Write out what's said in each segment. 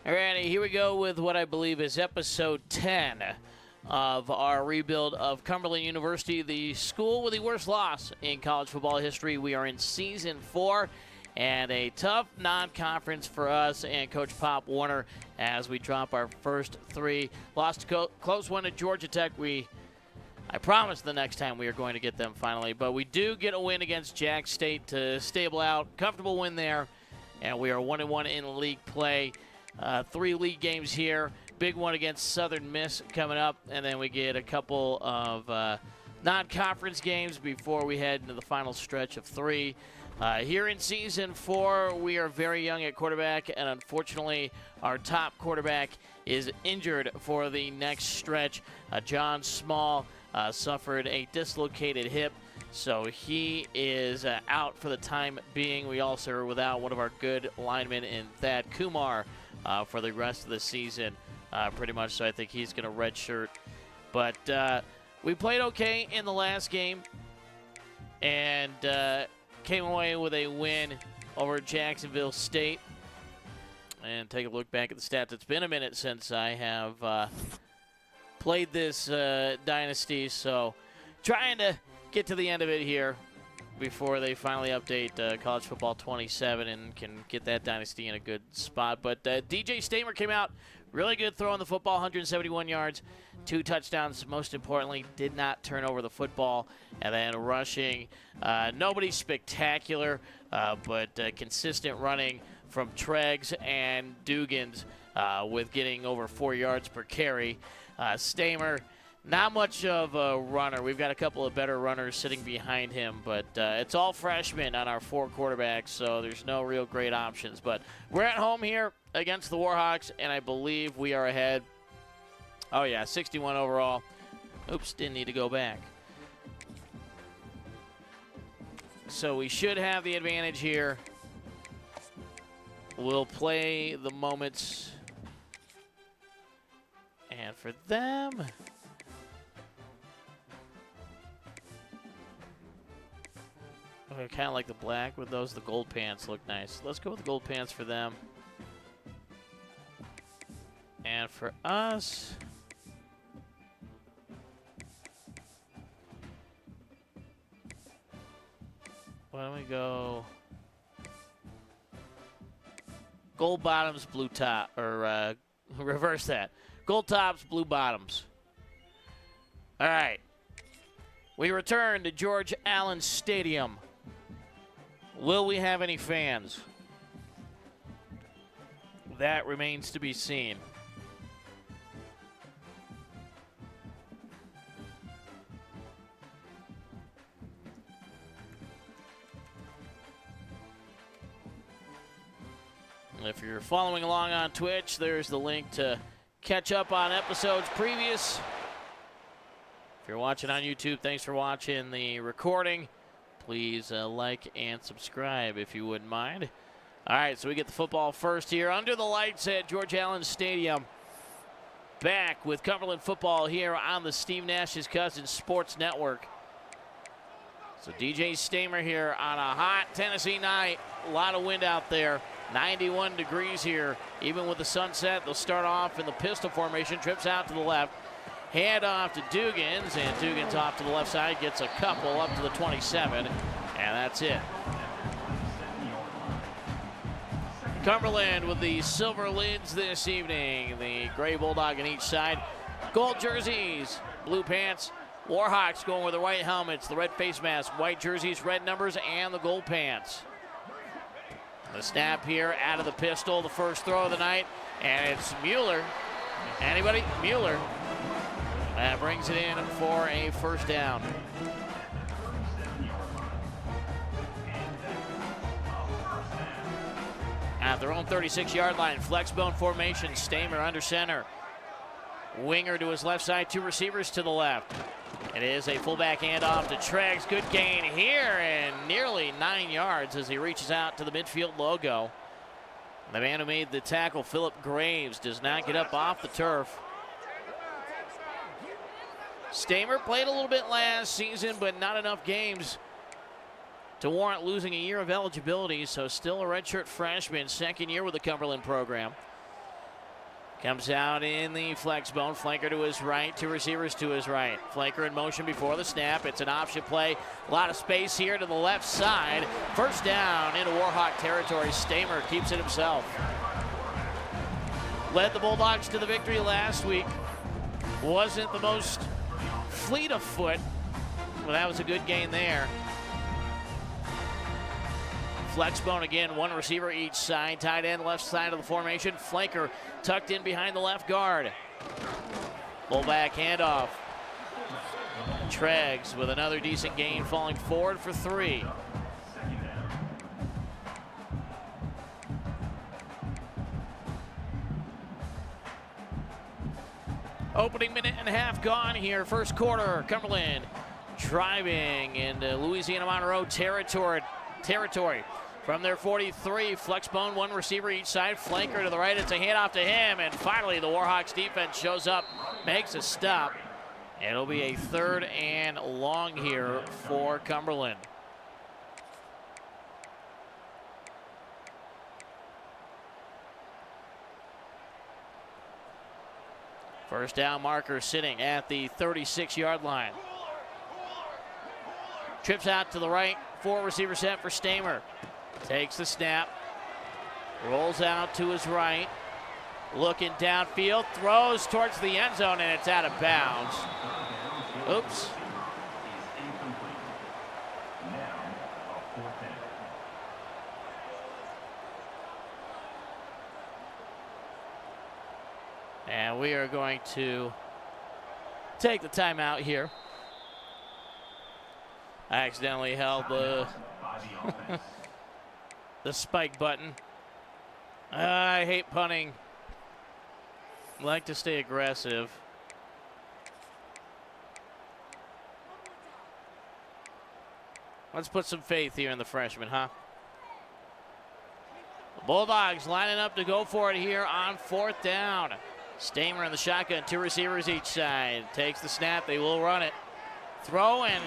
Alrighty, here we go with what I believe is episode 10 of our rebuild of Cumberland University, the school with the worst loss in college football history. We are in season 4, and a tough non-conference for us and Coach Pop Warner as we drop our first 3. Lost a close one at Georgia Tech. I promise the next time we are going to get them finally, but we do get a win against Jax State to stable out. Comfortable win there, and we are 1-1 in league play. 3 league games here. Big one against Southern Miss coming up, and then we get a couple of non-conference games before we head into the final stretch of 3. Here in season 4, we are very young at quarterback, and unfortunately, our top quarterback is injured for the next stretch. John Small suffered a dislocated hip, so he is out for the time being. We also are without one of our good linemen in Thad Kumar for the rest of the season, pretty much, so I think he's going to redshirt. But we played okay in the last game and came away with a win over Jacksonville State. And take a look back at the stats. It's been a minute since I have played this dynasty, so trying to get to the end of it here before they finally update College Football 27 and can get that dynasty in a good spot. But DJ Stamer came out really good throwing the football, 171 yards, 2 touchdowns. Most importantly, did not turn over the football. And then rushing, nobody spectacular, but consistent running from Treggs and Dugans with getting over 4 yards per carry. Stamer, not much of a runner. We've got a couple of better runners sitting behind him, but it's all freshmen on our 4 quarterbacks, so there's no real great options. But we're at home here against the Warhawks, and I believe we are ahead. Oh, yeah, 61 overall. Oops, didn't need to go back. So we should have the advantage here. We'll play the moments. And for them, I kind of like the black with those. The gold pants look nice. Let's go with the gold pants for them. And for us, why don't we go gold bottoms, blue top, or reverse that. Gold tops, blue bottoms. All right. We return to George Allen Stadium. Will we have any fans? That remains to be seen. If you're following along on Twitch, there's the link to catch up on episodes previous. If you're watching on YouTube, thanks for watching the recording. Please like and subscribe if you wouldn't mind. All right, so we get the football first here under the lights at George Allen Stadium. Back with Cumberland football here on the Steve Nash's Cousins Sports Network. So DJ Stamer here on a hot Tennessee night. A lot of wind out there. 91 degrees here. Even with the sunset, they'll start off in the pistol formation. Trips out to the left. Hand off to Dugans, and Dugans off to the left side. Gets a couple up to the 27, and that's it. Cumberland with the silver lids this evening. The gray bulldog on each side. Gold jerseys, blue pants. Warhawks going with the white helmets, the red face mask, white jerseys, red numbers, and the gold pants. The snap here out of the pistol, the first throw of the night, and it's Mueller. Anybody? Mueller. That brings it in for a first down. At their own 36-yard line, flex bone formation, Stamer under center. Winger to his left side, 2 receivers to the left. It is a fullback handoff to Treggs. Good gain here and nearly 9 yards as he reaches out to the midfield logo. The man who made the tackle, Philip Graves, does not get up off the turf. Stamer played a little bit last season, but not enough games to warrant losing a year of eligibility, so still a redshirt freshman, second year with the Cumberland program. Comes out in the flex bone. Flanker to his right, two receivers to his right. Flanker in motion before the snap. It's an option play. A lot of space here to the left side. First down into Warhawk territory. Stamer keeps it himself. Led the Bulldogs to the victory last week. Wasn't the most fleet of foot, but that was a good gain there. Flex bone again, one receiver each side. Tight end left side of the formation. Flanker tucked in behind the left guard. Fullback handoff. Treggs with another decent gain, falling forward for 3. Opening minute and a half gone here. First quarter, Cumberland driving into Louisiana Monroe territory. From their 43, Flexbone, one receiver each side. Flanker to the right, it's a handoff to him. And finally, the Warhawks defense shows up, makes a stop. It'll be a 3rd and long here for Cumberland. First down marker sitting at the 36-yard line. Trips out to the right, 4 receiver set for Stamer. Takes the snap, rolls out to his right, looking downfield, throws towards the end zone, and it's out of bounds. Oops. And we are going to take the timeout here. I accidentally held the the spike button. I hate punting. I like to stay aggressive. Let's put some faith here in the freshman, huh? The Bulldogs lining up to go for it here on 4th down. Stamer in the shotgun, 2 receivers each side. Takes the snap, they will run it. Throw, and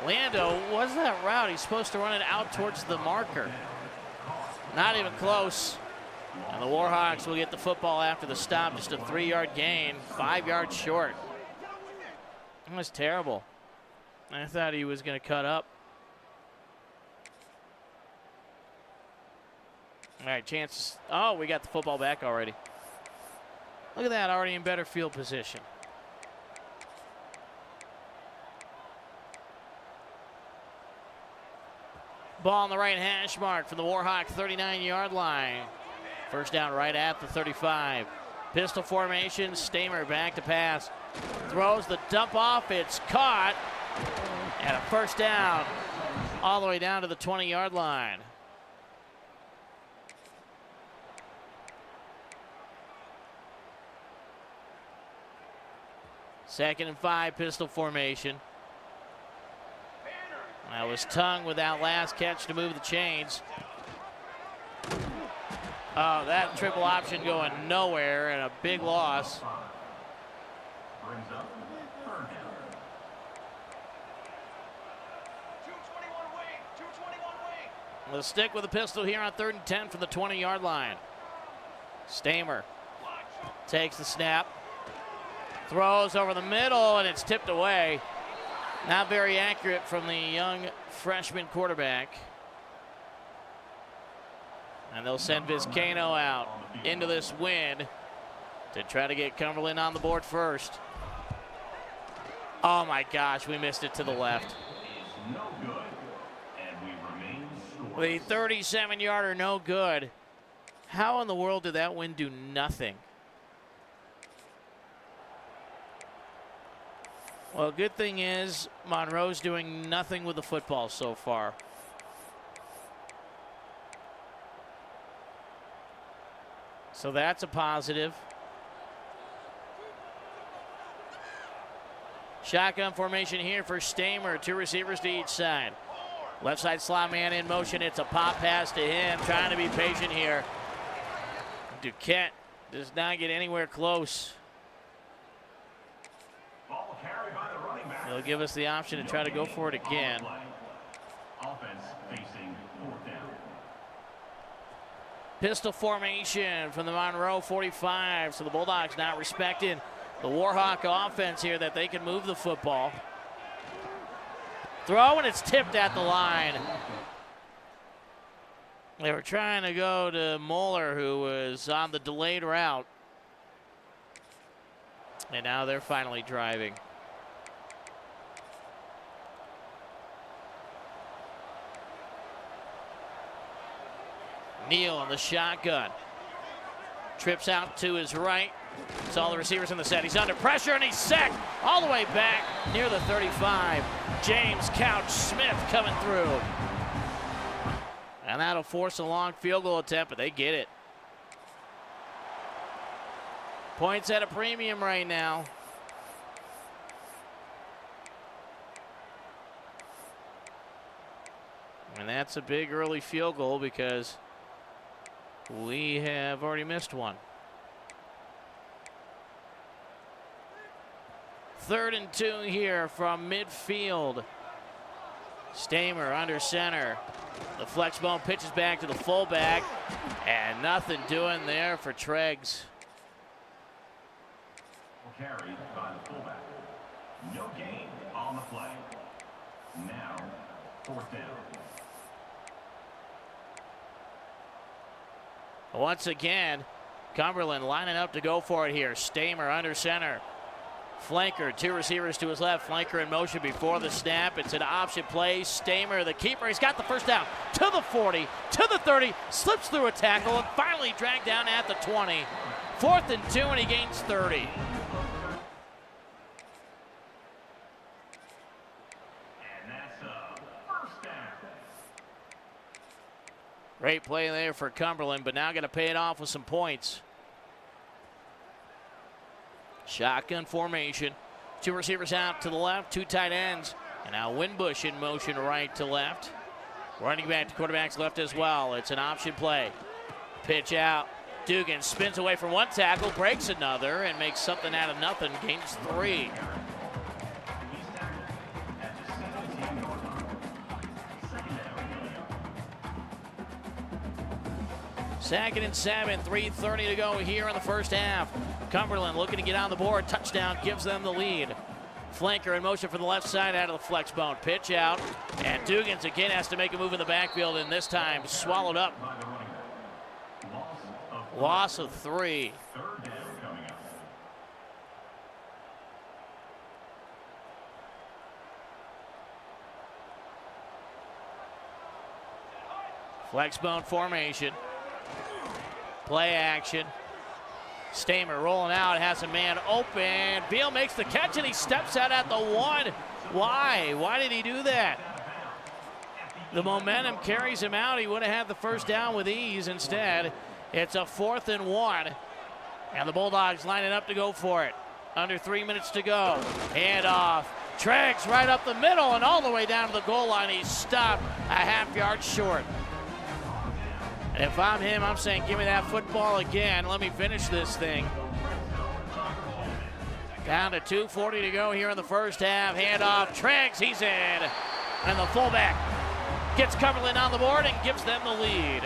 Lando, what's that route? He's supposed to run it out towards the marker. Not even close. And the Warhawks will get the football after the stop. Just a 3-yard gain, 5 yards short. That was terrible. I thought he was going to cut up. All right, chances. Oh, we got the football back already. Look at that, already in better field position. Ball on the right hash mark from the Warhawk 39-yard line. First down right at the 35. Pistol formation, Stamer back to pass. Throws the dump off, it's caught. And a first down all the way down to the 20-yard line. Second and 5, pistol formation. That was Tongue with that last catch to move the chains. Oh, that triple option going nowhere, and a big loss. We'll stick with the pistol here on 3rd and 10 from the 20-yard line. Stamer takes the snap. Throws over the middle, and it's tipped away. Not very accurate from the young freshman quarterback. And they'll send Vizcaino out into this wind to try to get Cumberland on the board first. Oh my gosh, we missed it to the left. The 37-yarder, no good. How in the world did that wind do nothing? Well, good thing is Monroe's doing nothing with the football so far. So that's a positive. Shotgun formation here for Stamer. 2 receivers to each side. Left side slot man in motion. It's a pop pass to him. Trying to be patient here. Duquette does not get anywhere close. They'll give us the option to try to go for it again. Pistol formation from the Monroe 45. So the Bulldogs not respecting the Warhawk offense here, that they can move the football. Throw, and it's tipped at the line. They were trying to go to Moeller, who was on the delayed route. And now they're finally driving. Neal on the shotgun. Trips out to his right. It's all the receivers in the set. He's under pressure, and he's sacked all the way back near the 35. James Couch Smith coming through. And that'll force a long field goal attempt, but they get it. Points at a premium right now. And that's a big early field goal because we have already missed one. 3rd and 2 here from midfield. Stamer under center. The flex bone pitches back to the fullback, and nothing doing there for Treggs. Carried by the fullback. No gain on the play. Now, 4th down. Once again, Cumberland lining up to go for it here. Stamer under center. Flanker, 2 receivers to his left. Flanker in motion before the snap. It's an option play. Stamer, the keeper, he's got the first down to the 40, to the 30, slips through a tackle, and finally dragged down at the 20. 4th and 2, and he gains 30. Great play there for Cumberland, but now going to pay it off with some points. Shotgun formation. 2 receivers out to the left, 2 tight ends. And now Winbush in motion right to left. Running back to quarterback's left as well. It's an option play. Pitch out. Dugan spins away from one tackle, breaks another, and makes something out of nothing. Gains 3. Second and 7, 3:30 to go here in the first half. Cumberland looking to get on the board. Touchdown gives them the lead. Flanker in motion for the left side out of the flex bone. Pitch out, and Dugans again has to make a move in the backfield, and this time swallowed up. Loss of 3. Flex bone formation. Play action. Stamer rolling out, has a man open. Beal makes the catch, and he steps out at the 1. Why? Why did he do that? The momentum carries him out. He would have had the first down with ease. Instead, it's a 4th and 1. And the Bulldogs lining up to go for it. Under 3 minutes to go. Hand off. Treggs right up the middle and all the way down to the goal line. He's stopped a half-yard short. And if I'm him, I'm saying, give me that football again. Let me finish this thing. Down to 2:40 to go here in the first half. Handoff, Treggs, he's in. And the fullback gets Cumberland on the board and gives them the lead.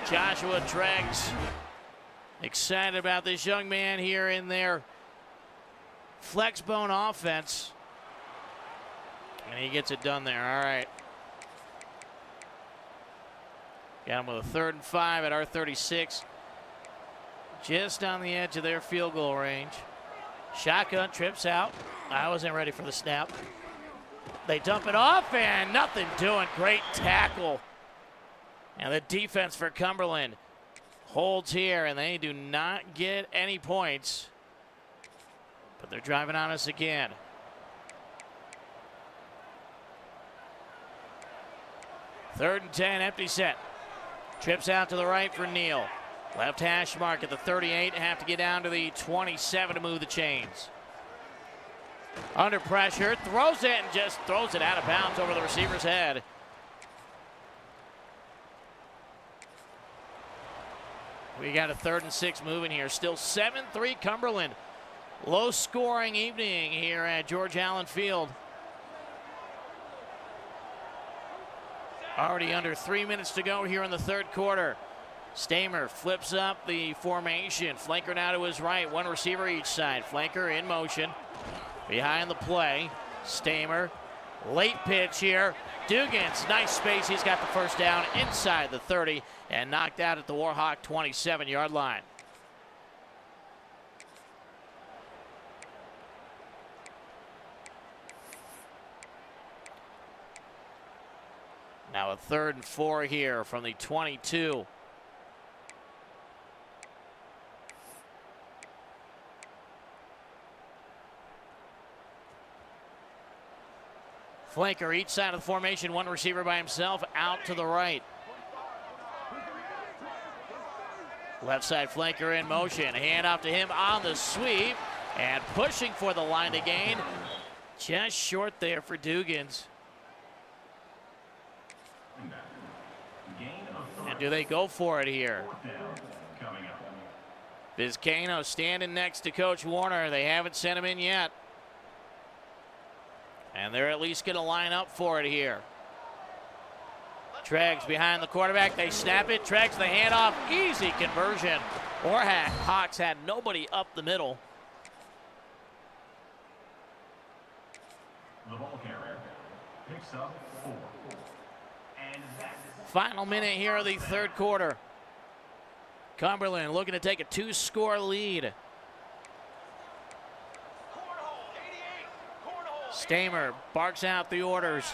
Joshua Treggs excited about this young man here in their flex bone offense. And he gets it done there, all right. Got him with a 3rd and 5 at our 36. Just on the edge of their field goal range. Shotgun trips out. I wasn't ready for the snap. They dump it off, and nothing doing. Great tackle. And the defense for Cumberland holds here, and they do not get any points. But they're driving on us again. Third and 10, empty set. Trips out to the right for Neal. Left hash mark at the 38. Have to get down to the 27 to move the chains. Under pressure, throws it and just throws it out of bounds over the receiver's head. We got a 3rd and 6 moving here. Still 7-3 Cumberland. Low scoring evening here at George Allen Field. Already under 3 minutes to go here in the 3rd quarter. Stamer flips up the formation. Flanker now to his right. One receiver each side. Flanker in motion. Behind the play. Stamer. Late pitch here. Dugans, nice space. He's got the first down inside the 30 and knocked out at the Warhawk 27-yard line. Now a 3rd and 4 here from the 22. Flanker each side of the formation, one receiver by himself, out to the right. Left side flanker in motion, hand off to him on the sweep, and pushing for the line to gain. Just short there for Dugans. And do they go for it here? Vizcaino standing next to Coach Warner. They haven't sent him in yet. And they're at least going to line up for it here. Treggs behind the quarterback. They snap it. Treggs the handoff. Easy conversion. Hawks had nobody up the middle. The ball carrier picks up 4. And that's Final minute here of the 3rd quarter. Cumberland looking to take a 2-score lead. Stamer barks out the orders.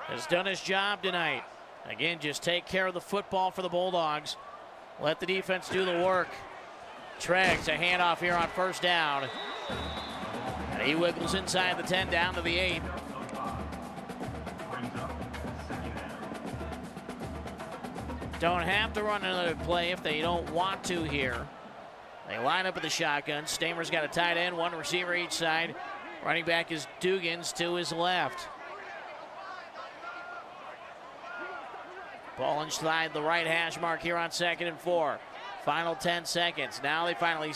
Has done his job tonight. Again, just take care of the football for the Bulldogs. Let the defense do the work. Treggs a handoff here on 1st down. And he wiggles inside the 10 down to the 8. Don't have to run another play if they don't want to here. They line up with the shotgun. Stamer's got a tight end, one receiver each side. Running back is Dugans to his left. Ball inside the right hash mark here on 2nd and 4. Final 10 seconds. Now they finally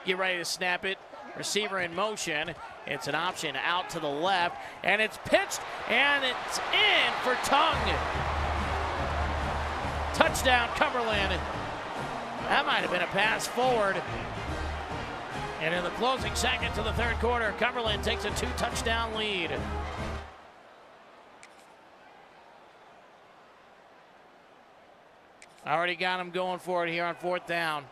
get ready to snap it. Receiver in motion. It's an option out to the left. And it's pitched and it's in for Tongue. Touchdown Cumberland. That might have been a pass forward. And in the closing seconds of the 3rd quarter, Cumberland takes a 2-touchdown lead. Already got him going for it here on 4th down.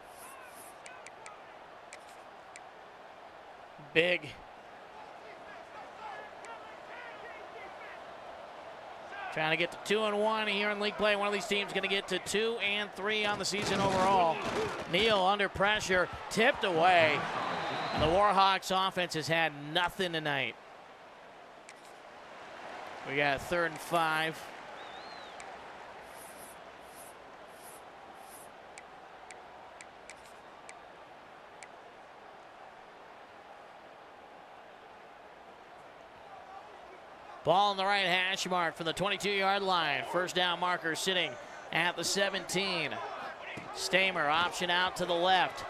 Big. Trying to get to 2-1 here in league play. One of these teams going to get to 2-3 on the season overall. Neal under pressure, tipped away. And the Warhawks offense has had nothing tonight. We got 3rd and 5. Ball on the right hash mark from the 22-yard line. 1st down marker sitting at the 17. Stamer option out to the left.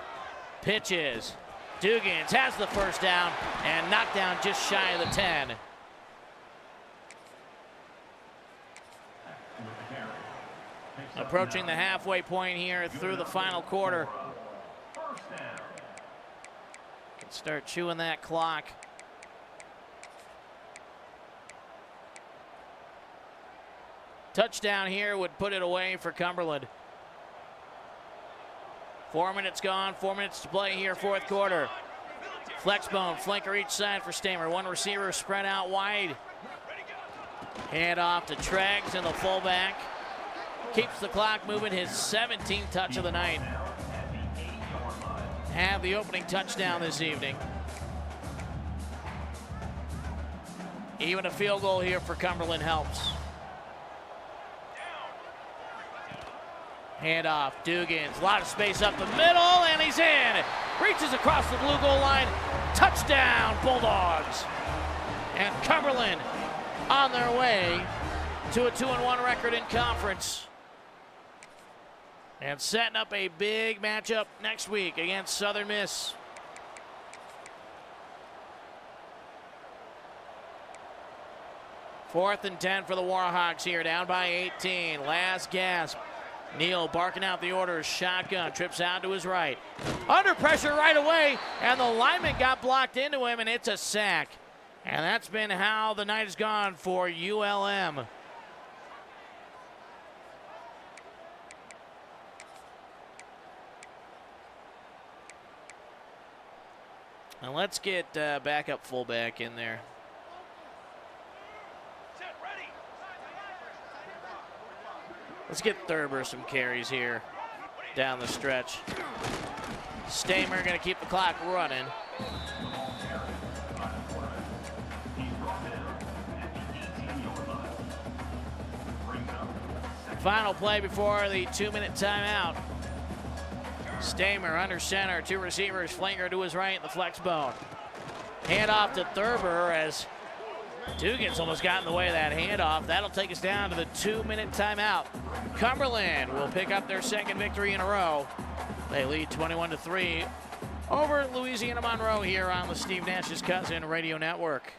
Pitches. Dugans has the 1st down and knocked down just shy of the 10. Approaching the halfway point here through the final quarter. Can start chewing that clock. Touchdown here would put it away for Cumberland. 4 minutes gone, 4 minutes to play here, 4th quarter. Flexbone, flanker each side for Stamer. One receiver spread out wide. Hand off to Treggs and the fullback. Keeps the clock moving, his 17th touch of the night. Have the opening touchdown this evening. Even a field goal here for Cumberland helps. Hand off, Dugans, a lot of space up the middle, and he's in. Reaches across the blue goal line. Touchdown, Bulldogs. And Cumberland on their way to a 2-1 record in conference. And setting up a big matchup next week against Southern Miss. Fourth and 10 for the Warhawks here, down by 18. Last gasp Neal barking out the orders, shotgun, trips out to his right. Under pressure right away, and the lineman got blocked into him, and it's a sack. And that's been how the night has gone for ULM. And let's get backup fullback in there. Let's get Thurber some carries here down the stretch. Stamer going to keep the clock running. Final play before the 2-minute timeout. Stamer under center, 2 receivers, flanker to his right, the flex bone. Hand off to Thurber as Dugan's almost got in the way of that handoff. That'll take us down to the 2-minute timeout. Cumberland will pick up their second victory in a row. They lead 21-3 over Louisiana Monroe here on the Steve Nash's Cousin Radio Network.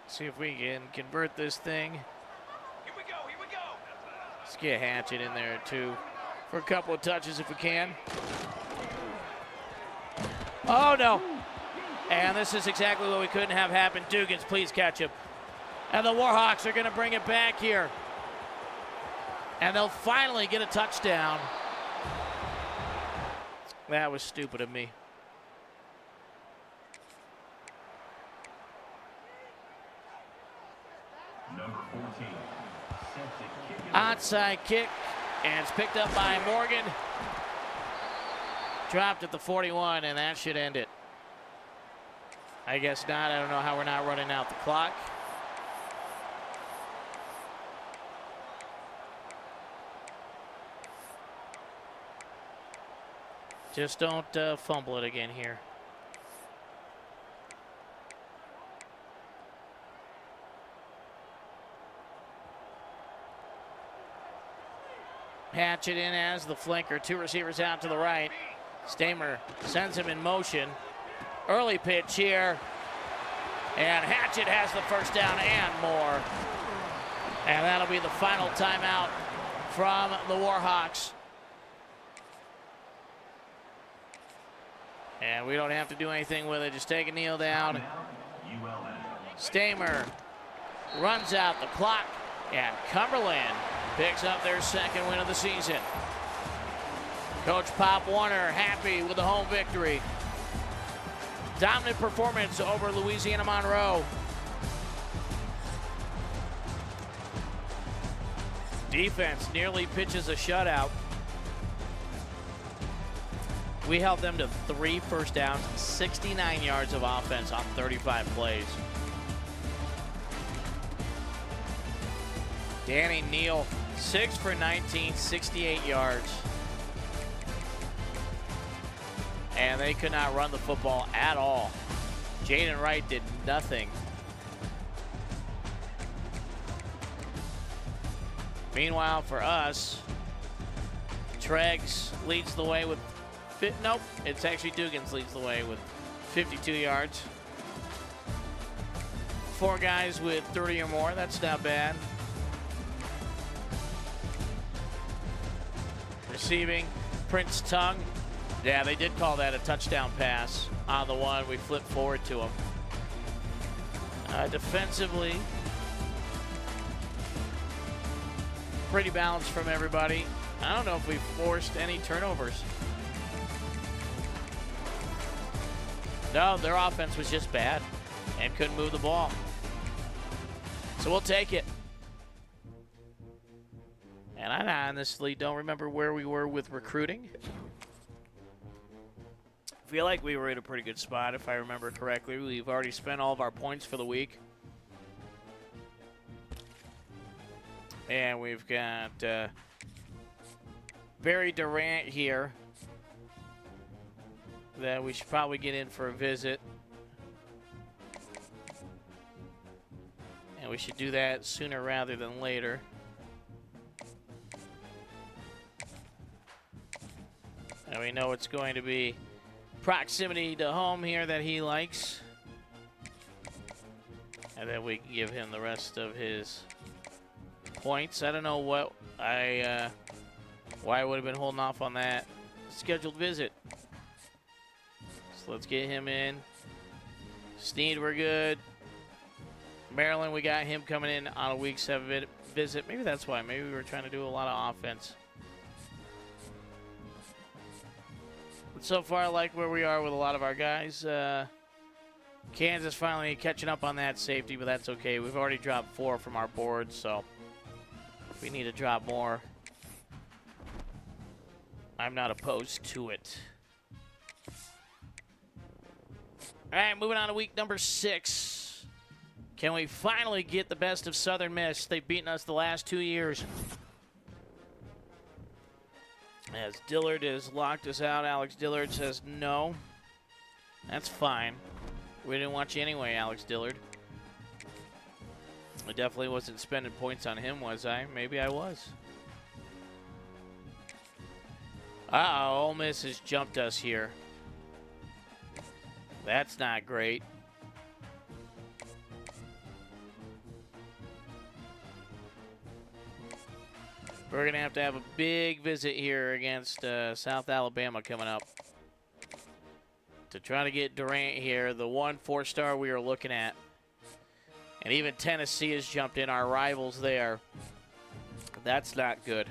See if we can convert this thing. Here we go, here we go. Let's get Hatchet in there too for a couple of touches if we can. Oh no. And this is exactly what we couldn't have happen. Dugans, please catch him. And the Warhawks are going to bring it back here. And they'll finally get a touchdown. That was stupid of me. Number 14. Onside kick, and it's picked up by Morgan. Dropped at the 41, and that should end it. I guess not. I don't know how we're not running out the clock. Just don't fumble it again here. Hatchet in as the flanker. 2 receivers out to the right. Stamer sends him in motion. Early pitch here. And Hatchet has the first down and more. And that'll be the final timeout from the Warhawks. And we don't have to do anything with it. Just take a kneel down. Stamer runs out the clock. And Cumberland picks up their second win of the season. Coach Pop Warner happy with the home victory. Dominant performance over Louisiana Monroe. Defense nearly pitches a shutout. We held them to 3 first downs, 69 yards of offense on 35 plays. Danny Neal, 6 for 19, 68 yards. And they could not run the football at all. Jaden Wright did nothing. Meanwhile, for us, Treggs leads the way with nope, it's actually Dugans leads the way with 52 yards. 4 guys with 30 or more, that's not bad. Receiving, Prince Tongue. Yeah, they did call that a touchdown pass on the one. We flipped forward to him. Defensively, pretty balanced from everybody. I don't know if we forced any turnovers. No, their offense was just bad and couldn't move the ball. So we'll take it. And I honestly don't remember where we were with recruiting. I feel like we were in a pretty good spot, if I remember correctly. We've already spent all of our points for the week. And we've got Barry Durant here that we should probably get in for a visit. And we should do that sooner rather than later. And we know it's going to be proximity to home here that he likes. And then we can give him the rest of his points. I don't know what why I would have been holding off on that scheduled visit. So let's get him in. Snead, we're good. Maryland, we got him coming in on a week 7 visit. Maybe that's why. Maybe we were trying to do a lot of offense. But so far, I like where we are with a lot of our guys. Kansas finally catching up on that safety, but that's okay. We've already dropped 4 from our board, so if we need to drop more, I'm not opposed to it. All right, moving on to week number 6. Can we finally get the best of Southern Miss? They've beaten us the last 2 years. As Dillard has locked us out, Alex Dillard says no. That's fine. We didn't want you anyway, Alex Dillard. I definitely wasn't spending points on him, was I? Maybe I was. Uh-oh, Ole Miss has jumped us here. That's not great. We're going to have a big visit here against South Alabama coming up. To try to get Durant here, the 1 4-star we are looking at. And even Tennessee has jumped in, our rivals there. That's not good.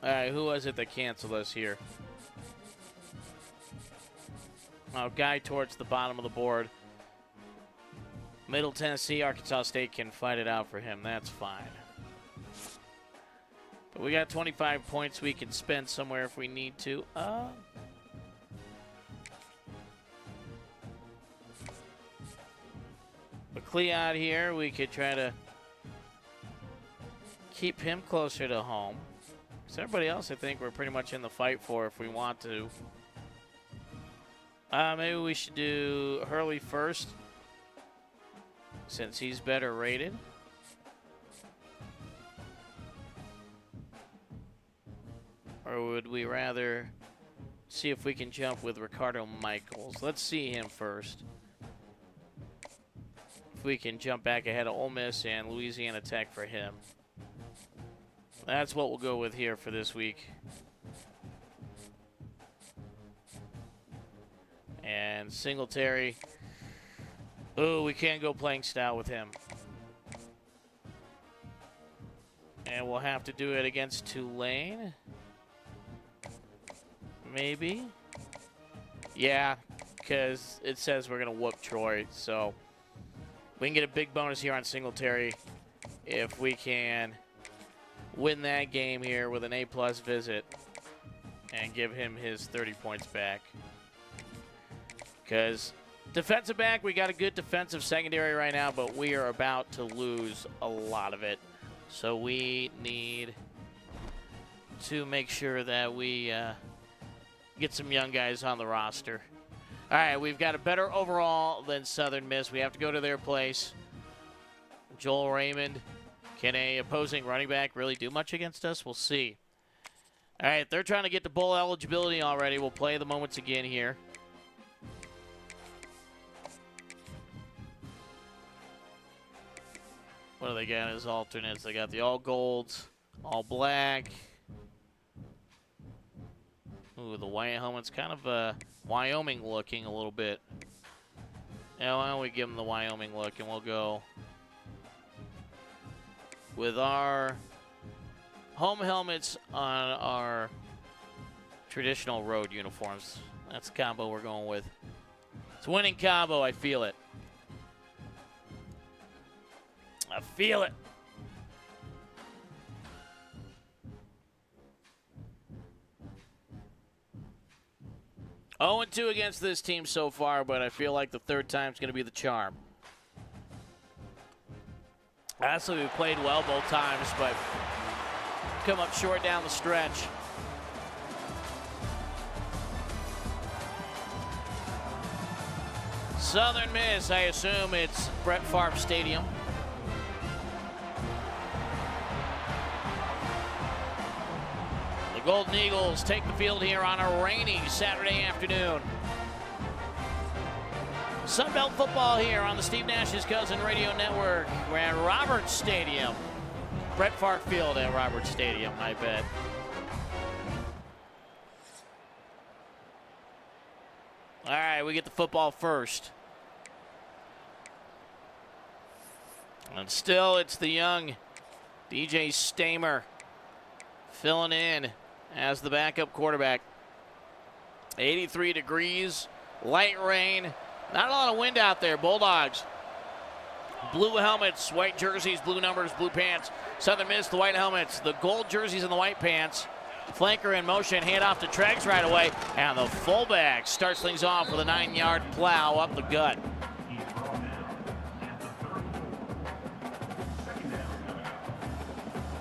All right, who was it that canceled us here? Oh, guy towards the bottom of the board. Middle Tennessee, Arkansas State can fight it out for him. That's fine. But we got 25 points we can spend somewhere if we need to. McLeod here, we could try to keep him closer to home. Because everybody else, I think, we're pretty much in the fight for if we want to. Maybe we should do Hurley first, since he's better rated. Or would we rather see if we can jump with Ricardo Michaels? Let's see him first. If we can jump back ahead of Ole Miss and Louisiana Tech for him. That's what we'll go with here for this week. And Singletary. Oh, we can't go playing style with him. And we'll have to do it against Tulane. Maybe. Yeah, because it says we're going to whoop Troy. So we can get a big bonus here on Singletary if we can win that game here with an A+ visit and give him his 30 points back. Because defensive back, we got a good defensive secondary right now, but we are about to lose a lot of it. So we need to make sure that we get some young guys on the roster. All right, we've got a better overall than Southern Miss. We have to go to their place. Joel Raymond. Can a opposing running back really do much against us? We'll see. All right, they're trying to get to bowl eligibility already. We'll play the moments again here. What do they got as alternates? They got the all golds, all black. Ooh, the white helmet's kind of Wyoming looking a little bit. Yeah, why don't we give them the Wyoming look and we'll go with our home helmets on our traditional road uniforms. That's the combo we're going with. It's a winning combo, I feel it. I feel it. Oh, 2 against this team so far, but I feel like the third time's going to be the charm. Actually, we played well both times, but come up short down the stretch. Southern Miss, I assume it's Brett Favre Stadium. The Golden Eagles take the field here on a rainy Saturday afternoon. Sunbelt football here on the Steve Nash's Cousin Radio Network. We're at Roberts Stadium. Brett Favre Field at Roberts Stadium, I bet. All right, we get the football first. And still, it's the young DJ Stamer filling in as the backup quarterback. 83 degrees, light rain, not a lot of wind out there. Bulldogs, blue helmets, white jerseys, blue numbers, blue pants. Southern Miss, the white helmets, the gold jerseys and the white pants. Flanker in motion, hand off to Treggs right away, and the fullback starts things off with a 9-yard plow up the gut.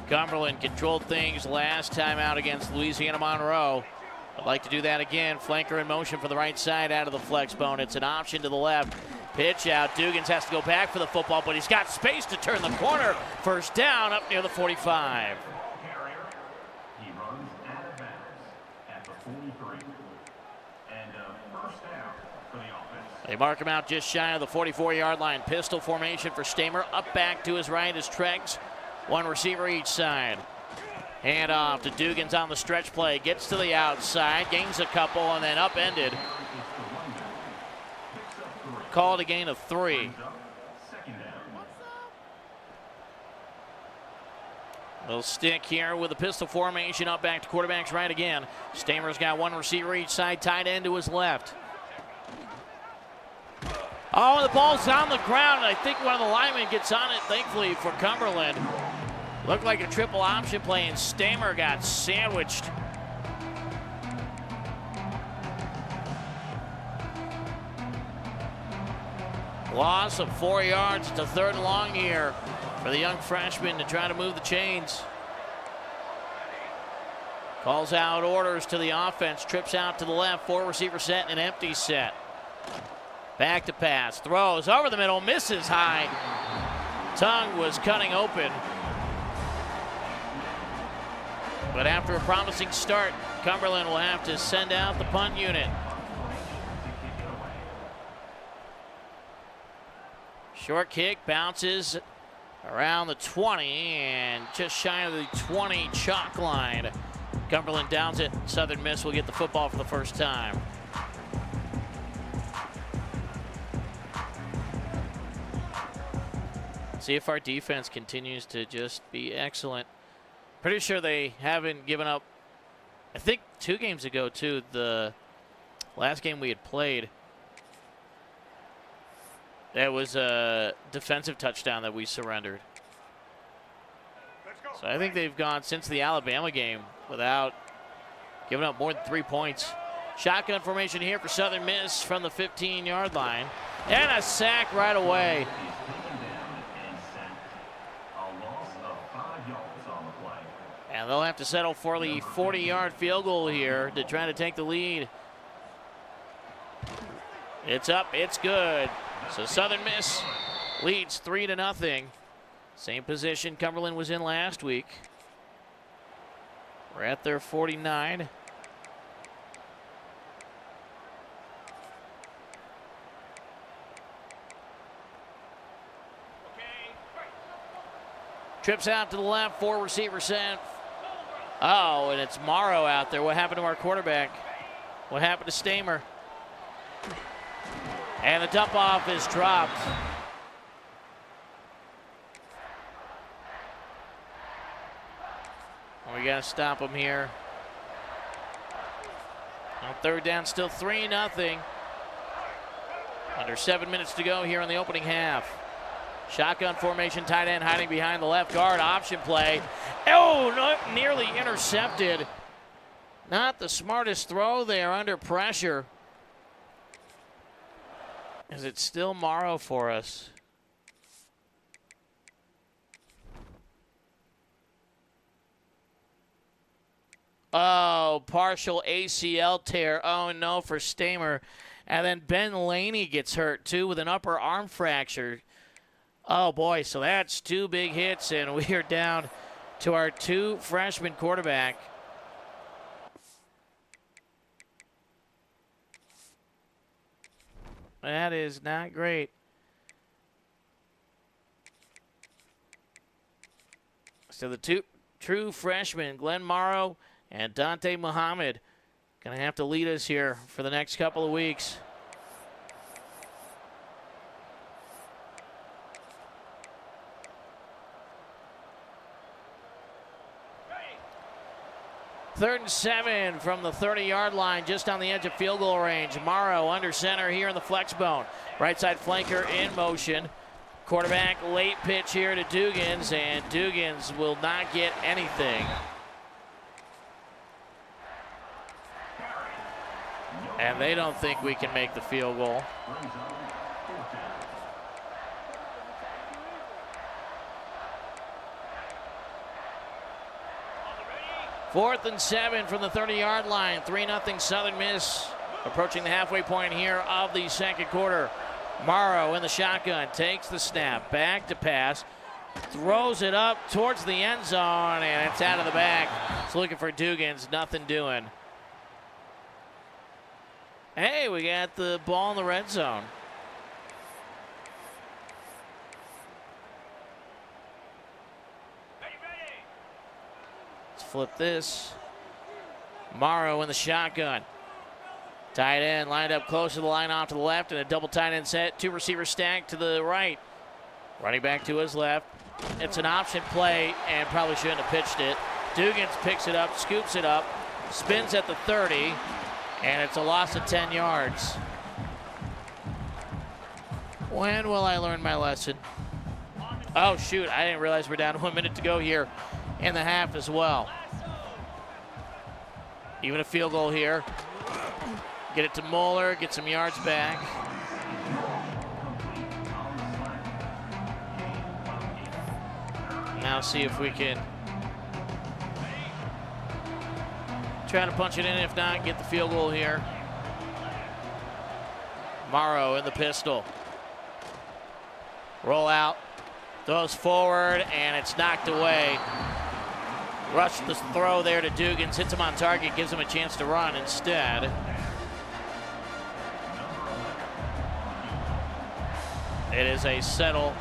Cumberland controlled things last time out against Louisiana Monroe. I'd like to do that again. Flanker in motion for the right side out of the flex bone. It's an option to the left. Pitch out. Dugans has to go back for the football, but he's got space to turn the corner. First down up near the 45. He runs out of bounds at the 43. And first down for the offense. They mark him out just shy of the 44-yard line. Pistol formation for Stamer. Up back to his right is Treggs. One receiver each side. Hand off to Dugans on the stretch play. Gets to the outside, gains a couple, and then upended. Called a gain of 3. Little stick here with a pistol formation. Up back to quarterback's right again. Stamer's got one receiver each side, tight end to his left. Oh, the ball's on the ground. I think one of the linemen gets on it, thankfully, for Cumberland. Looked like a triple option play, and Stamer got sandwiched. Loss of 4 yards. It's a 3rd and long here for the young freshman to try to move the chains. Calls out orders to the offense. Trips out to the left. 4 receiver set and an empty set. Back to pass. Throws over the middle. Misses high. Tongue was cutting open. But after a promising start, Cumberland will have to send out the punt unit. Short kick bounces around the 20 and just shy of the 20 chalk line. Cumberland downs it. Southern Miss will get the football for the first time. See if our defense continues to just be excellent. Pretty sure they haven't given up. I think 2 games ago, too, the last game we had played, that was a defensive touchdown that we surrendered. So I think they've gone since the Alabama game without giving up more than 3 points. Shotgun formation here for Southern Miss from the 15-yard line. And a sack right away. And they'll have to settle for the 40-yard field goal here to try to take the lead. It's up, it's good. So Southern Miss leads 3-0. Same position Cumberland was in last week. We're at their 49. Trips out to the left, 4 receiver set. Oh, and it's Morrow out there. What happened to our quarterback? What happened to Stamer? And the dump off is dropped. We got to stop him here. On 3rd down, still 3-0. Under 7 minutes to go here in the opening half. Shotgun formation, tight end hiding behind the left guard. Option play. Oh, no, nearly intercepted. Not the smartest throw there under pressure. Is it still Morrow for us? Oh, partial ACL tear. Oh, no, for Stamer. And then Ben Laney gets hurt, too, with an upper arm fracture. Oh, boy, so that's 2 big hits, and we are down to our 2 freshman quarterback. That is not great. So the two true freshmen, Glenn Morrow and Dante Muhammad, going to have to lead us here for the next couple of weeks. Third and 7 from the 30-yard line, just on the edge of field goal range. Morrow under center here in the flex bone. Right side flanker in motion. Quarterback late pitch here to Dugans, and Dugans will not get anything. And they don't think we can make the field goal. Fourth and 7 from the 30-yard line. 3-0 Southern Miss, approaching the halfway point here of the second quarter. Morrow in the shotgun, takes the snap, back to pass, throws it up towards the end zone, and it's out of the bag. It's looking for Dugans, nothing doing. Hey, we got the ball in the red zone. Let's flip this. Morrow in the shotgun. Tight end lined up close to the line off to the left, and a double tight end set. Two receivers stacked to the right. Running back to his left. It's an option play and probably shouldn't have pitched it. Dugans picks it up, scoops it up, spins at the 30, and it's a loss of 10 yards. When will I learn my lesson? Oh, shoot, I didn't realize we're down 1 minute to go here in the half as well. Even a field goal here. Get it to Moeller, get some yards back. Now see if we can try to punch it in. If not, get the field goal here. Morrow in the pistol. Roll out. Throws forward, and it's knocked away. Rush the throw there to Dugans. Hits him on target, gives him a chance to run instead. It is a settle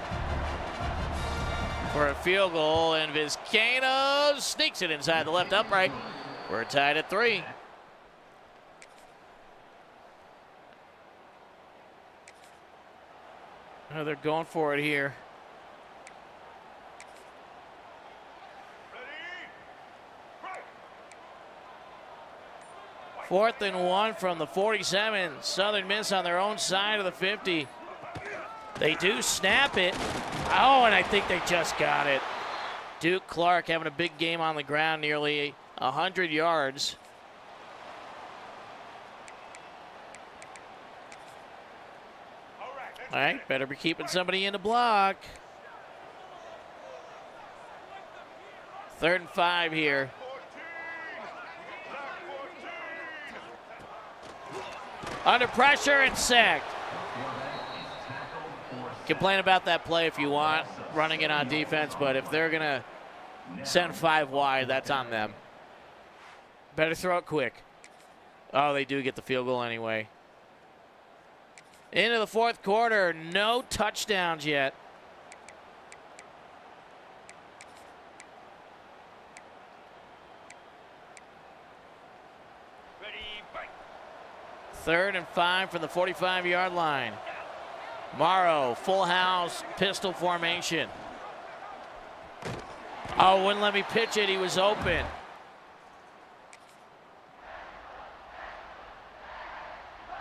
for a field goal, and Vizcaino sneaks it inside the left upright. We're tied at 3. Oh, they're going for it here. Fourth and 1 from the 47. Southern Miss on their own side of the 50. They do snap it. Oh, and I think they just got it. Duke Clark having a big game on the ground, nearly 100 yards. All right, better be keeping somebody in the block. 3rd and 5 here. Under pressure and sacked. Complain about that play if you want, running it on defense, but if they're going to send 5 wide, that's on them. Better throw it quick. Oh, they do get the field goal anyway. Into the 4th quarter, no touchdowns yet. Ready, break. 3rd and 5 from the 45-yard line. Morrow, full house, pistol formation. Oh, wouldn't let me pitch it. He was open.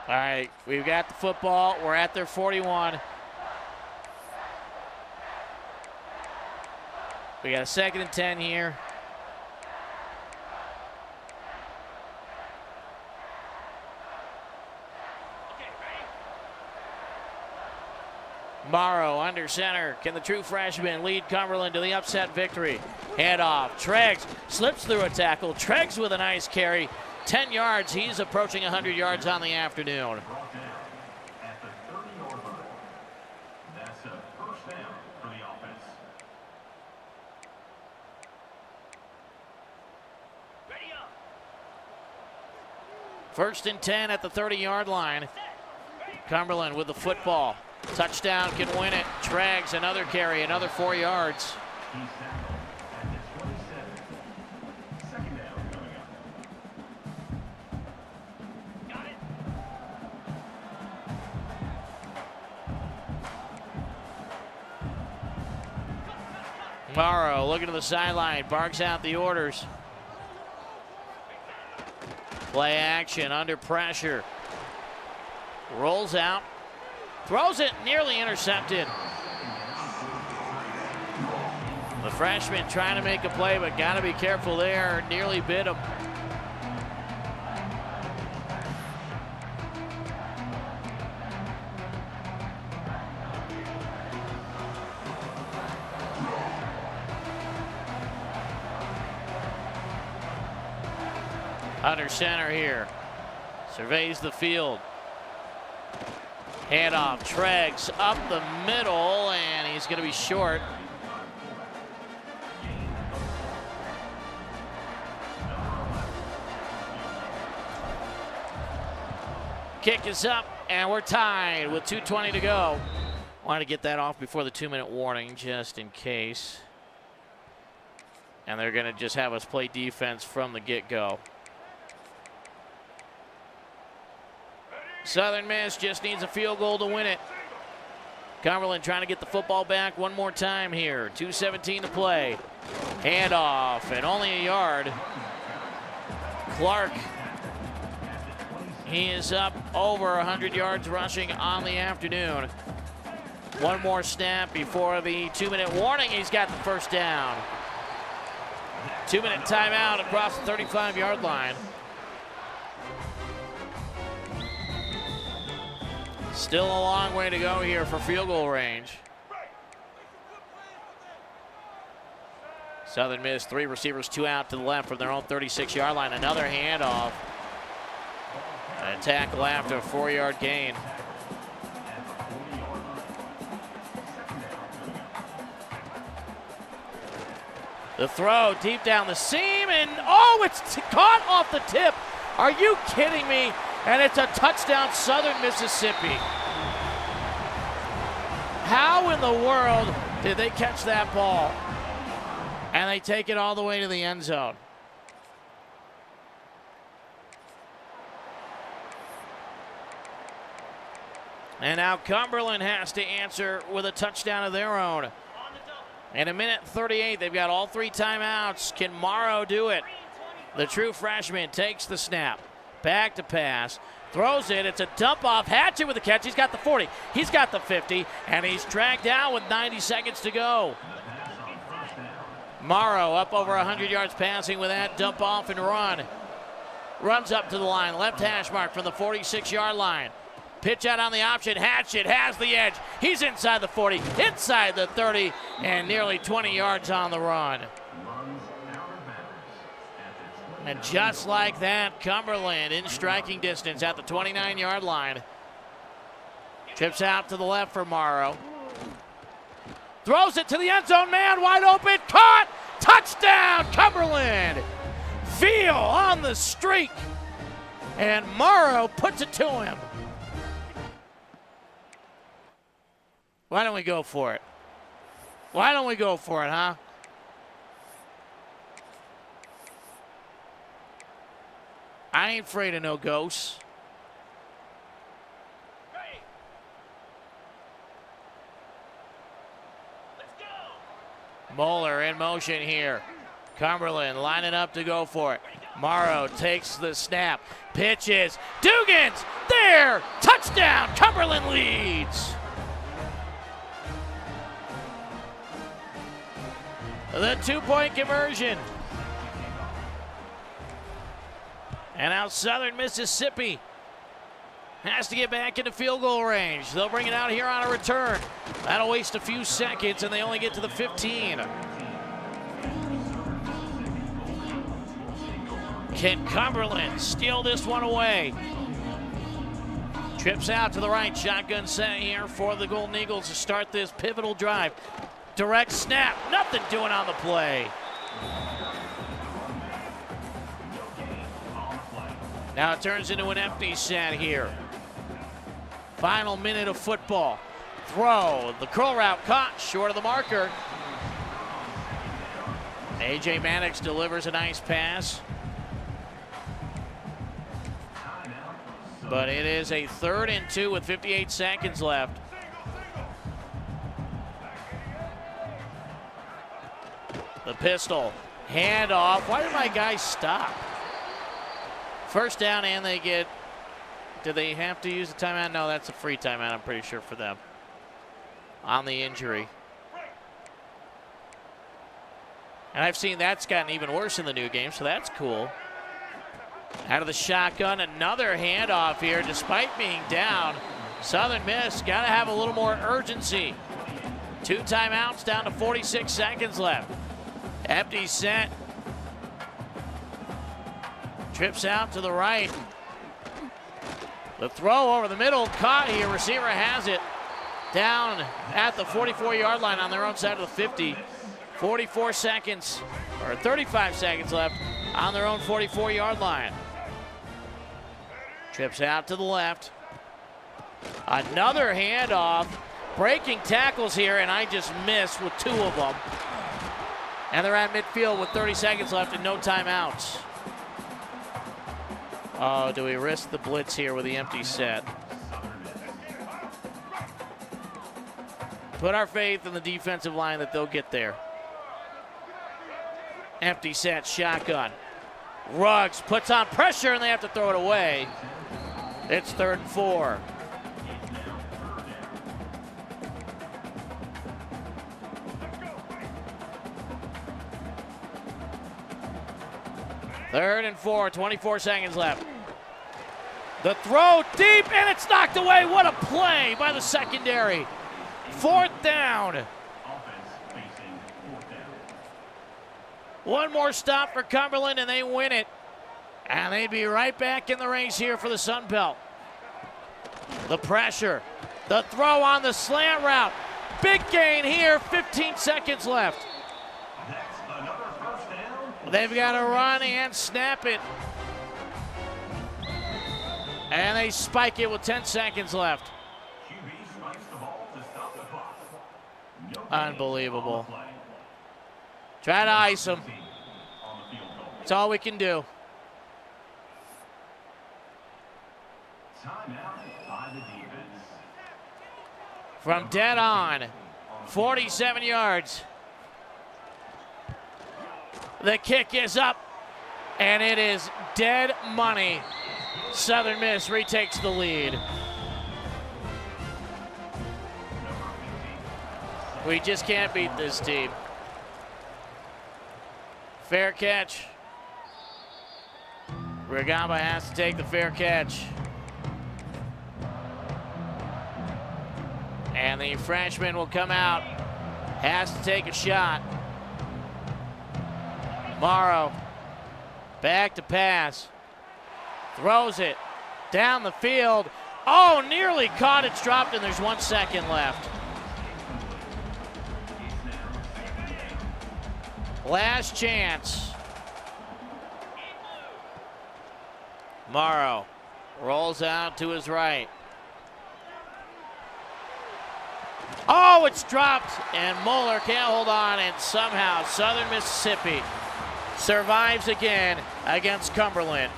All right, we've got the football. We're at their 41. We got a 2nd and 10 here. Morrow under center. Can the true freshman lead Cumberland to the upset victory? Handoff. Treggs slips through a tackle. Treggs with a nice carry. 10 yards. He's approaching 100 yards on the afternoon. Brought down at the 30-yard line. That's a first down for the offense. Ready up. 1st and 10 at the 30-yard line. Cumberland with the football. Touchdown, can win it. Trags, another carry, another 4 yards. He's tackled at the 27. Second down coming up. Got it. Morrow looking to the sideline, barks out the orders. Play action, under pressure. Rolls out, throws it, nearly intercepted. The freshman trying to make a play, but got to be careful there. Nearly bit him. Under center here. Surveys the field. Handoff, Trags up the middle, and he's going to be short. Kick is up, and we're tied with 2:20 to go. Wanted to get that off before the 2-minute warning, just in case. And they're going to just have us play defense from the get-go. Southern Miss just needs a field goal to win it. Cumberland trying to get the football back one more time here. 2:17 to play. Handoff, and only a yard. Clark, he is up over 100 yards rushing on the afternoon. One more snap before the 2-minute warning. He's got the first down. 2-minute timeout across the 35-yard line. Still a long way to go here for field goal range. Southern Miss, 3 receivers, 2 out to the left from their own 36-yard line. Another handoff. And a tackle after a 4-yard gain. The throw deep down the seam, and oh, it's caught off the tip. Are you kidding me? And it's a touchdown, Southern Mississippi. How in the world did they catch that ball? And they take it all the way to the end zone. And now Cumberland has to answer with a touchdown of their own. In 1:38, they've got all 3 timeouts. Can Morrow do it? The true freshman takes the snap. Back to pass. Throws it. It's a dump off. Hatchet with the catch. He's got the 40. He's got the 50. And he's dragged down with 90 seconds to go. Morrow up over 100 yards passing with that dump off and run. Runs up to the line. Left hash mark from the 46-yard line. Pitch out on the option. Hatchet has the edge. He's inside the 40, inside the 30, and nearly 20 yards on the run. And just like that, Cumberland in striking distance at the 29-yard line. Trips out to the left for Morrow. Throws it to the end zone, man wide open, caught, touchdown, Cumberland. Veal on the streak, and Morrow puts it to him. Why don't we go for it? Why don't we go for it, huh? I ain't afraid of no ghosts. Ready. Let's go. Moeller in motion here. Cumberland lining up to go for it. Morrow takes the snap. Pitches. Dugans there. Touchdown. Cumberland leads. The 2-point conversion. And now Southern Mississippi has to get back into field goal range. They'll bring it out here on a return. That'll waste a few seconds, and they only get to the 15. Can Cumberland steal this one away? Trips out to the right. Shotgun set here for the Golden Eagles to start this pivotal drive. Direct snap. Nothing doing on the play. Now it turns into an empty set here. Final minute of football. Throw, the curl route caught, short of the marker. A.J. Maddox delivers a nice pass. But it is a 3rd and 2 with 58 seconds left. The pistol, handoff. Why did my guys stop? First down, and they get, do they have to use the timeout? No, that's a free timeout, I'm pretty sure, for them on the injury. And I've seen that's gotten even worse in the new game, so that's cool. Out of the shotgun, another handoff here despite being down. Southern Miss got to have a little more urgency. 2 timeouts, down to 46 seconds left. Empty set. Trips out to the right. The throw over the middle, caught here. Receiver has it. Down at the 44-yard line on their own side of the 50. 44 seconds, or 35 seconds left on their own 44-yard line. Trips out to the left. Another handoff. Breaking tackles here, and I just missed with 2 of them. And they're at midfield with 30 seconds left and no timeouts. Oh, do we risk the blitz here with the empty set? Put our faith in the defensive line that they'll get there. Empty set, shotgun. Ruggs puts on pressure, and they have to throw it away. It's 3rd and 4. Third and 4, 24 seconds left. The throw deep, and it's knocked away. What a play by the secondary. 4th down. One more stop for Cumberland, and they win it. And they'd be right back in the race here for the Sun Belt. The pressure. The throw on the slant route. Big gain here, 15 seconds left. They've got to run and snap it. And they spike it with 10 seconds left. Unbelievable. Try to ice them. That's all we can do. From dead on, 47 yards. The kick is up, and it is dead money. Southern Miss retakes the lead. We just can't beat this team. Fair catch. Regamba has to take the fair catch. And the freshman will come out, has to take a shot. Morrow, back to pass. Throws it down the field. Oh, nearly caught. It's dropped, and there's 1 second left. Last chance. Morrow rolls out to his right. Oh, it's dropped, and Moeller can't hold on, and somehow Southern Mississippi survives again against Cumberland.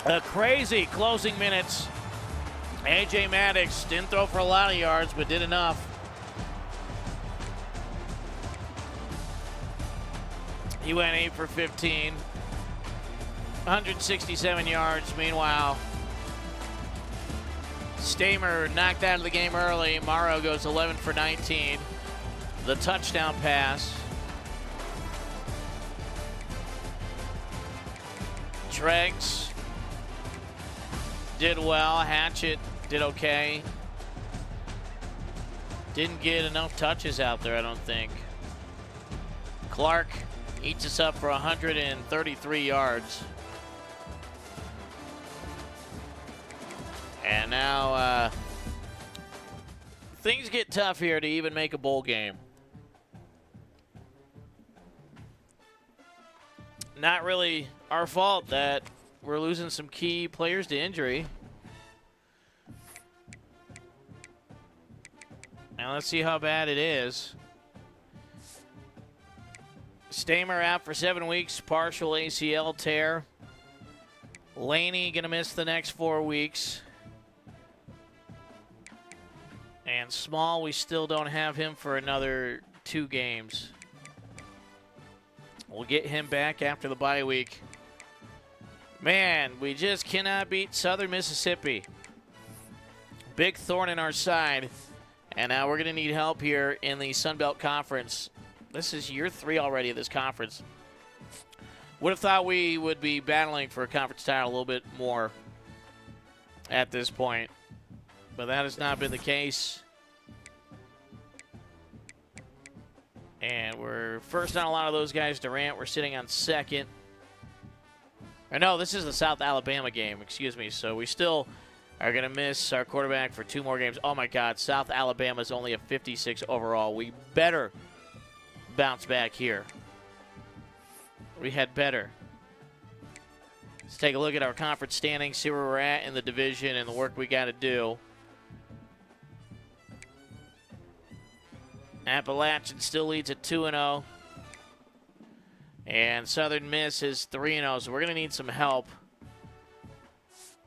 A crazy closing minutes. A.J. Maddox didn't throw for a lot of yards, but did enough. He went 8 for 15. 167 yards. Meanwhile, Stamer knocked out of the game early. Morrow goes 11 for 19. The touchdown pass. Treggs did well. Hatchett did okay. Didn't get enough touches out there, I don't think. Clark eats us up for 133 yards. And now things get tough here to even make a bowl game. Not really our fault that we're losing some key players to injury. Now let's see how bad it is. Stamer out for 7 weeks, partial ACL tear. Laney going to miss the next 4 weeks. And Small, we still don't have him for another 2 games. We'll get him back after the bye week. Man, we just cannot beat Southern Mississippi. Big thorn in our side. And now we're going to need help here in the Sun Belt Conference. This is year 3 already of this conference. Would have thought we would be battling for a conference title a little bit more at this point. But that has not been the case. And we're first on a lot of those guys. Durant, we're sitting on second. Or no, this is the South Alabama game, excuse me. So we still are going to miss our quarterback for 2 more games. Oh, my God, South Alabama is only a 56 overall. We better bounce back here. We had better. Let's take a look at our conference standings, see where we're at in the division and the work we got to do. Appalachian still leads at 2-0. And Southern Miss is 3-0, so we're going to need some help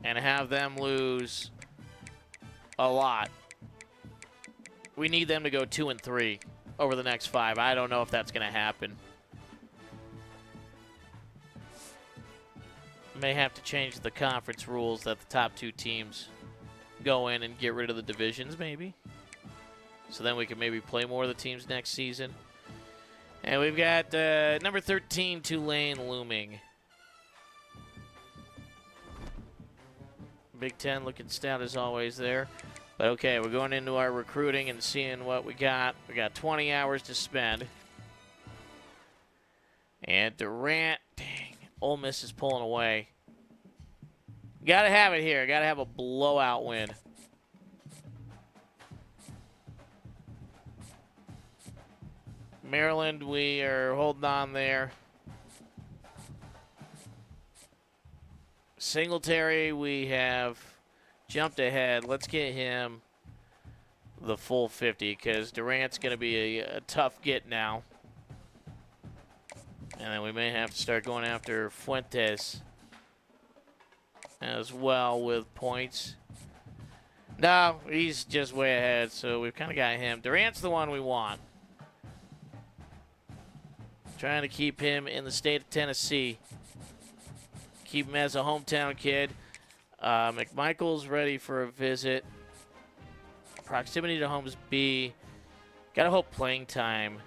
and have them lose a lot. We need them to go 2-3 over the next 5. I don't know if that's going to happen. May have to change the conference rules that the top 2 teams go in and get rid of the divisions, maybe. So then we can maybe play more of the teams next season. And we've got number 13, Tulane, looming. Big Ten looking stout as always there. But okay, we're going into our recruiting and seeing what we got. We got 20 hours to spend. And Durant, dang, Ole Miss is pulling away. Got to have it here. Got to have a blowout win. Maryland, we are holding on there. Singletary, we have jumped ahead. Let's get him the full 50 because Durant's going to be a tough get now. And then we may have to start going after Fuentes as well with points. No, he's just way ahead, so we've kind of got him. Durant's the one we want. Trying to keep him in the state of Tennessee. Keep him as a hometown kid. McMichael's ready for a visit. Proximity to home's B. Gotta hope playing time.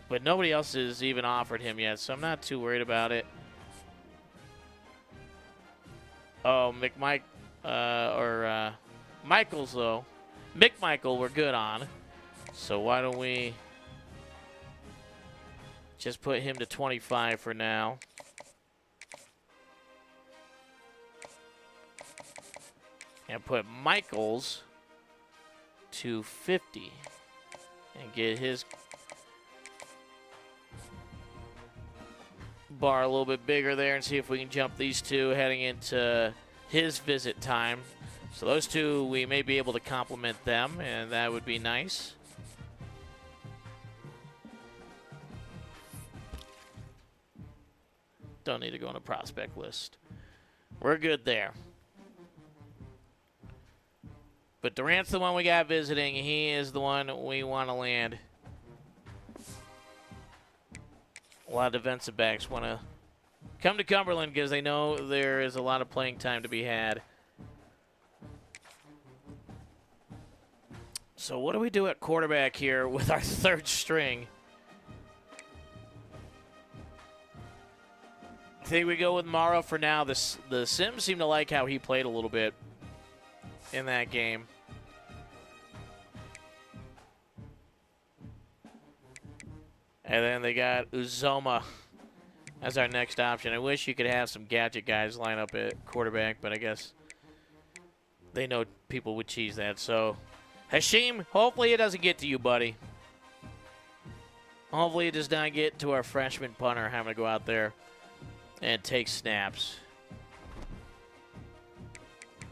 But nobody else has even offered him yet, so I'm not too worried about it. Oh, Michaels, though. McMichael we're good on. So why don't we just put him to 25 for now. And put Michaels to 50. And get his bar a little bit bigger there and see if we can jump these 2 heading into his visit time. So those 2, we may be able to complement them, and that would be nice. Don't need to go on a prospect list. We're good there. But Durant's the one we got visiting. He is the one we want to land. A lot of defensive backs want to come to Cumberland because they know there is a lot of playing time to be had. So what do we do at quarterback here with our 3rd string? I think we go with Morrow for now. The Sims seem to like how he played a little bit in that game. And then they got Uzoma as our next option. I wish you could have some gadget guys line up at quarterback, but I guess they know people would cheese that. So, Hashim, hopefully it doesn't get to you, buddy. Hopefully it does not get to our freshman punter having to go out there and take snaps.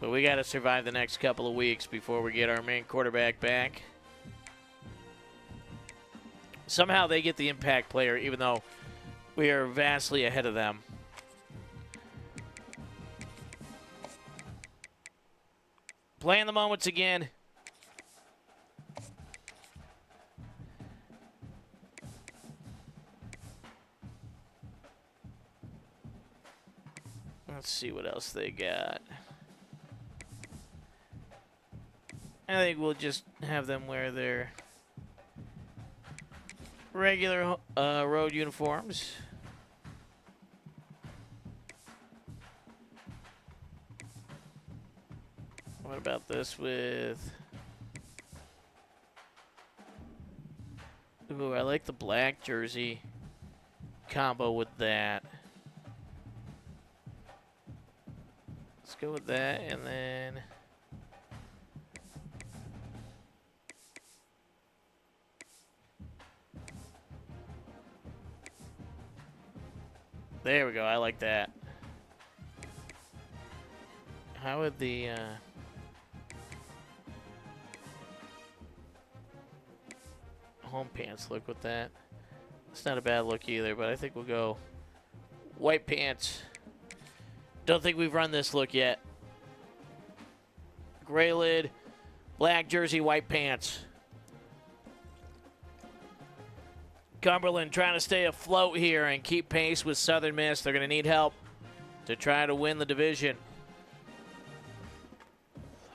But we got to survive the next couple of weeks before we get our main quarterback back. Somehow they get the impact player, even though we are vastly ahead of them. Playing the moments again. Let's see what else they got. I think we'll just have them wear their regular road uniforms. What about this with... Ooh, I like the black jersey combo with that. Let's go with that, and then... There we go, I like that. How would the... home pants look with that? It's not a bad look either, but I think we'll go white pants. Don't think we've run this look yet. Gray lid, black jersey, white pants. Cumberland trying to stay afloat here and keep pace with Southern Miss. They're going to need help to try to win the division.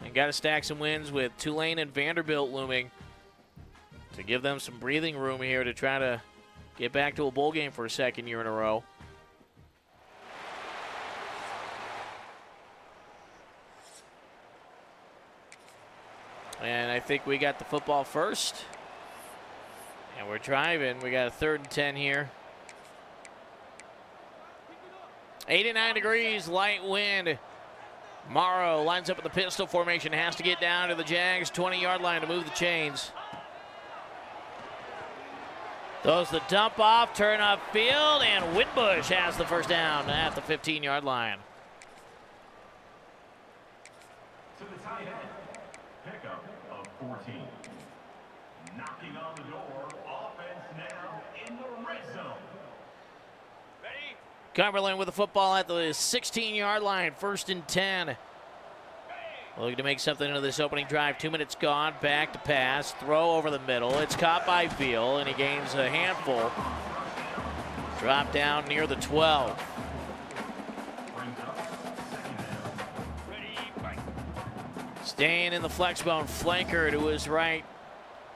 And got to stack some wins with Tulane and Vanderbilt looming to give them some breathing room here to try to get back to a bowl game for a second year in a row. And I think we got the football first. And we're driving. We got a 3rd and 10 here. 89 degrees, light wind. Morrow lines up with the pistol formation. Has to get down to the Jags 20-yard line to move the chains. Throws the dump off, turn up field, and Whitbush has the first down at the 15-yard line. To the tight end, pickup of 14. Knocking on the door, offense now in the red zone. Ready? Cumberland with the football at the 16-yard line, 1st and 10. Looking to make something of this opening drive. 2 minutes gone, back to pass, throw over the middle. It's caught by Veal, and he gains a handful. Drop down near the 12. Staying in the flex bone, flanker to his right,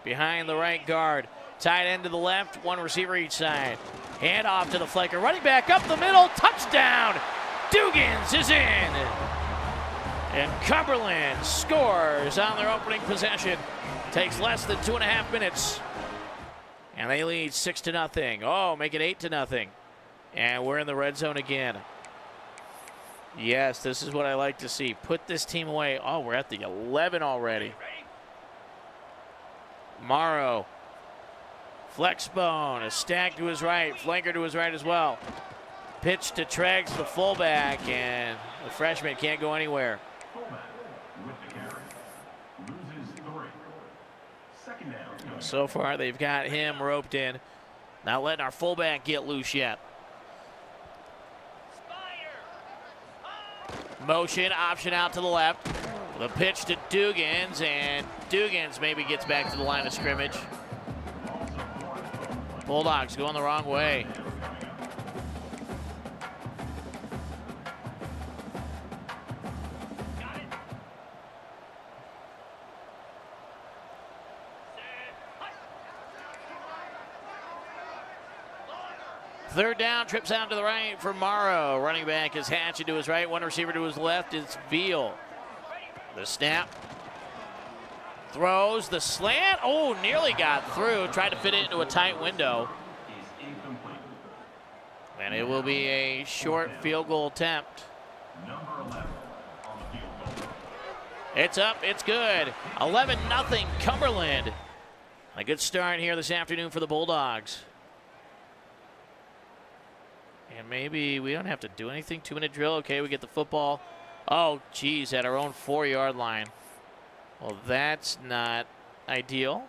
behind the right guard. Tight end to the left, one receiver each side. Hand off to the flanker, running back up the middle, touchdown! Dugans is in! And Cumberland scores on their opening possession. Takes less than 2.5 minutes. And they lead 6-0. Oh, make it 8-0. And we're in the red zone again. Yes, this is what I like to see. Put this team away. Oh, we're at the 11 already. Morrow. Flexbone, a stack to his right, flanker to his right as well. Pitch to Treggs, the fullback, and the freshman can't go anywhere. So far, they've got him roped in. Not letting our fullback get loose yet. Motion, option out to the left. The pitch to Dugans, and Dugans maybe gets back to the line of scrimmage. Bulldogs going the wrong way. Third down, trips out to the right for Morrow. Running back is Hatchett to his right. One receiver to his left is Veal. The snap. Throws the slant. Oh, nearly got through. Tried to fit it into a tight window. And it will be a short field goal attempt. It's up. It's good. 11-0 Cumberland. A good start here this afternoon for the Bulldogs. And maybe we don't have to do anything. 2-minute drill. Okay, we get the football Oh, geez, at our own 4-yard line. Well, that's not ideal.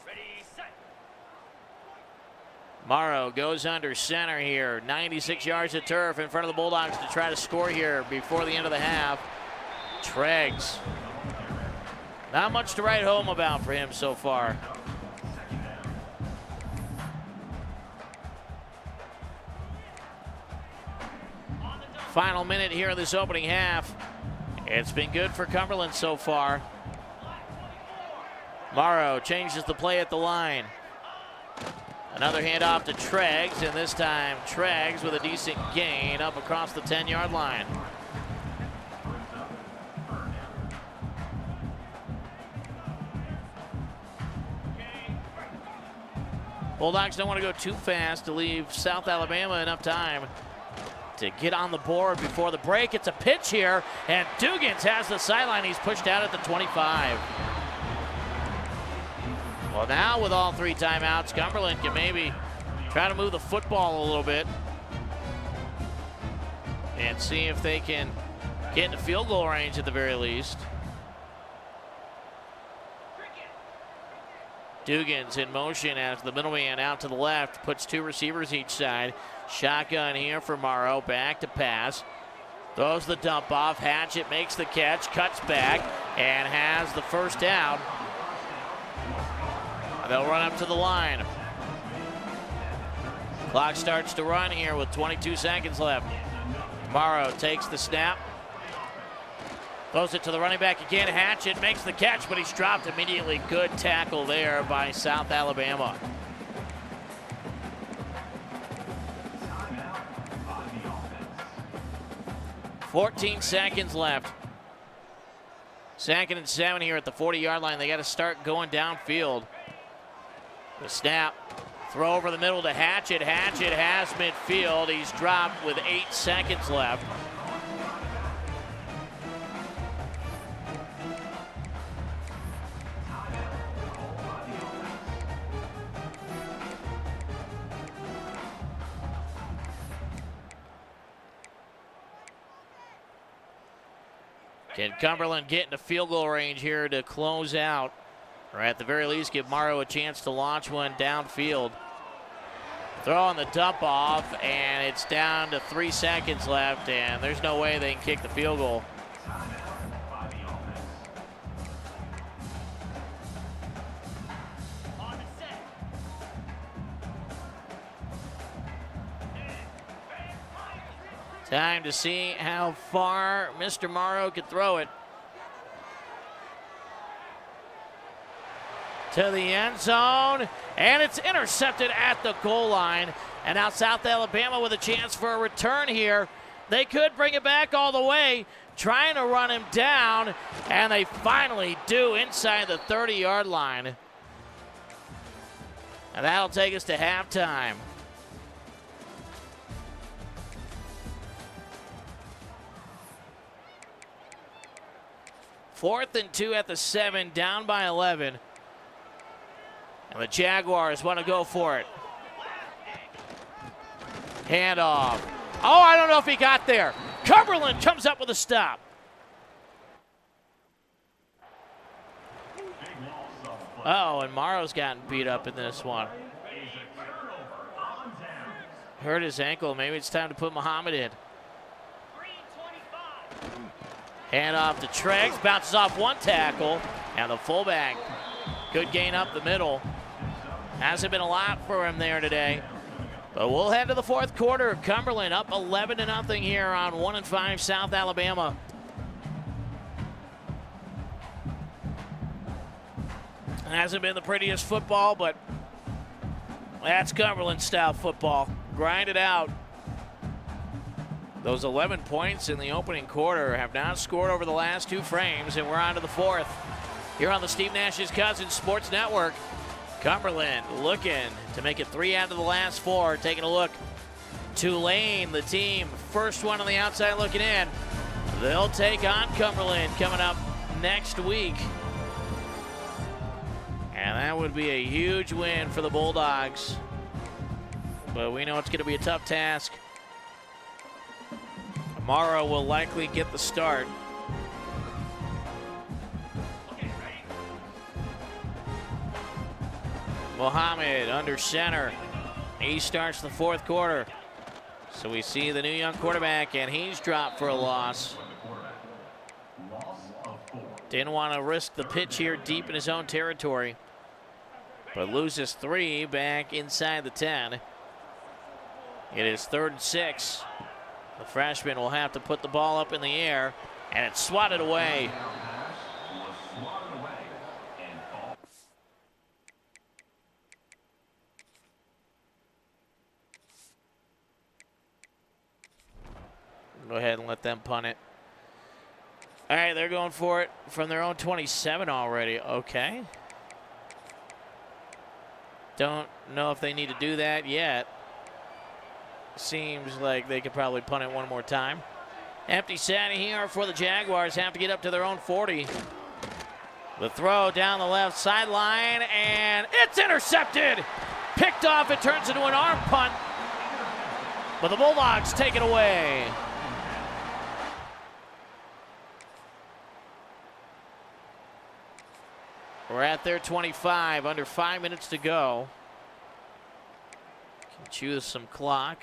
Ready, set. Morrow goes under center here. 96 yards of turf in front of the Bulldogs to try to score here before the end of the half. Treggs. Not much to write home about for him so far. Final minute here in this opening half. It's been good for Cumberland so far. Morrow changes the play at the line. Another handoff to Treggs, and this time Treggs with a decent gain up across the 10-yard line. Bulldogs don't want to go too fast to leave South Alabama enough time to get on the board before the break. It's a pitch here, and Dugans has the sideline. He's pushed out at the 25. Well, now with all 3 timeouts, Cumberland can maybe try to move the football a little bit and see if they can get into field goal range at the very least. Dugans in motion as the middleman out to the left, puts 2 receivers each side. Shotgun here for Morrow, back to pass. Throws the dump off, Hatchett makes the catch, cuts back, and has the first down. They'll run up to the line. Clock starts to run here with 22 seconds left. Morrow takes the snap. Throws it to the running back again. Hatchett makes the catch, but he's dropped immediately. Good tackle there by South Alabama. $14 seconds left. 2nd and 7 here at the 40-yard line. They got to start going downfield. The snap. Throw over the middle to Hatchett. Hatchett has midfield. He's dropped with 8 seconds left. Can Cumberland get into field goal range here to close out? Or at the very least, give Morrow a chance to launch one downfield. Throw on the dump off, and it's down to 3 seconds left, and there's no way they can kick the field goal. Time to see how far Mr. Morrow can throw it. To the end zone, and it's intercepted at the goal line. And now South Alabama with a chance for a return here. They could bring it back all the way, trying to run him down, and they finally do inside the 30-yard line. And that'll take us to halftime. Fourth and 2 at the 7, down by 11. And the Jaguars want to go for it. Handoff. Oh, I don't know if he got there. Cumberland comes up with a stop. Oh, and Morrow's gotten beat up in this one. Hurt his ankle. Maybe it's time to put Muhammad in. Handoff to Treggs, bounces off one tackle, and the fullback, good gain up the middle. Hasn't been a lot for him there today. But we'll head to the 4th quarter. Cumberland up 11-0 here on 1-5 South Alabama. Hasn't been the prettiest football, but that's Cumberland-style football. Grind it out. Those 11 points in the opening quarter have now scored over the last 2 frames, and we're on to the 4th. Here on the Steve Nash's Cousins Sports Network, Cumberland looking to make it 3 out of the last 4. Taking a look. Tulane, the team, first one on the outside looking in. They'll take on Cumberland coming up next week. And that would be a huge win for the Bulldogs. But we know it's going to be a tough task Morrow will likely get the start. Mohammed under center. He starts the fourth quarter. So we see the new young quarterback, and he's dropped for a loss. Didn't want to risk the pitch here deep in his own territory, but loses 3 back inside the 10. It is 3rd and 6. The freshman will have to put the ball up in the air, and it's swatted away. Go ahead and let them punt it. All right, they're going for it from their own 27 already. Okay. Don't know if they need to do that yet. Seems like they could probably punt it one more time. Empty set here for the Jaguars. Have to get up to their own 40. The throw down the left sideline, and it's intercepted. Picked off. It turns into an arm punt. But the Bulldogs take it away. We're at their 25, under 5 minutes to go. Can choose some clock.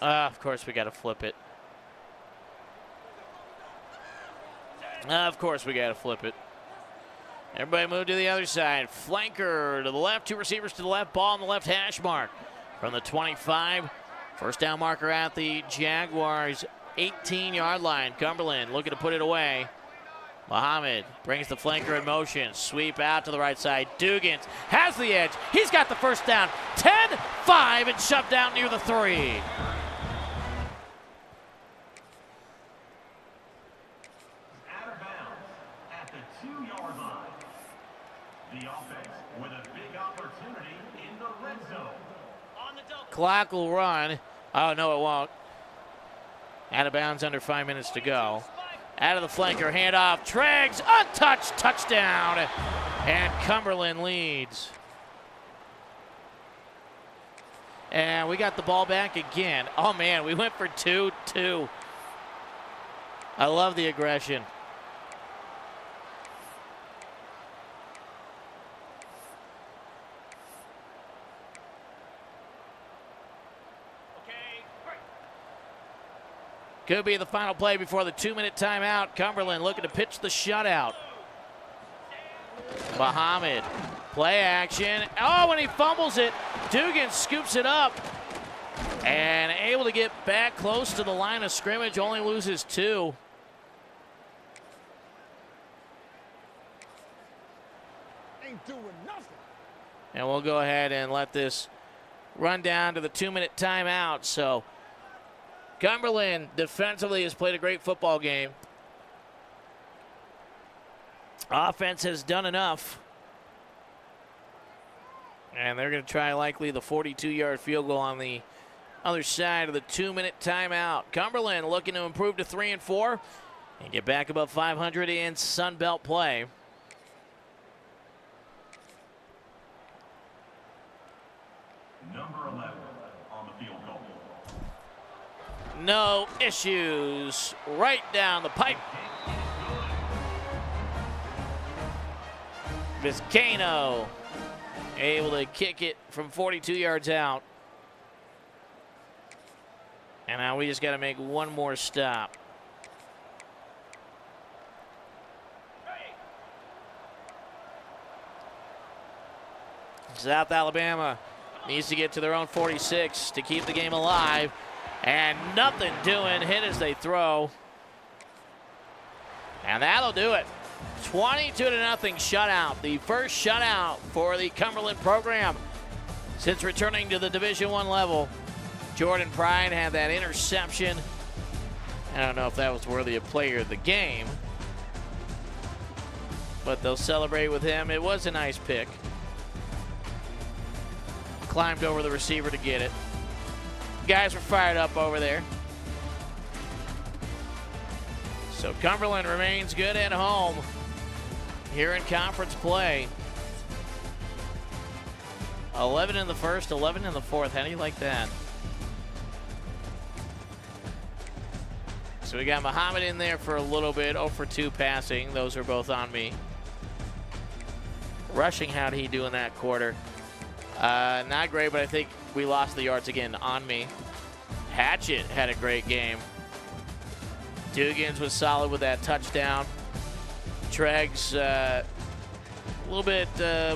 Of course we got to flip it. Of course we got to flip it. Everybody move to the other side. Flanker to the left, 2 receivers to the left, ball on the left hash mark. From the 25, first down marker at the Jaguars' 18-yard line. Cumberland looking to put it away. Muhammad brings the flanker in motion. Sweep out to the right side. Dugans has the edge. He's got the first down. 10-5 and shoved out near the 3. Out of bounds at the 2-yard line. The offense with a big opportunity in the red zone. Clock will run. Oh, no, it won't. Out of bounds, under 5 minutes to go. Out of the flanker, handoff. Treggs, untouched, touchdown. And Cumberland leads. And we got the ball back again. Oh, man, we went for 2-2. I love the aggression. Could be the final play before the 2-minute timeout. Cumberland looking to pitch the shutout. Muhammad, play action. Oh, and he fumbles it. Dugan scoops it up and able to get back close to the line of scrimmage, only loses 2. Ain't doing nothing. And we'll go ahead and let this run down to the 2-minute timeout. So Cumberland defensively has played a great football game. Offense has done enough. And they're going to try likely the 42-yard field goal on the other side of the 2-minute timeout. Cumberland looking to improve to 3-4 and get back above 500 in Sun Belt play. Number 11 on the field goal. No issues. Right down the pipe. Vizcaino able to kick it from 42 yards out. And now we just got to make one more stop. South Alabama needs to get to their own 46 to keep the game alive. And nothing doing. Hit as they throw. And that'll do it. 22-0 shutout. The first shutout for the Cumberland program since returning to the Division I level. Jordan Pride had that interception. I don't know if that was worthy of player of the game, but they'll celebrate with him. It was a nice pick. Climbed over the receiver to get it. Guys were fired up over there. So Cumberland remains good at home here in conference play. 11 in the first, 11 in the fourth. How do you like that? So we got Muhammad in there for a little bit. 0 for 2 passing. Those are both on me. Rushing, how'd he do in that quarter? Not great, but I think we lost the yards again. On me. Hatchett had a great game. Dugans was solid with that touchdown. Treggs, a little bit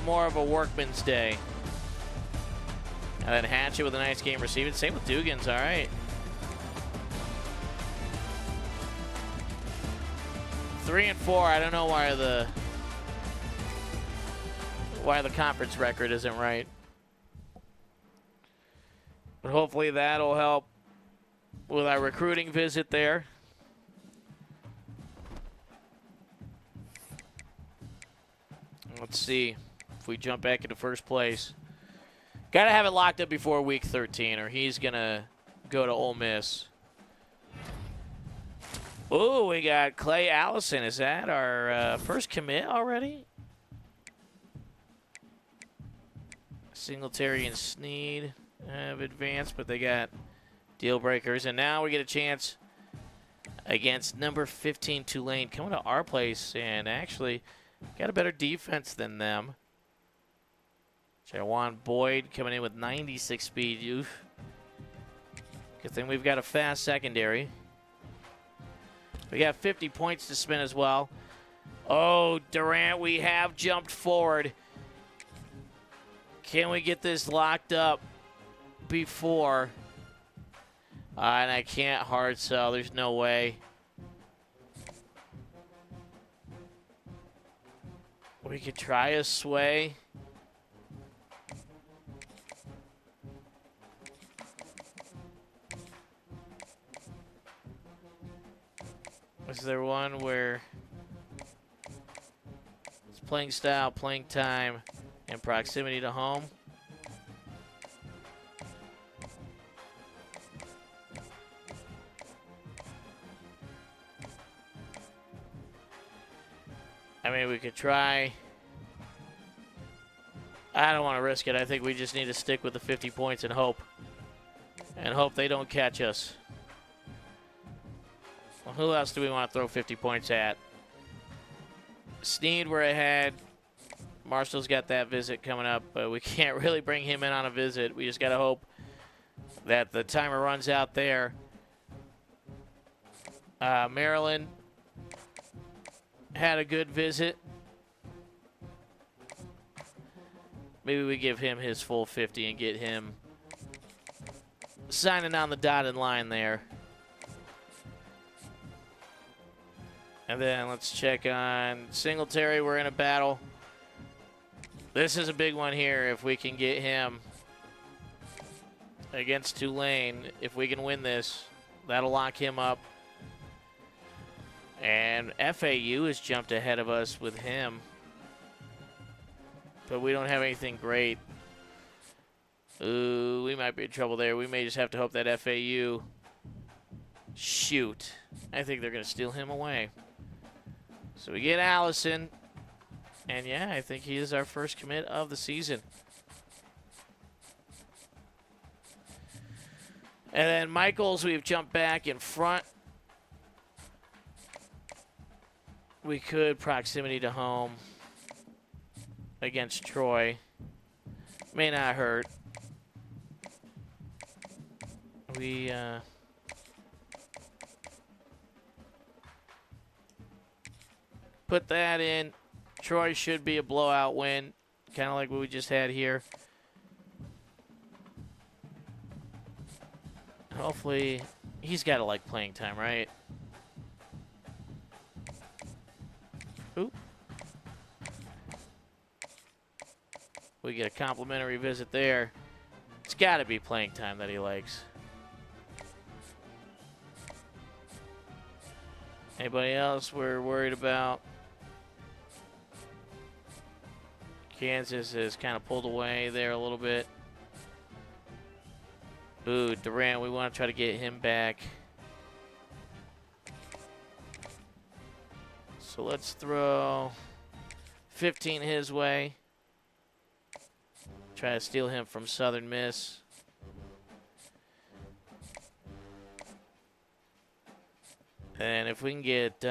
more of a workman's day. And then Hatchett with a nice game receiving. Same with Dugans, all right. 3 and 4. I don't know why the conference record isn't right. But hopefully that'll help with our recruiting visit there. Let's see if we jump back into first place. Got to have it locked up before week 13 or he's going to go to Ole Miss. Oh, we got Clay Allison. Is that our first commit already? Singletary and Sneed have advanced, but they got deal breakers. And now we get a chance against number 15 Tulane coming to our place and actually got a better defense than them. Jawan Boyd coming in with 96 speed. Oof. Good thing we've got a fast secondary. We got 50 points to spin as well. Oh, Durant, we have jumped forward. Can we get this locked up before? And I can't hard sell. There's no way. We could try a sway. Is there one where it's playing style, playing time, and proximity to home? I mean, we could try. I don't want to risk it. I think we just need to stick with the 50 points and hope. And hope they don't catch us. Well, who else do we want to throw 50 points at? Sneed, we're ahead. Marshall's got that visit coming up, but we can't really bring him in on a visit. We just got to hope that the timer runs out there. Maryland had a good visit. Maybe we give him his full 50 and get him signing on the dotted line there. And then let's check on Singletary. We're in a battle. This is a big one here. If we can get him against Tulane, if we can win this, that'll lock him up. And FAU has jumped ahead of us with him. But we don't have anything great. Ooh, we might be in trouble there. We may just have to hope that FAU shoot. I think they're going to steal him away. So we get Allison. And, yeah, I think he is our first commit of the season. And then Michaels, we've jumped back in front. We could proximity to home against Troy. May not hurt. We put that in. Troy should be a blowout win, kind of like what we just had here. Hopefully, he's got to like playing time, right? Oop. We get a complimentary visit there. It's got to be playing time that he likes. Anybody else we're worried about? Kansas has kind of pulled away there a little bit. Ooh, Durant, we want to try to get him back. So let's throw 15 his way. Try to steal him from Southern Miss. And if we can get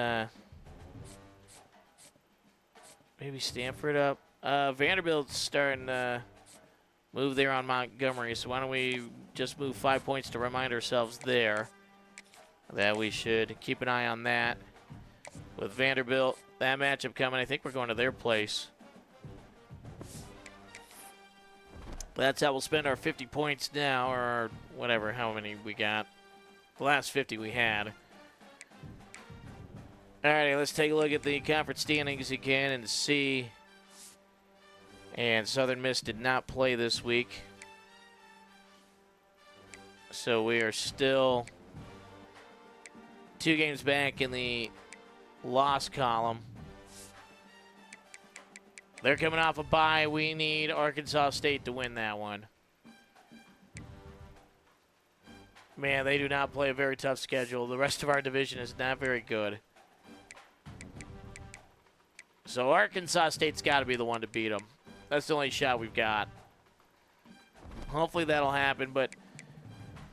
maybe Stanford up. Vanderbilt's starting to move there on Montgomery, so why don't we just move 5 points to remind ourselves there that we should keep an eye on that. With Vanderbilt, that matchup coming, I think we're going to their place. That's how we'll spend our 50 points now, or whatever, how many we got. The last 50 we had. All right, let's take a look at the conference standings again and see. And Southern Miss did not play this week. So we are still 2 games back in the loss column. They're coming off a bye. We need Arkansas State to win that one. Man, they do not play a very tough schedule. The rest of our division is not very good. So Arkansas State's got to be the one to beat them. That's the only shot we've got. Hopefully that'll happen, but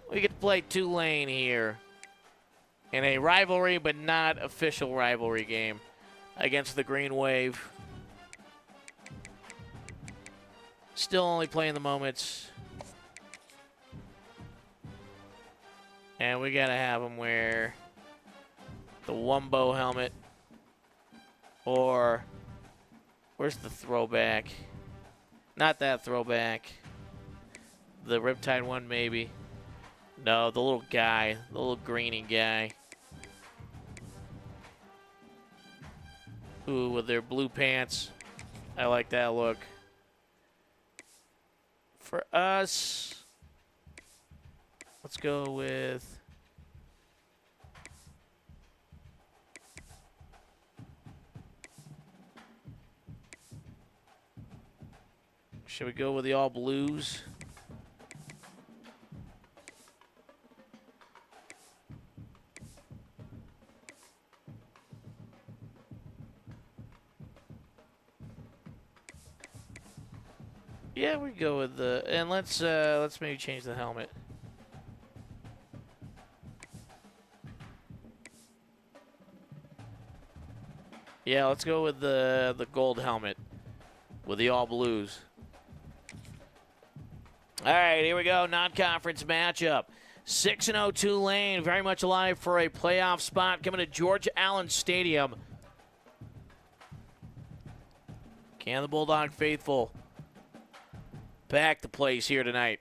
we get to play Tulane here in a rivalry, but not official rivalry game against the Green Wave. Still only playing the moments. And we got to have them wear the Wumbo helmet. Or, where's the throwback? Not that throwback. The Riptide one, maybe. No, the little guy. The little greeny guy. Ooh, with their blue pants. I like that look. For us, let's go with... Should we go with the all blues? Yeah, we go with the, and let's maybe change the helmet. Yeah, let's go with the gold helmet with the all blues. All right, here we go. Non-conference matchup. 6-0 Tulane, very much alive for a playoff spot coming to George Allen Stadium. Can the Bulldog faithful pack the place here tonight?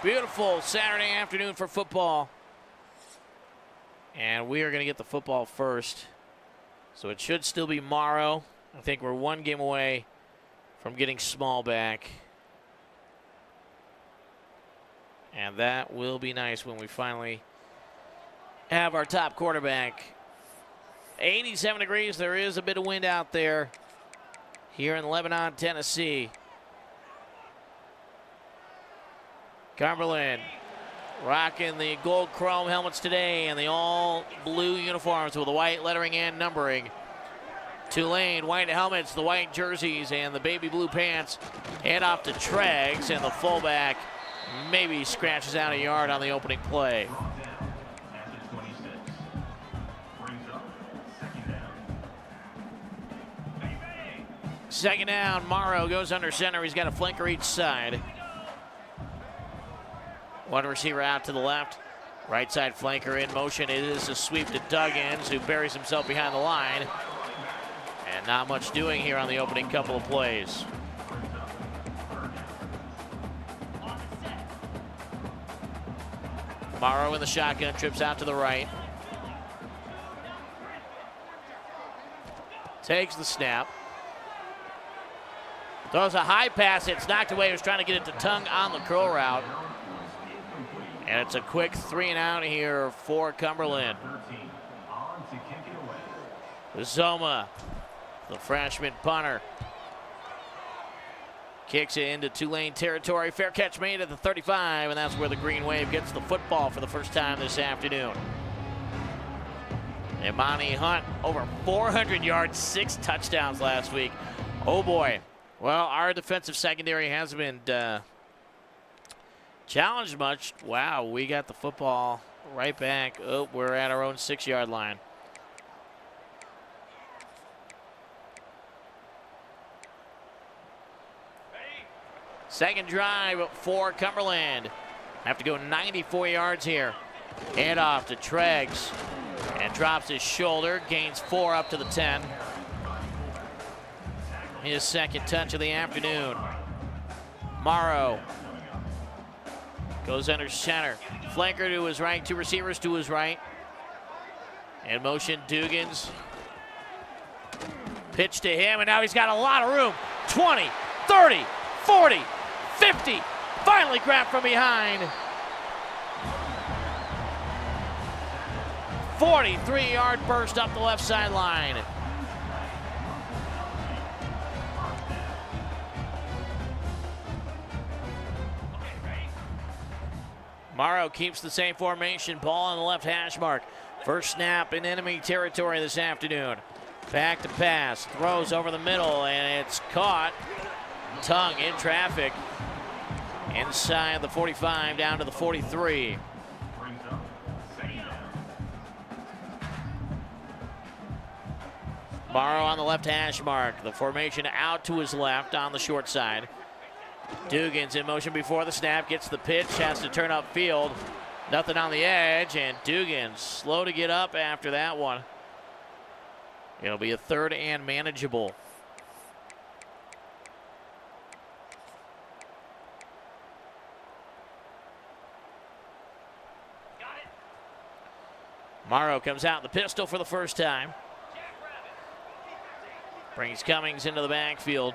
Beautiful Saturday afternoon for football. And we are going to get the football first. So it should still be Morrow. I think we're 1 game away from getting Small back. And that will be nice when we finally have our top quarterback. 87 degrees. There is a bit of wind out there here in Lebanon, Tennessee. Cumberland rocking the gold chrome helmets today and the all blue uniforms with the white lettering and numbering. Tulane, white helmets, the white jerseys, and the baby blue pants. Hand off to Treggs, and the fullback maybe scratches out a yard on the opening play. Second down, Morrow goes under center. He's got a flanker each side. One receiver out to the left. Right side flanker in motion. It is a sweep to Duggins, who buries himself behind the line. And not much doing here on the opening couple of plays. Morrow in the shotgun, trips out to the right. Takes the snap. Throws a high pass. It's knocked away. He was trying to get it to Tongue on the curl route. And it's a quick 3 and out here for Cumberland. Zoma, the freshman punter, kicks it into Tulane territory. Fair catch made at the 35, and that's where the Green Wave gets the football for the first time this afternoon. Imani Hunt, over 400 yards, 6 touchdowns last week. Oh boy. Well, our defensive secondary hasn't been challenged much. Wow, we got the football right back. Oh, we're at our own 6-yard line. Second drive for Cumberland. Have to go 94 yards here. Hand off to Treggs. And drops his shoulder. Gains 4 up to the 10. His second touch of the afternoon. Morrow goes under center. Flanker to his right. 2 receivers to his right. In motion, Dugans. Pitch to him, and now he's got a lot of room. 20, 30, 40, 50. Finally grabbed from behind. 43-yard burst up the left sideline. Morrow keeps the same formation. Ball on the left hash mark. First snap in enemy territory this afternoon. Back to pass. Throws over the middle, and it's caught. Tongue in traffic. Inside the 45, down to the 43. Morrow on the left hash mark. The formation out to his left on the short side. Dugans in motion before the snap, gets the pitch, has to turn upfield. Nothing on the edge, and Dugans slow to get up after that one. It'll be a 3rd and manageable. Morrow comes out in the pistol for the first time. Brings Cummings into the backfield.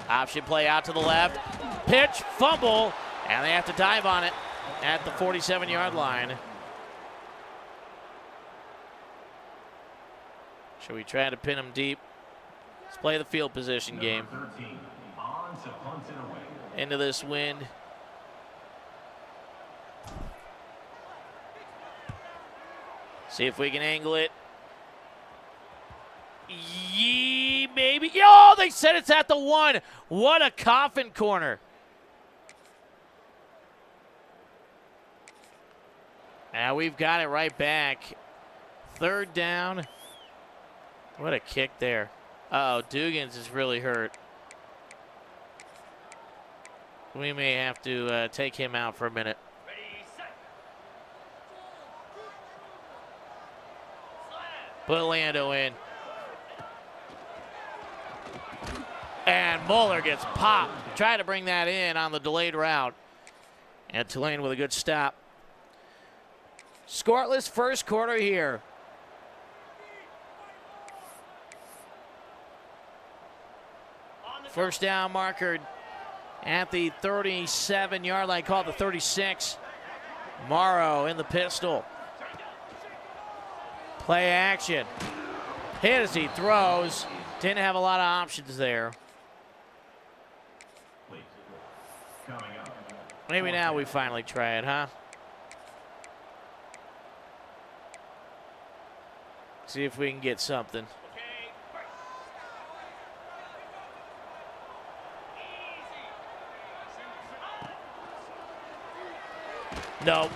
Option play out to the left. Pitch, fumble, and they have to dive on it at the 47-yard line. Should we try to pin him deep? Let's play the field position game. 13, on to punt it away. Into this wind. See if we can angle it. Yee, maybe. Oh, they said it's at the 1. What a coffin corner. Now we've got it right back. 3rd down. What a kick there. Uh-oh, Dugans is really hurt. We may have to take him out for a minute. Put Lando in. And Muller gets popped. Try to bring that in on the delayed route. And Tulane with a good stop. Scoreless first quarter here. First down marker at the 37-yard line, called the 36. Morrow in the pistol. Play action. Hit as he throws. Didn't have a lot of options there. Maybe now we finally try it, huh? See if we can get something. Nope.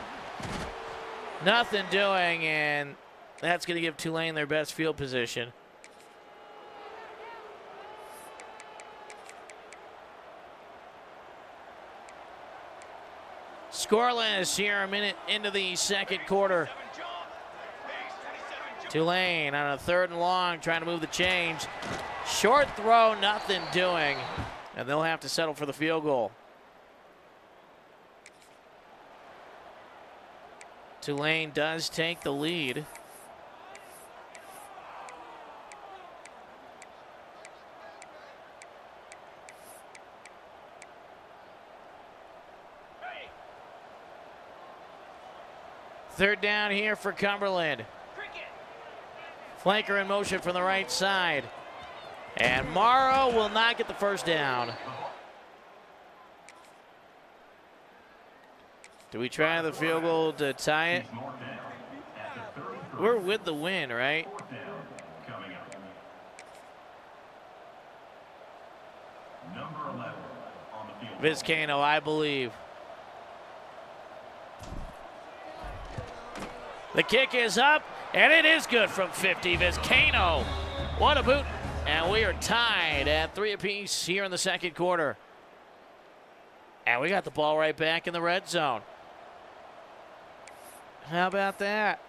Nothing doing, and that's going to give Tulane their best field position. Scoreless here a minute into the second quarter. Tulane on a 3rd and long, trying to move the chains. Short throw, nothing doing. And they'll have to settle for the field goal. Tulane does take the lead. Third down here for Cumberland. Flanker in motion from the right side. And Morrow will not get the first down. Do we try the field goal to tie it? We're with the win, right? Fourth down coming up. Number 11 on the field. Vizcaino, I believe. The kick is up, and it is good from 50. Vizcaino, what a boot. And we are tied at 3 apiece here in the second quarter. And we got the ball right back in the red zone. How about that?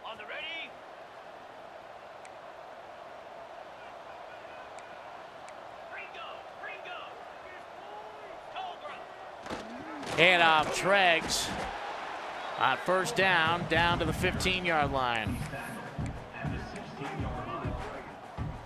On the ready. Ringo. Cobra. And off Treggs on first down to the 15-yard line. And the 16-yard line.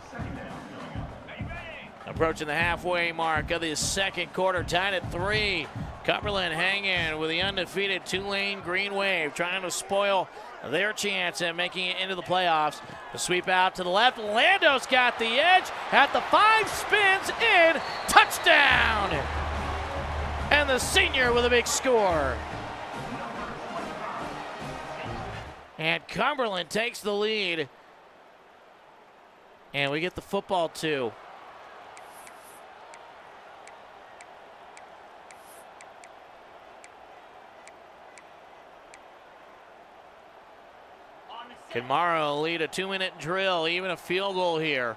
Second down coming up. Ready, ready. Approaching the halfway mark of the second quarter, tied at 3. Cumberland hanging with the undefeated Tulane Green Wave, trying to spoil their chance at making it into the playoffs. The sweep out to the left. Lando's got the edge at the 5, spins in, touchdown! And the senior with a big score. And Cumberland takes the lead. And we get the football too. On the set. Can Morrow lead a 2-minute drill, even a field goal here?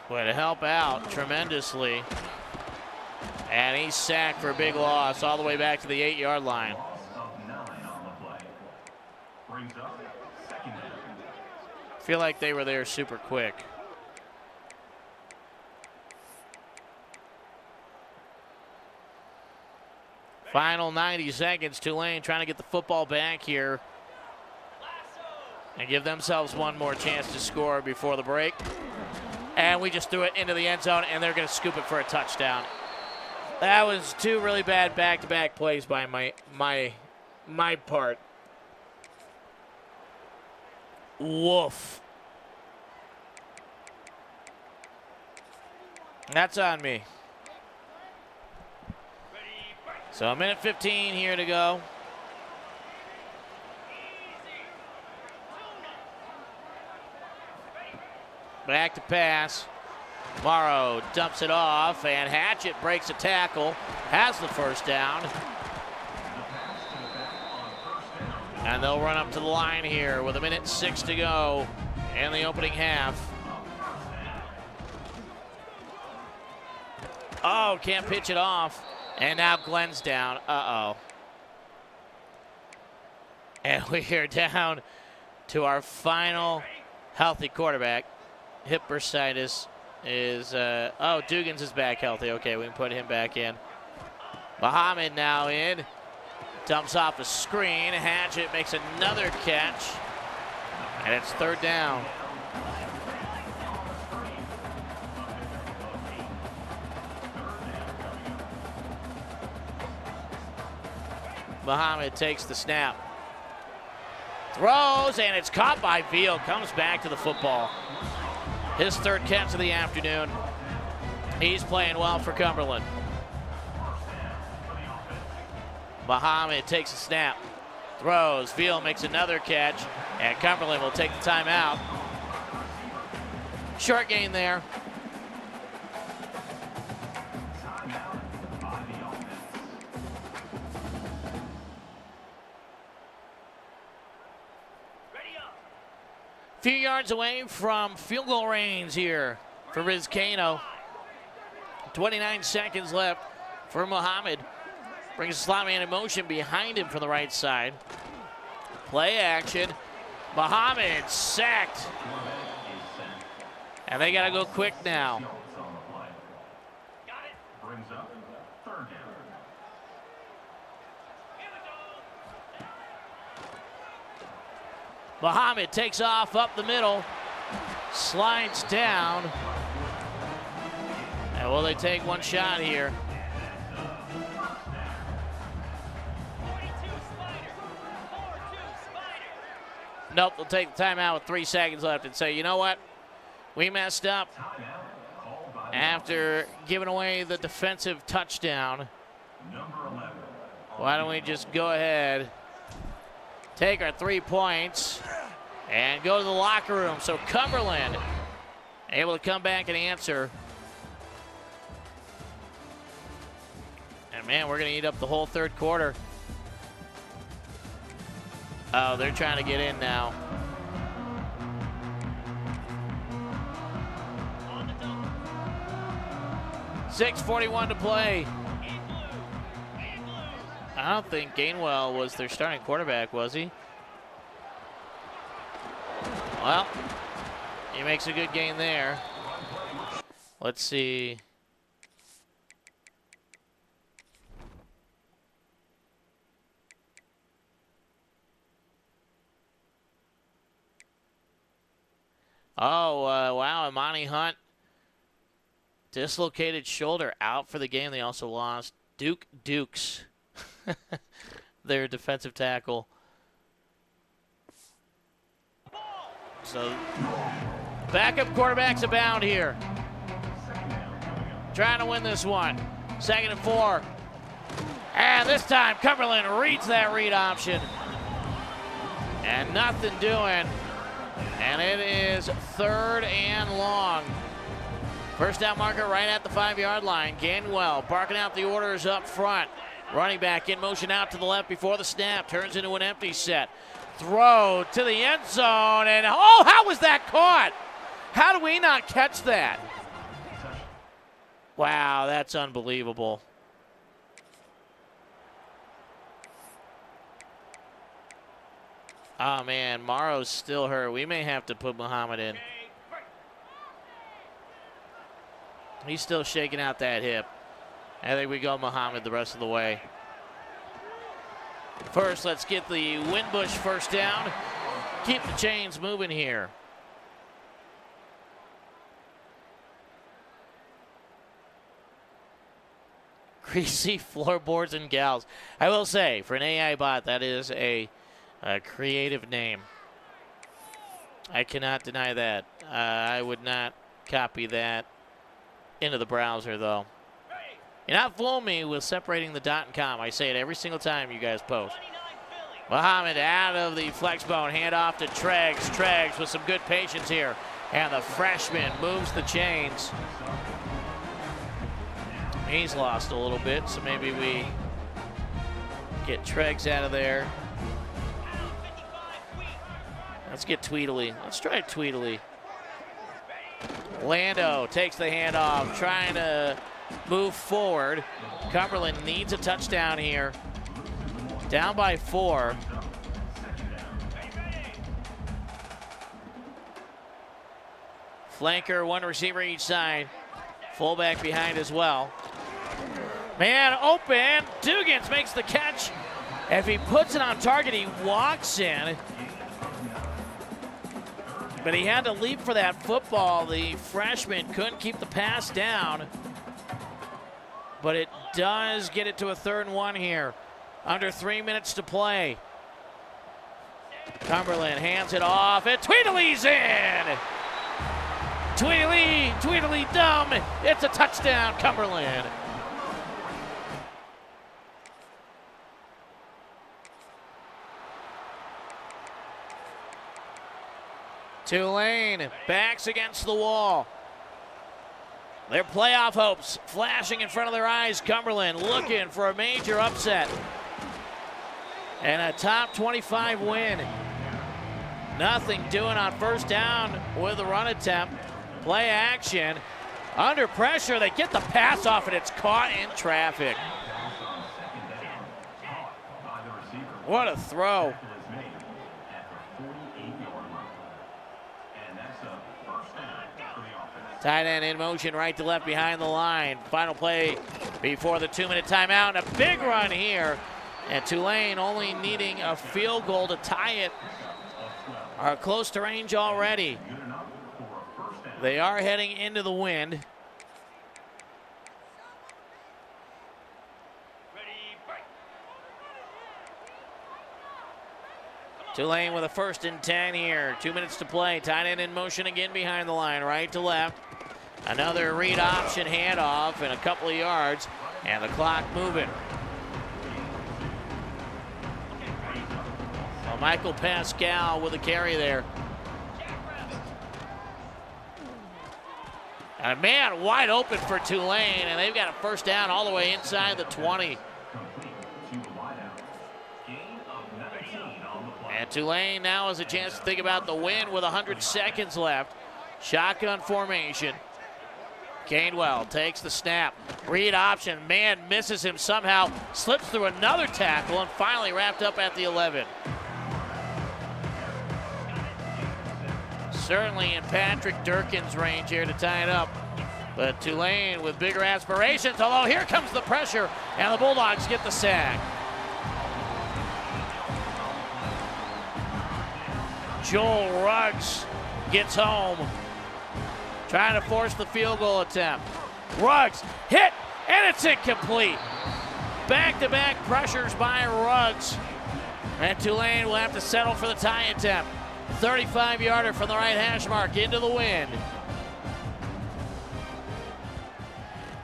Would help out tremendously. And he's sacked for a big loss all the way back to the 8-yard line. Loss of 9 on the play. Brings up second down. Feel like they were there super quick. Final 90 seconds. Tulane trying to get the football back here and give themselves one more chance to score before the break. And we just threw it into the end zone, and they're going to scoop it for a touchdown. That was 2 really bad back-to-back plays by my part. Woof. That's on me. Ready, break. So a minute 15 here to go. Easy. Back to pass. Morrow dumps it off, and Hatchett breaks a tackle, has the first down. And they'll run up to the line here with a minute 6 to go in the opening half. Oh, can't pitch it off. And now Glenn's down. Uh-oh. And we are down to our final healthy quarterback. Hip bursitis is, Dugans is back healthy. Okay, we can put him back in. Muhammad now in. Dumps off a screen. Hatchett makes another catch. And it's third down. Muhammad takes the snap. Throws, and it's caught by Veal. Comes back to the football. His third catch of the afternoon. He's playing well for Cumberland. Muhammad takes a snap. Throws. Veal makes another catch, and Cumberland will take the timeout. Short gain there. Ready up. Few yards away from field goal range here for Vizcaino. 29 seconds left for Muhammad. Brings the slot man in motion behind him from the right side. Play action. Muhammad sacked. And they got to go quick now. Got it. Brings up third down. Here we go. Muhammad takes off up the middle. Slides down. And will they take one shot here? 42 Spider. 4-2 Spider. Nope, they'll take the timeout with 3 seconds left and say, you know what? We messed up after giving away the defensive touchdown. Number 11. Why don't we just go ahead, take our 3 points, and go to the locker room. So Cumberland able to come back and answer. And man, we're going to eat up the whole third quarter. Oh, they're trying to get in now. On the double. 6:41 to play. In blue. In blue. I don't think Gainwell was their starting quarterback, was he? Well, he makes a good gain there. Let's see. Oh, wow, Imani Hunt. Dislocated shoulder, out for the game. They also lost Duke Dukes, their defensive tackle. So, backup quarterbacks abound here. Trying to win this one. 2nd and 4. And this time, Cumberland reads that read option. And nothing doing. And it is 3rd and long. First down marker right at the 5-yard line. Gainwell barking out the orders up front. Running back in motion out to the left before the snap. Turns into an empty set. Throw to the end zone. And oh, how was that caught? How do we not catch that? Wow, that's unbelievable. Oh, man, Morrow's still hurt. We may have to put Muhammad in. He's still shaking out that hip. I think we go Muhammad the rest of the way. First, let's get the Winbush first down. Keep the chains moving here. Greasy floorboards and gals. I will say, for an AI bot, that is a creative name. I cannot deny that. I would not copy that into the browser, though. You're not fooling me with separating the dot and com. I say it every single time you guys post. Muhammad out of the flex bone. Hand off to Treggs. Treggs with some good patience here. And the freshman moves the chains. He's lost a little bit, so maybe we get Treggs out of there. Let's get Tweedly. Let's try Tweedly. Lando takes the handoff, trying to move forward. Cumberland needs a touchdown here. Down by 4. Flanker, 1 receiver each side. Fullback behind as well. Man open. Dugans makes the catch. If he puts it on target, he walks in. But he had to leap for that football. The freshman couldn't keep the pass down. But it does get it to a 3rd and 1 here. Under 3 minutes to play. Cumberland hands it off, and Tweedly's in! Tweedly dumb. It's a touchdown, Cumberland. Tulane backs against the wall. Their playoff hopes flashing in front of their eyes. Cumberland looking for a major upset. And a top 25 win. Nothing doing on first down with a run attempt. Play action. Under pressure, they get the pass off, and it's caught in traffic. What a throw. Tight end in motion, right to left behind the line. Final play before the 2-minute timeout, and a big run here. And Tulane only needing a field goal to tie it. Are close to range already. They are heading into the wind. Tulane with a 1st and 10 here. 2 minutes to play. Tight end in motion again behind the line, right to left. Another read option handoff and a couple of yards, and the clock moving. Michael Pascal with a carry there. And a man wide open for Tulane, and they've got a first down all the way inside the 20. And Tulane now has a chance to think about the win with 100 seconds left. Shotgun formation. Gainwell takes the snap. Read option. Man misses him somehow. Slips through another tackle and finally wrapped up at the 11. Certainly in Patrick Durkin's range here to tie it up. But Tulane with bigger aspirations, although here comes the pressure, and the Bulldogs get the sack. Joel Ruggs gets home, trying to force the field goal attempt. Ruggs hit, and it's incomplete. Back-to-back pressures by Ruggs. And Tulane will have to settle for the tie attempt. 35-yarder from the right hash mark into the wind.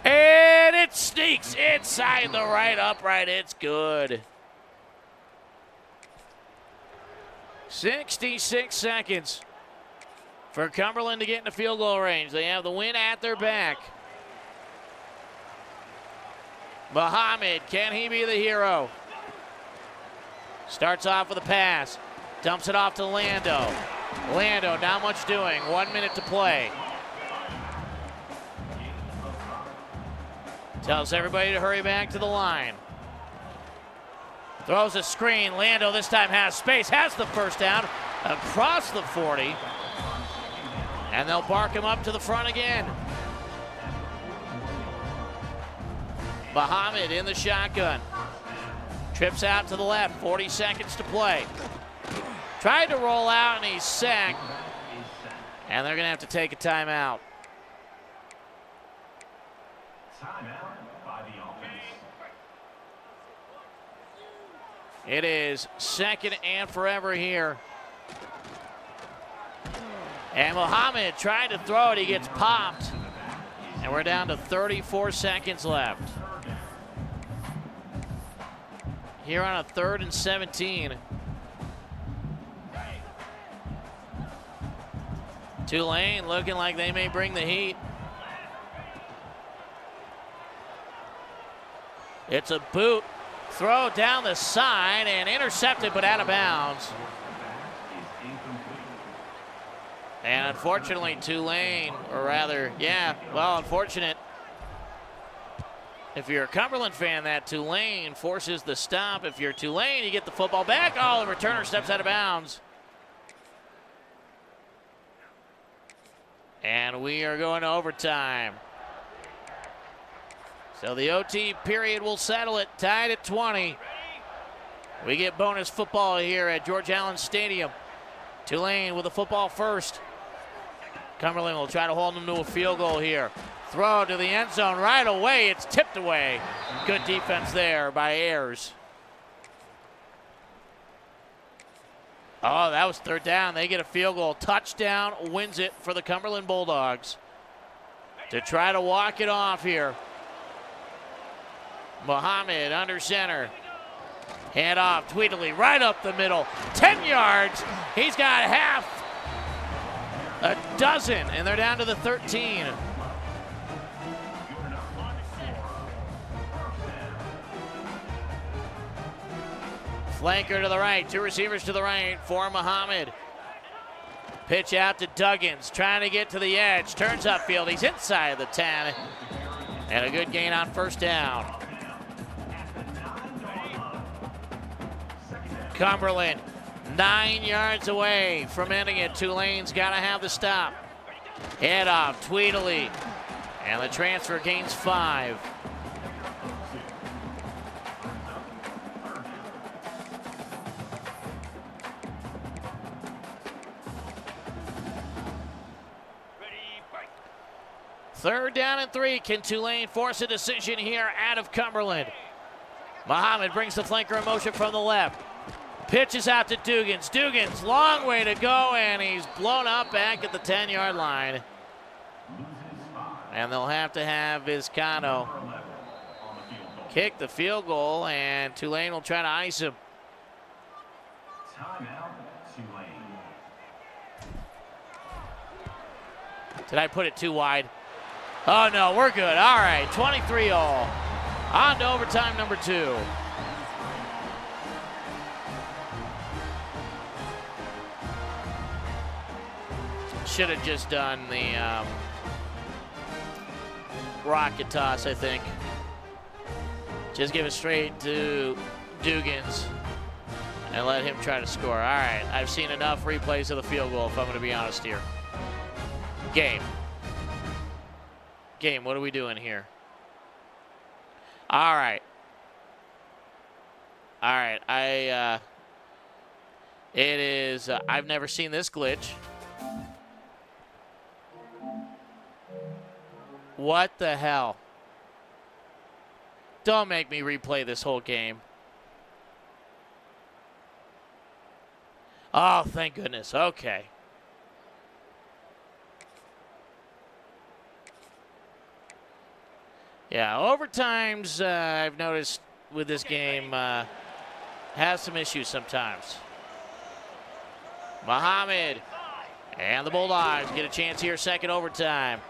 And it sneaks inside the right upright. It's good. 66 seconds for Cumberland to get into field goal range. They have the win at their back. Muhammad, can he be the hero? Starts off with a pass. Dumps it off to Lando. Lando, not much doing. 1 minute to play. Tells everybody to hurry back to the line. Throws a screen. Lando this time has space. Has the first down across the 40. And they'll bark him up to the front again. Muhammad in the shotgun. Trips out to the left. 40 seconds to play. Tried to roll out and he's sacked. And they're going to have to take a timeout. Timeout by the offense. It is second and forever here. And Muhammad tried to throw it. He gets popped. And we're down to 34 seconds left. Here on a 3rd and 17. Tulane looking like they may bring the heat. It's a boot. Throw down the side and intercepted but out of bounds. And unfortunately Tulane, or rather, unfortunate. If you're a Cumberland fan, that Tulane forces the stop. If you're Tulane, you get the football back. Oh, the returner steps out of bounds. And we are going to overtime. So the OT period will settle it, tied at 20. We get bonus football here at George Allen Stadium. Tulane with the football first. Cumberland will try to hold them to a field goal here. Throw to the end zone right away. It's tipped away. Good defense there by Ayers. Oh, that was 3rd down. They get a field goal. Touchdown wins it for the Cumberland Bulldogs. To try to walk it off here. Muhammad under center. Hand off, Tweedley right up the middle. 10 yards. He's got half a dozen, and they're down to the 13. Flanker to the right, 2 receivers to the right for Muhammad. Pitch out to Duggins, trying to get to the edge. Turns upfield, he's inside the 10. And a good gain on 1st down. Cumberland, 9 yards away from ending it. Tulane's got to have the stop. Head off, Tweedley. And the transfer gains 5. Third down and 3. Can Tulane force a decision here out of Cumberland? Muhammad brings the flanker in motion from the left. Pitches out to Duggins. Duggins, long way to go, and he's blown up back at the 10-yard line. And they'll have to have Vizcano kick the field goal, and Tulane will try to ice him. Timeout, Tulane. Did I put it too wide? Oh, no, we're good. All right, 23 all. On to overtime number 2. Should have just done the rocket toss, I think. Just give it straight to Dugans and let him try to score. All right, I've seen enough replays of the field goal, if I'm going to be honest here. Game, what are we doing here? All right. It is, I've never seen this glitch. What the hell? Don't make me replay this whole game. Oh, thank goodness. Okay. Yeah, overtimes, I've noticed with this game, has some issues sometimes. Muhammad and the Bulldogs get a chance here, second overtime.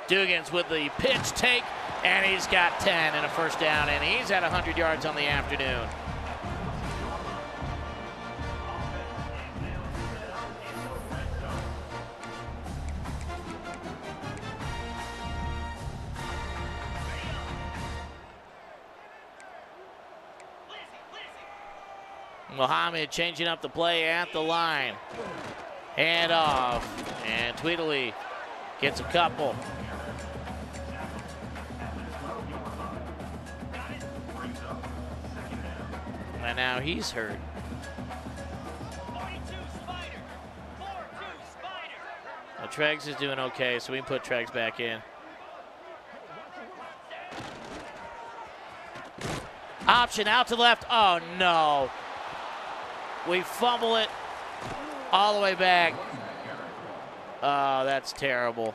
Dugans with the pitch take, and he's got 10 and a first down, and he's at 100 yards on the afternoon. Muhammad changing up the play at the line. Hand off, and Tweedley gets a couple. And now he's hurt. 42 Spider. 4-2 Spider. Well, Treggs is doing okay, so we can put Treggs back in. Option out to the left. Oh, no. We fumble it all the way back. Oh, that's terrible.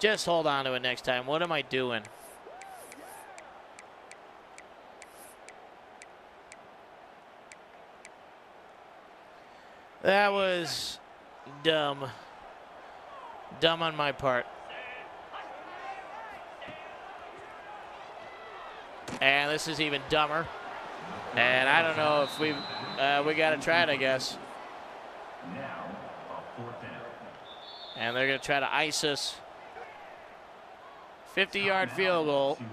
Just hold on to it next time. What am I doing? That was dumb. Dumb on my part. And this is even dumber. And I don't know if we got to try it, I guess. Now, a 4th down. And they're going to try to ice us. 50-yard field goal. Tulane.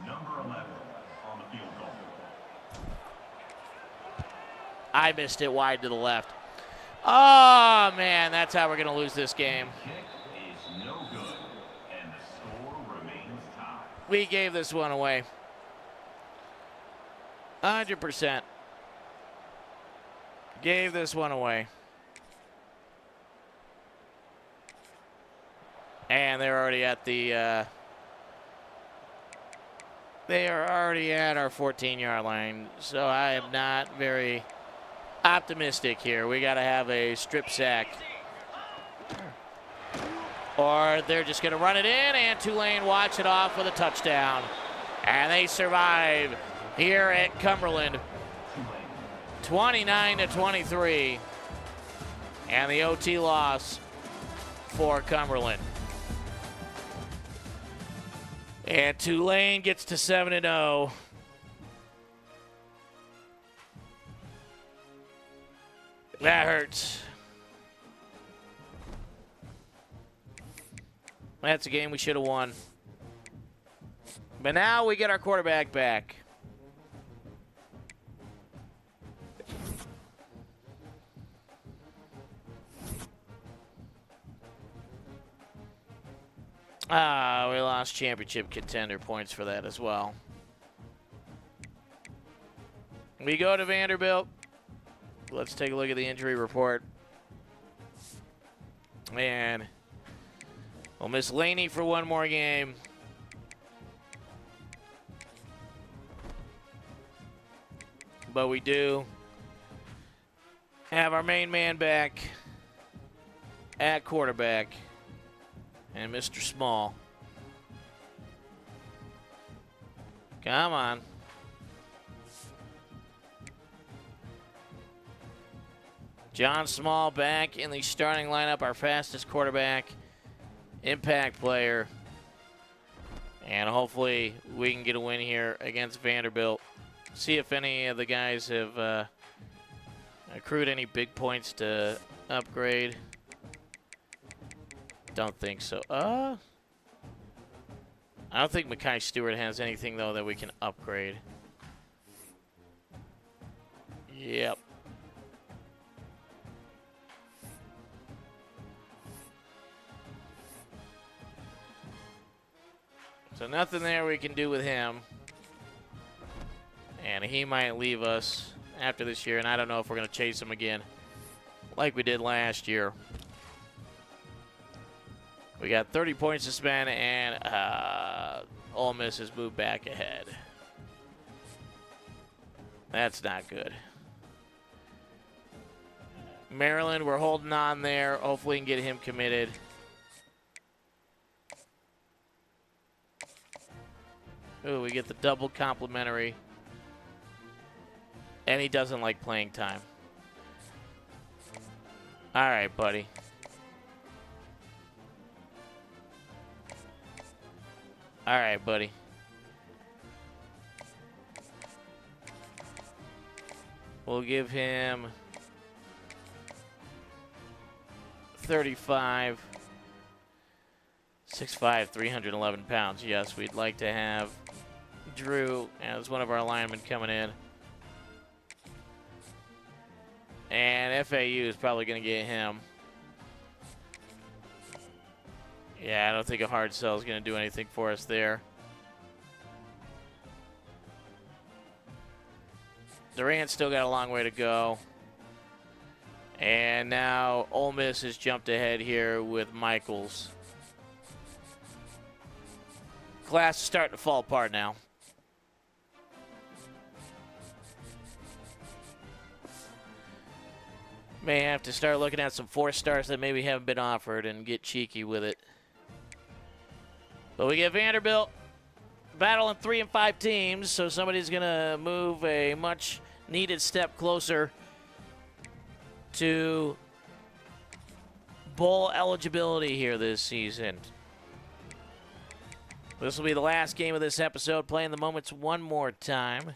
Number 11 on the field goal. I missed it wide to the left. Oh, man, that's how we're going to lose this game. Kick is no good, and the score remains tied. We gave this one away. 100%. Gave this one away. And they're already at the they are already at our 14-yard line. So I am not very optimistic here. We got to have a strip sack. Or they're just going to run it in, and Tulane watch it off with a touchdown. And they survive here at Cumberland. 29-23. And the OT loss for Cumberland. And Tulane gets to 7-0. That hurts. That's a game we should have won. But now we get our quarterback back. We lost championship contender points for that as well. We go to Vanderbilt. Let's take a look at the injury report. And we'll miss Laney for one more game. But we do have our main man back at quarterback. And Mr. Small. Come on. John Small back in the starting lineup, our fastest quarterback, impact player. And hopefully we can get a win here against Vanderbilt. See if any of the guys have accrued any big points to upgrade. Don't think so. I don't think Mekhi Stewart has anything, though, that we can upgrade. Yep. So nothing there we can do with him. And he might leave us after this year, and I don't know if we're going to chase him again like we did last year. We got 30 points to spend, and Ole Miss has moved back ahead. That's not good. Maryland, we're holding on there. Hopefully we can get him committed. Ooh, we get the double complimentary. And he doesn't like playing time. All right, buddy. All right, buddy. We'll give him 35. 6'5", 311 pounds. Yes, we'd like to have Drew as one of our linemen coming in. And FAU is probably going to get him. Yeah, I don't think a hard sell is going to do anything for us there. Durant's still got a long way to go. And now Ole Miss has jumped ahead here with Michaels. Class is starting to fall apart now. May have to start looking at some 4-stars that maybe haven't been offered and get cheeky with it. But we get Vanderbilt battling 3 and 5 teams, so somebody's going to move a much needed step closer to bowl eligibility here this season. This will be the last game of this episode, playing the moments one more time.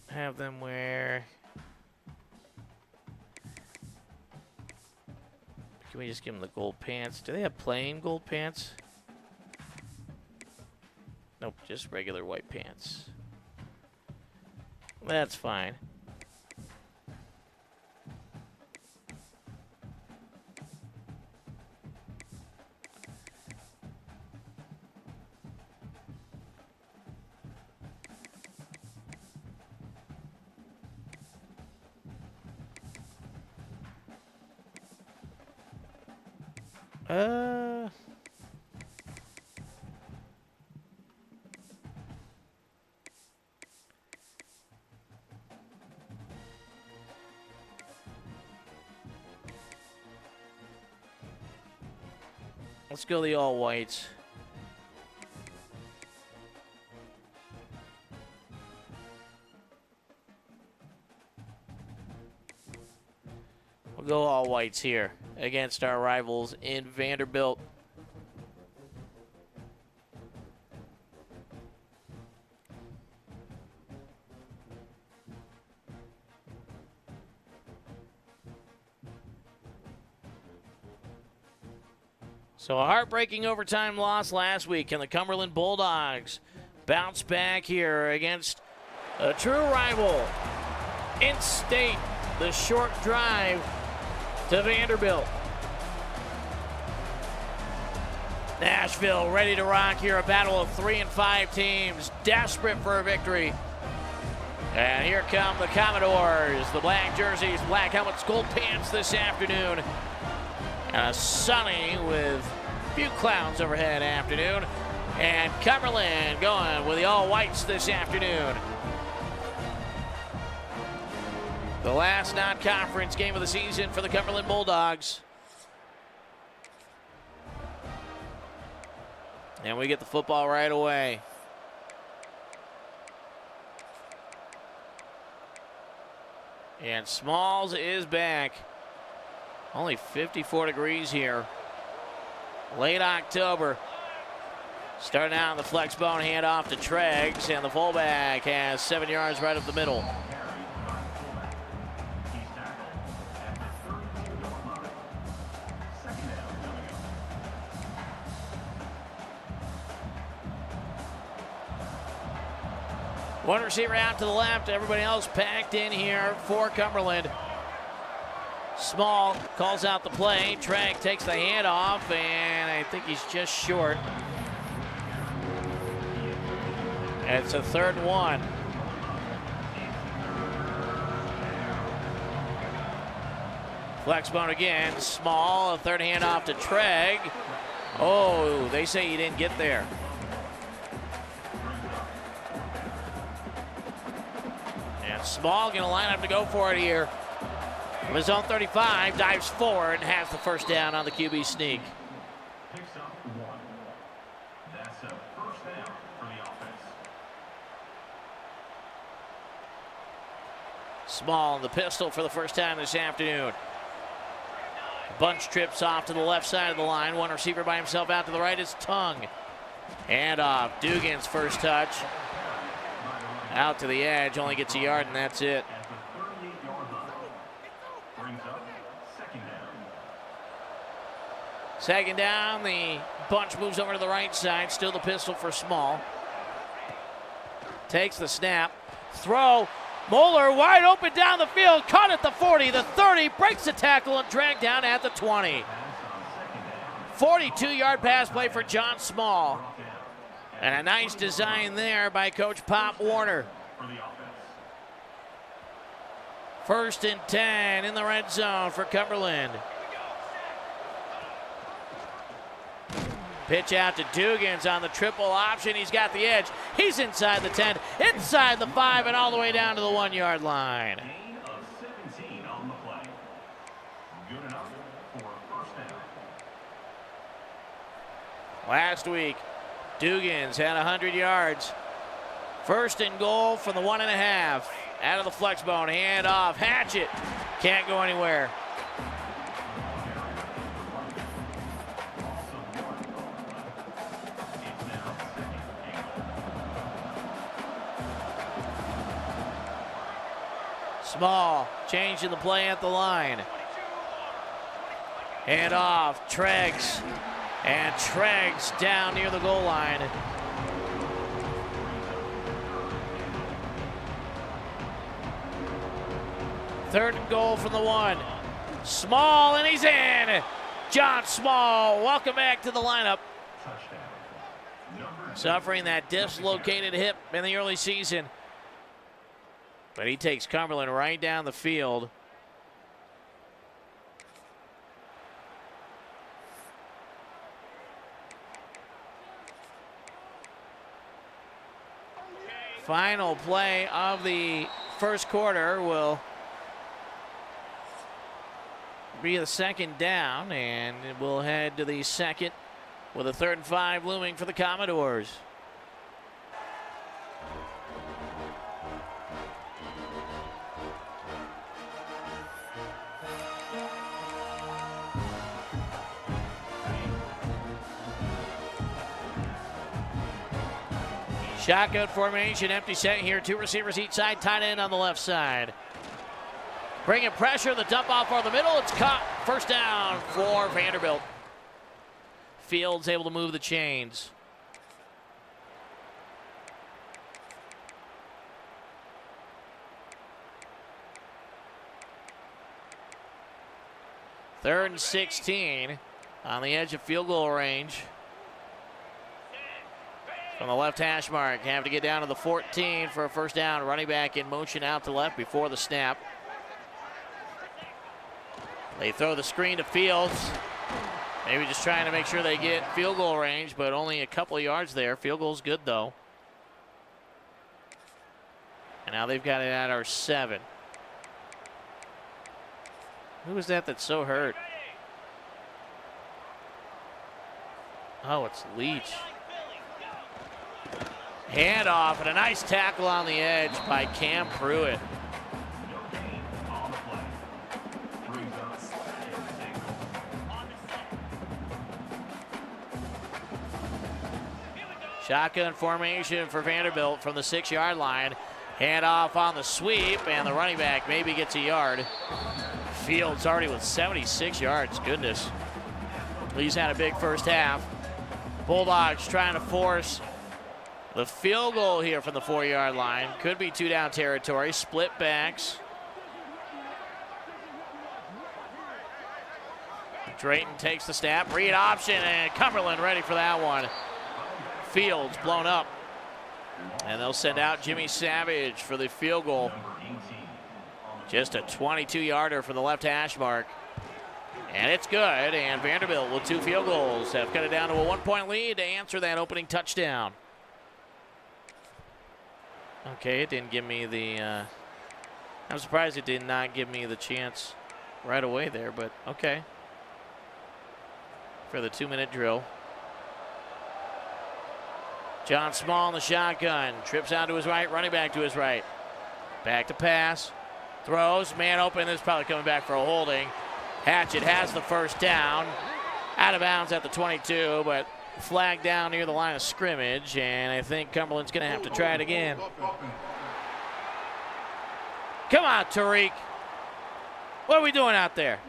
Have them wear... Can we just give them the gold pants? Do they have plain gold pants? Nope, just regular white pants. That's fine. Let's go the all whites. We'll go all whites here against our rivals in Vanderbilt. So a heartbreaking overtime loss last week, and the Cumberland Bulldogs bounce back here against a true rival, in-state, the short drive to Vanderbilt. Nashville ready to rock here, a battle of 3 and 5 teams, desperate for a victory. And here come the Commodores, the black jerseys, black helmets, gold pants this afternoon. And a sunny with a few clouds overhead afternoon. And Cumberland going with the all-whites this afternoon. The last non-conference game of the season for the Cumberland Bulldogs. And we get the football right away. And Smalls is back. Only 54 degrees here. Late October. Starting out in the flex bone, handoff to Treggs, and the fullback has 7 yards right up the middle. One receiver out to the left, everybody else packed in here for Cumberland. Small calls out the play. Treggs takes the handoff, and I think he's just short. It's a 3rd and 1. Flex bone again. Small, a 3rd handoff to Treggs. Oh, they say he didn't get there. And Small gonna line up to go for it here. From his own 35, dives forward and has the first down on the QB sneak. Picks up 1. That's a first down for the offense. Small in the pistol for the first time this afternoon. Bunch trips off to the left side of the line. One receiver by himself out to the right is Tongue. And off. Dugan's first touch. Out to the edge, only gets a yard, and that's it. At the 38-yard line. Brings up 2nd down. 2nd down, the bunch moves over to the right side. Still the pistol for Small. Takes the snap. Throw. Moeller wide open down the field. Caught at the 40, the 30. Breaks the tackle and dragged down at the 20. 42-yard pass play for John Small. And a nice design there by Coach Pop Warner. For the offense. 1st and 10 in the red zone for Cumberland. Pitch out to Dugan's on the triple option. He's got the edge. He's inside the 10, inside the 5, and all the way down to the 1-yard line. Gain of 17 on the play. Good enough for a first down. Last week, Dugan's had 100 yards. 1st and goal from the 1.5. Out of the flex bone, hand off, Hatchet. Can't go anywhere. Small, changing the play at the line. Hand off, Treggs. And Treggs down near the goal line. Third and goal from the 1. Small, and he's in. John Small, welcome back to the lineup. Suffering that dislocated hip in the early season. But he takes Cumberland right down the field. Final play of the first quarter will be the 2nd down, and we'll head to the 2nd with a 3rd and 5 looming for the Commodores. Shotgun formation, empty set here. 2 receivers each side, tight end on the left side. Bringing pressure, the dump off for the middle. It's caught. First down for Vanderbilt. Fields able to move the chains. Third and 16 on the edge of field goal range. From the left hash mark, have to get down to the 14 for a first down. Running back in motion out to left before the snap. They throw the screen to Fields. Maybe just trying to make sure they get field goal range, but only a couple of yards there. Field goal's good, though. And now they've got it at our 7. Who is that that's so hurt? Oh, it's Leach. Handoff and a nice tackle on the edge by Cam Pruitt. Shotgun formation for Vanderbilt from the 6-yard line. Handoff on the sweep, and the running back maybe gets a yard. Fields already with 76 yards. Goodness. He's had a big first half. Bulldogs trying to force the field goal here from the 4-yard line. Could be 2-down territory. Split backs. Drayton takes the snap. Read option, and Cumberland ready for that one. Fields blown up. And they'll send out Jimmy Savage for the field goal. Just a 22-yarder from the left hash mark. And it's good, and Vanderbilt with 2 field goals have cut it down to a 1-point lead to answer that opening touchdown. Okay, it didn't give me the, I'm surprised it did not give me the chance right away there, but okay. For the 2-minute drill. John Small in the shotgun, trips out to his right, running back to his right. Back to pass, throws, man open, this is probably coming back for a holding. Hatchett has the first down, out of bounds at the 22, but flagged down near the line of scrimmage, and I think Cumberland's gonna have to try it again. Come on, Tariq. What are we doing out there?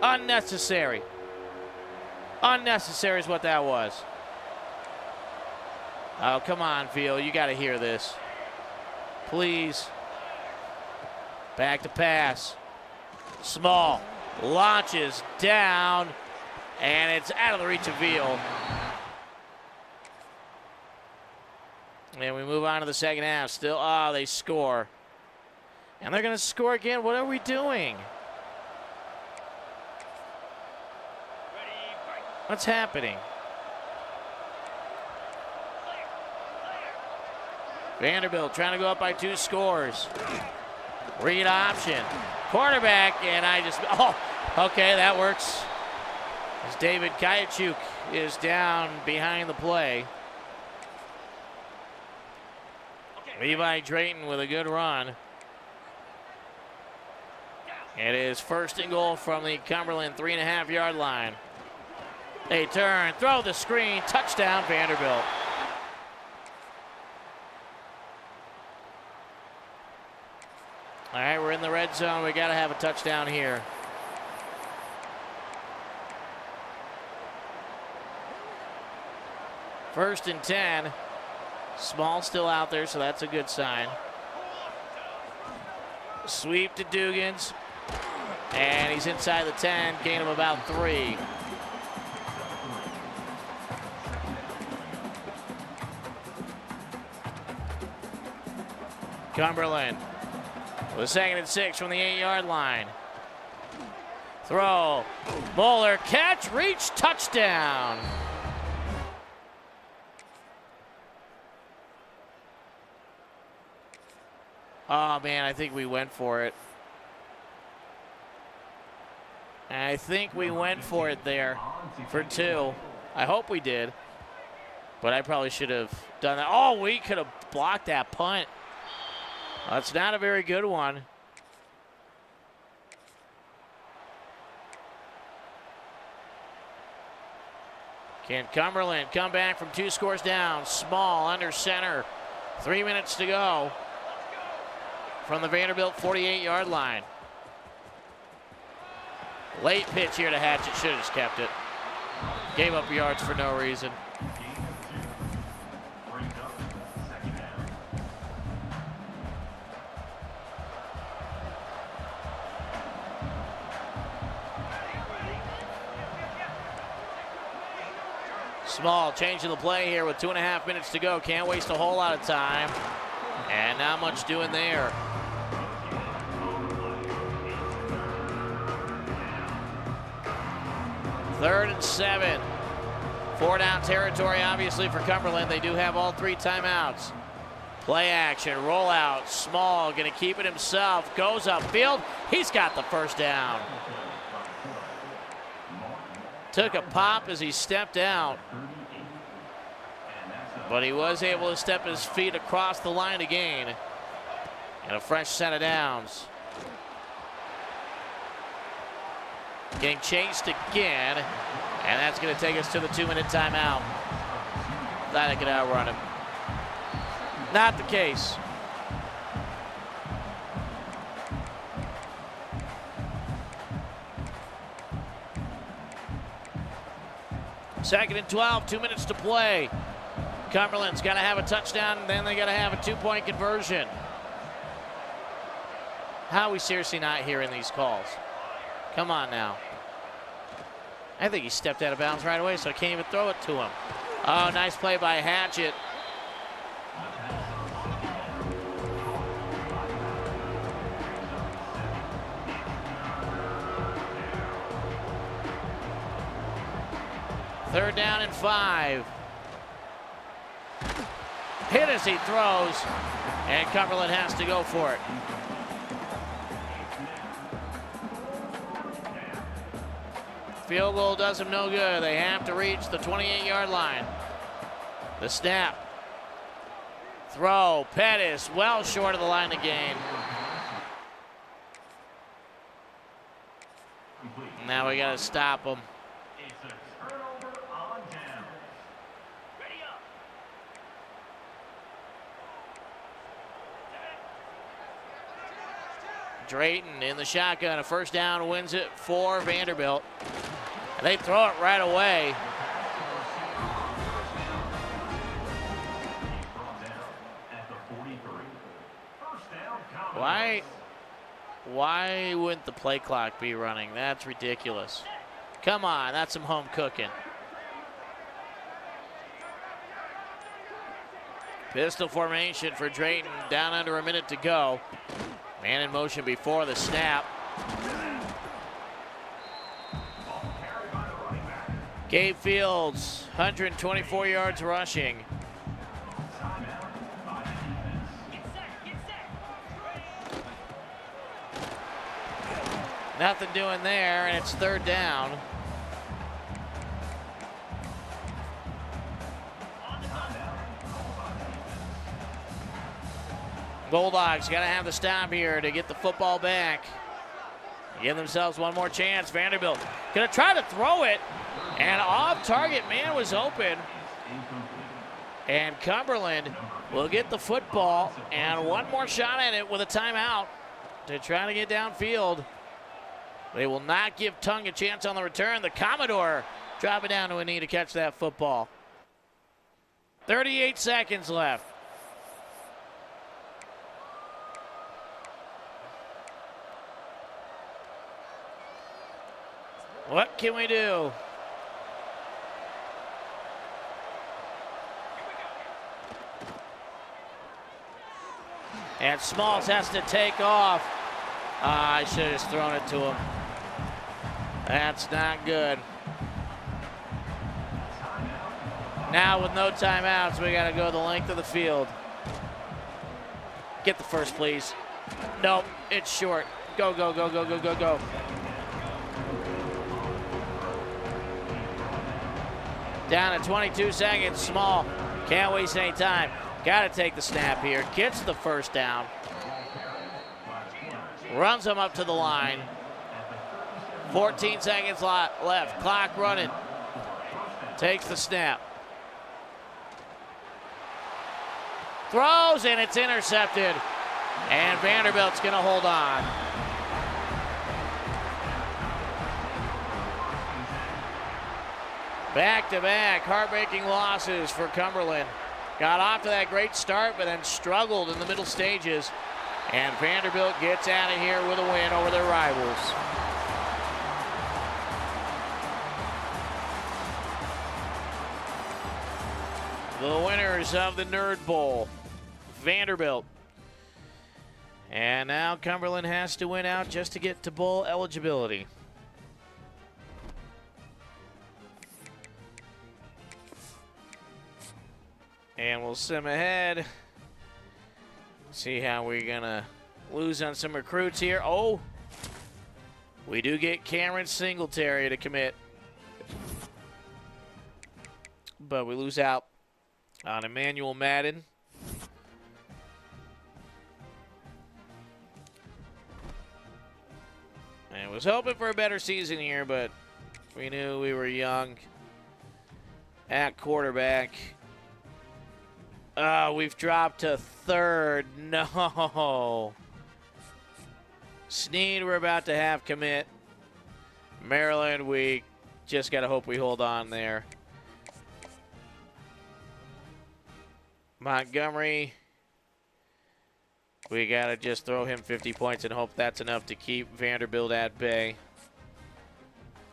Unnecessary. Unnecessary is what that was. Oh, come on, Field. You got to hear this. Please. Back to pass. Small. Launches down. And it's out of the reach of Veal. And we move on to the second half. Still, they score. And they're going to score again. What are we doing? What's happening? Vanderbilt trying to go up by 2 scores. Read option. Quarterback, and okay, that works. As David Kayachuk is down behind the play. Levi Drayton with a good run. It is 1st and goal from the Cumberland 3.5-yard line. They turn, throw the screen, touchdown Vanderbilt. All right, we're in the red zone. We got to have a touchdown here. First and 10. Small still out there, so that's a good sign. Sweep to Dugans. And he's inside the 10, gain of about 3. Cumberland with 2nd and 6 from the 8-yard line. Throw, Moeller, catch, reach, touchdown. Oh man, I think we went for it. I think we went for it there for 2. I hope we did. But I probably should have done that. Oh, we could have blocked that punt. That's not a very good one. Can Cumberland come back from 2 scores down? Small under center. 3 minutes to go from the Vanderbilt 48-yard line. Late pitch here to Hatchett. Should have just kept it. Gave up yards for no reason. Small changing the play here with 2.5 minutes to go. Can't waste a whole lot of time. And not much doing there. Third and 7. 4-down territory, obviously, for Cumberland. They do have all 3 timeouts. Play action, rollout. Small going to keep it himself. Goes upfield. He's got the first down. Took a pop as he stepped out. But he was able to step his feet across the line to gain. And a fresh set of downs. Getting chased again, and that's going to take us to the 2-minute timeout. Thought I could outrun him. Not the case. Second and 12, 2 minutes to play. Cumberland's got to have a touchdown, and then they got to have a 2-point conversion. How are we seriously not hearing these calls? Come on now. I think he stepped out of bounds right away, so I can't even throw it to him. Oh, nice play by Hatchett. Third down and 5. Hit as he throws, and Cumberland has to go for it. Field goal does them no good. They have to reach the 28-yard line. The snap. Throw. Pettis well short of the line of gain. Now we got to stop him. It's a turnover on down. Ready up. Drayton in the shotgun. A first down, wins it for Vanderbilt. And they throw it right away. At the 43. First down, Commodores. Why wouldn't the play clock be running? That's ridiculous. Come on, that's some home cooking. Pistol formation for Drayton, down under a minute to go. Man in motion before the snap. Gabe Fields, 124 yards rushing. Nothing doing there, and it's third down. Bulldogs got to have the stop here to get the football back. Give themselves one more chance. Vanderbilt gonna try to throw it, and off target man was open. And Cumberland will get the football and one more shot at it with a timeout to try to get downfield. They will not give Tongue a chance on the return. The Commodore drop it down to a knee to catch that football. 38 seconds left. What can we do? And Smalls has to take off. I should have just thrown it to him. That's not good. Now with no timeouts, we got to go the length of the field. Get the first, please. Nope, it's short. Go, go, go, go, go, go, go. Down to 22 seconds, Small. Can't waste any time. Got to take the snap here. Gets the first down. Runs him up to the line. 14 seconds left. Clock running. Takes the snap. Throws, and it's intercepted. And Vanderbilt's going to hold on. Back-to-back heartbreaking losses for Cumberland. Got off to that great start, but then struggled in the middle stages. And Vanderbilt gets out of here with a win over their rivals. The winners of the Nerd Bowl, Vanderbilt. And now Cumberland has to win out just to get to bowl eligibility. And we'll sim ahead. See how we're gonna lose on some recruits here. Oh, we do get Cameron Singletary to commit. But we lose out on Emmanuel Madden. I was hoping for a better season here, but we knew we were young at quarterback. We've dropped to third. No. Snead, we're about to have commit. Maryland, we just got to hope we hold on there. Montgomery, we got to just throw him 50 points and hope that's enough to keep Vanderbilt at bay.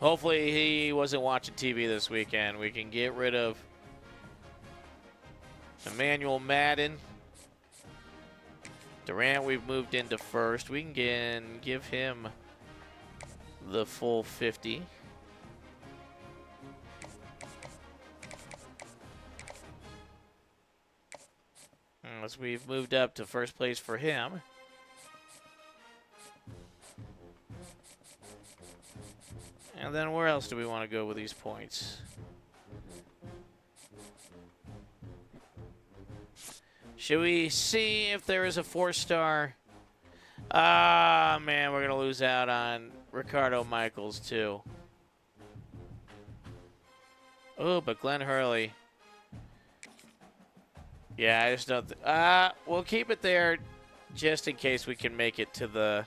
Hopefully he wasn't watching TV this weekend. We can get rid of Emmanuel Madden. Durant, we've moved into first. We can give him the full 50. As we've moved up to first place for him. And then where else do we want to go with these points? Should we see if there is a 4-star? Ah, man, we're going to lose out on Ricardo Michaels, too. Oh, but Glenn Hurley. Yeah, I just don't. We'll keep it there just in case we can make it to the.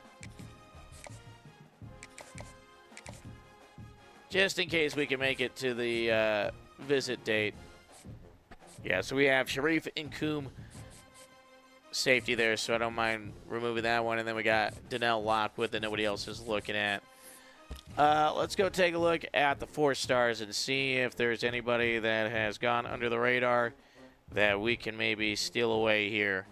Just in case we can make it to the visit date. Yeah, so we have Sharif and Coombe safety there, so I don't mind removing that one. And then we got Donnell Lockwood that nobody else is looking at. Let's go take a look at the 4-stars and see if there's anybody that has gone under the radar that we can maybe steal away here.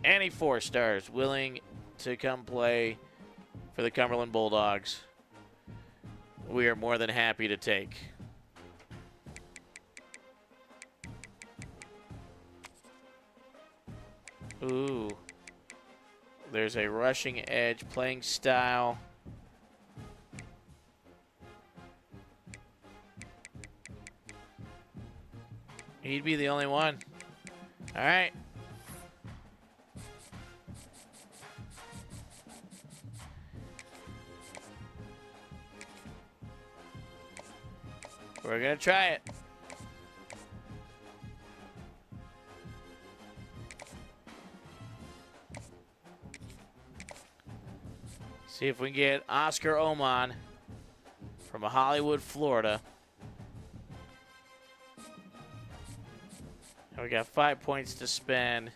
Any 4-stars willing to come play for the Cumberland Bulldogs, we are more than happy to take. Ooh. There's a rushing edge playing style. He'd be the only one. All right. We're going to try it. See if we can get Oscar Oman from Hollywood, Florida. And we got 5 points to spend.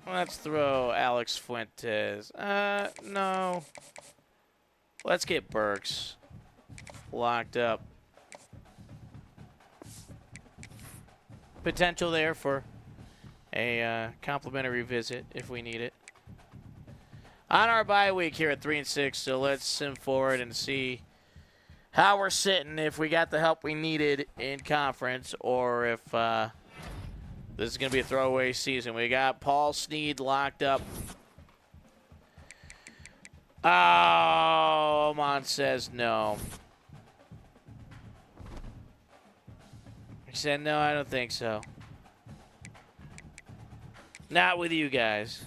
Let's throw Alex Fuentes. No. Let's get Burks locked up. Potential there for a complimentary visit if we need it. On our bye week here at 3-6, so let's sim forward and see how we're sitting, if we got the help we needed in conference, or if this is going to be a throwaway season. We got Paul Snead locked up. Oh, Oman says no. He said, no, I don't think so. Not with you guys.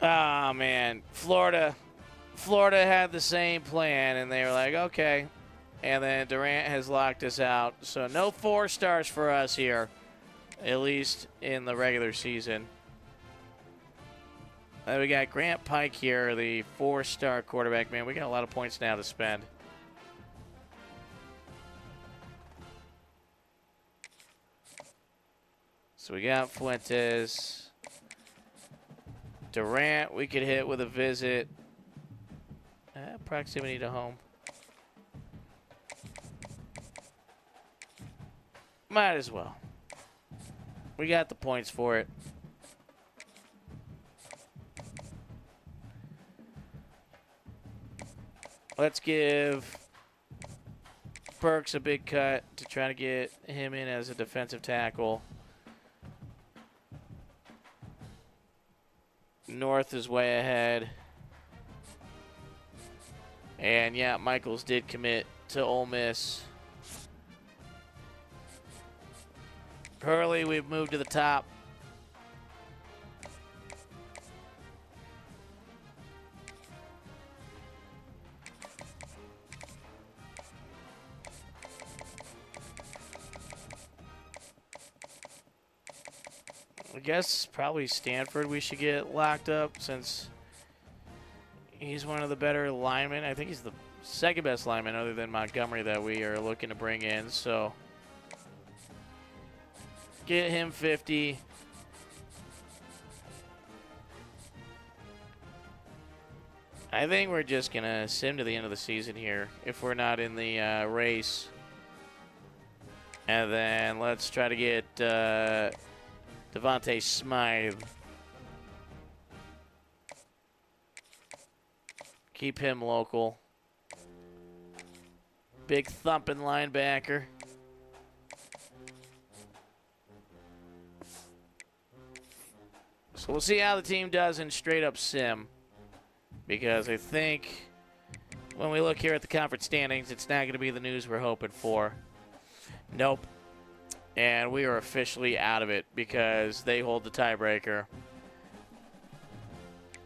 Oh, man. Florida had the same plan, and they were like, okay. And then Durant has locked us out. So no 4-stars for us here, at least in the regular season. Then we got Grant Pike here, the 4-star quarterback. Man, we got a lot of points now to spend. So we got Fuentes. Durant, we could hit with a visit. Proximity to home. Might as well. We got the points for it. Let's give Burks a big cut to try to get him in as a defensive tackle. North is way ahead. And, yeah, Michaels did commit to Ole Miss. Hurley, we've moved to the top. I guess probably Stanford we should get locked up since he's one of the better linemen. I think he's the second best lineman other than Montgomery that we are looking to bring in. So get him 50. I think we're just going to sim to the end of the season here if we're not in the race. And then let's try to get Devontae Smythe. Keep him local. Big thumping linebacker. So we'll see how the team does in straight up sim. Because I think when we look here at the conference standings, it's not going to be the news we're hoping for. Nope. And we are officially out of it because they hold the tiebreaker.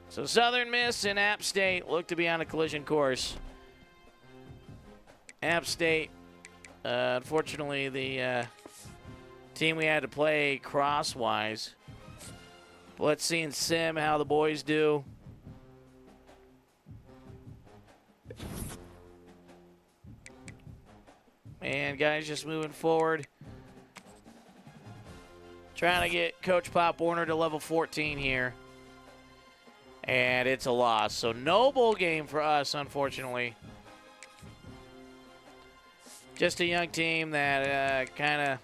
So Southern Miss and App State look to be on a collision course. App State, unfortunately, the team we had to play crosswise. But let's see in sim how the boys do. And guys, just moving forward. Trying to get Coach Pop Warner to level 14 here. And it's a loss. So no bowl game for us, unfortunately. Just a young team that kind of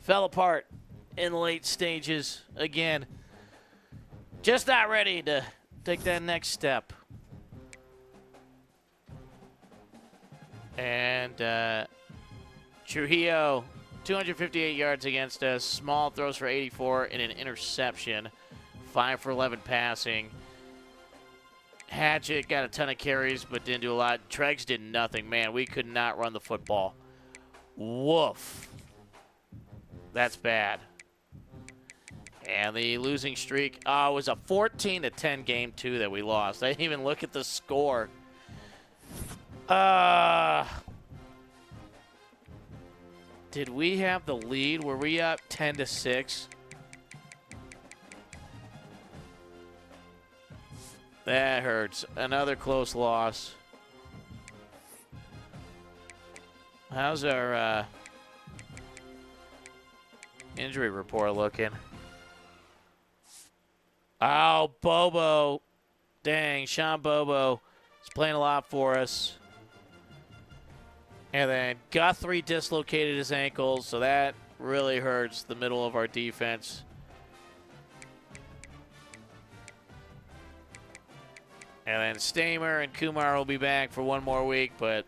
fell apart in the late stages again. Just not ready to take that next step. And Trujillo, 258 yards against us. Small throws for 84 and an interception. 5 for 11 passing. Hatchett got a ton of carries but didn't do a lot. Treggs did nothing. Man, we could not run the football. Woof. That's bad. And the losing streak, it was a 14-10 game, too, that we lost. I didn't even look at the score. Did we have the lead? Were we up 10-6? That hurts. Another close loss. How's our injury report looking? Oh, Bobo. Dang, Sean Bobo is playing a lot for us. And then Guthrie dislocated his ankles, so that really hurts the middle of our defense. And then Stamer and Kumar will be back for one more week, but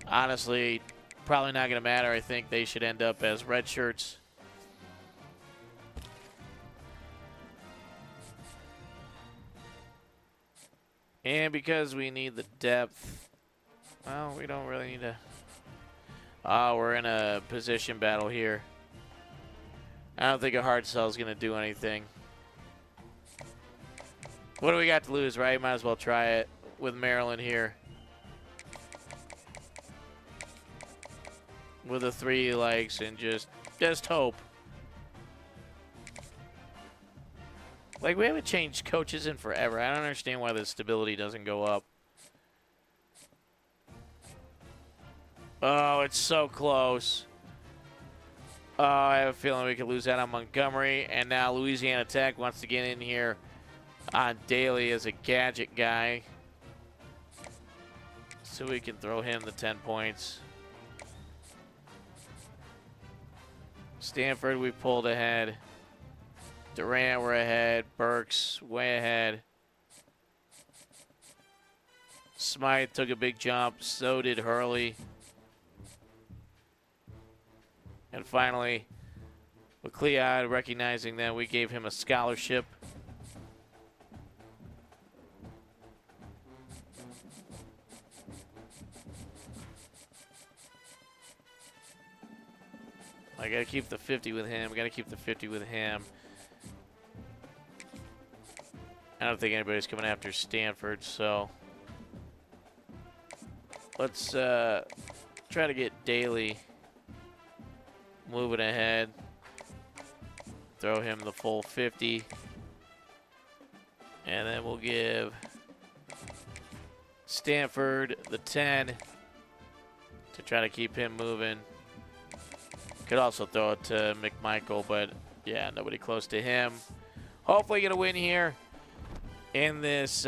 honestly, probably not going to matter. I think they should end up as red shirts. And because we need the depth, well, we don't really need to. We're in a position battle here. I don't think a hard sell is going to do anything. What do we got to lose, right? Might as well try it with Maryland here. With the 3 legs and just hope. Like, we haven't changed coaches in forever. I don't understand why the stability doesn't go up. Oh, it's so close. Oh, I have a feeling we could lose that on Montgomery. And now Louisiana Tech wants to get in here on Daly as a gadget guy. So we can throw him the 10 points. Stanford, we pulled ahead. Durant, we're ahead. Burks, way ahead. Smythe took a big jump. So did Hurley. And finally, McLeod, recognizing that we gave him a scholarship. I got to keep the 50 with him. Got to keep the 50 with him. I don't think anybody's coming after Stanford, so let's try to get Daly moving ahead. Throw him the full 50. And then we'll give Stanford the 10 to try to keep him moving. Could also throw it to McMichael, but yeah, nobody close to him. Hopefully get a win here in this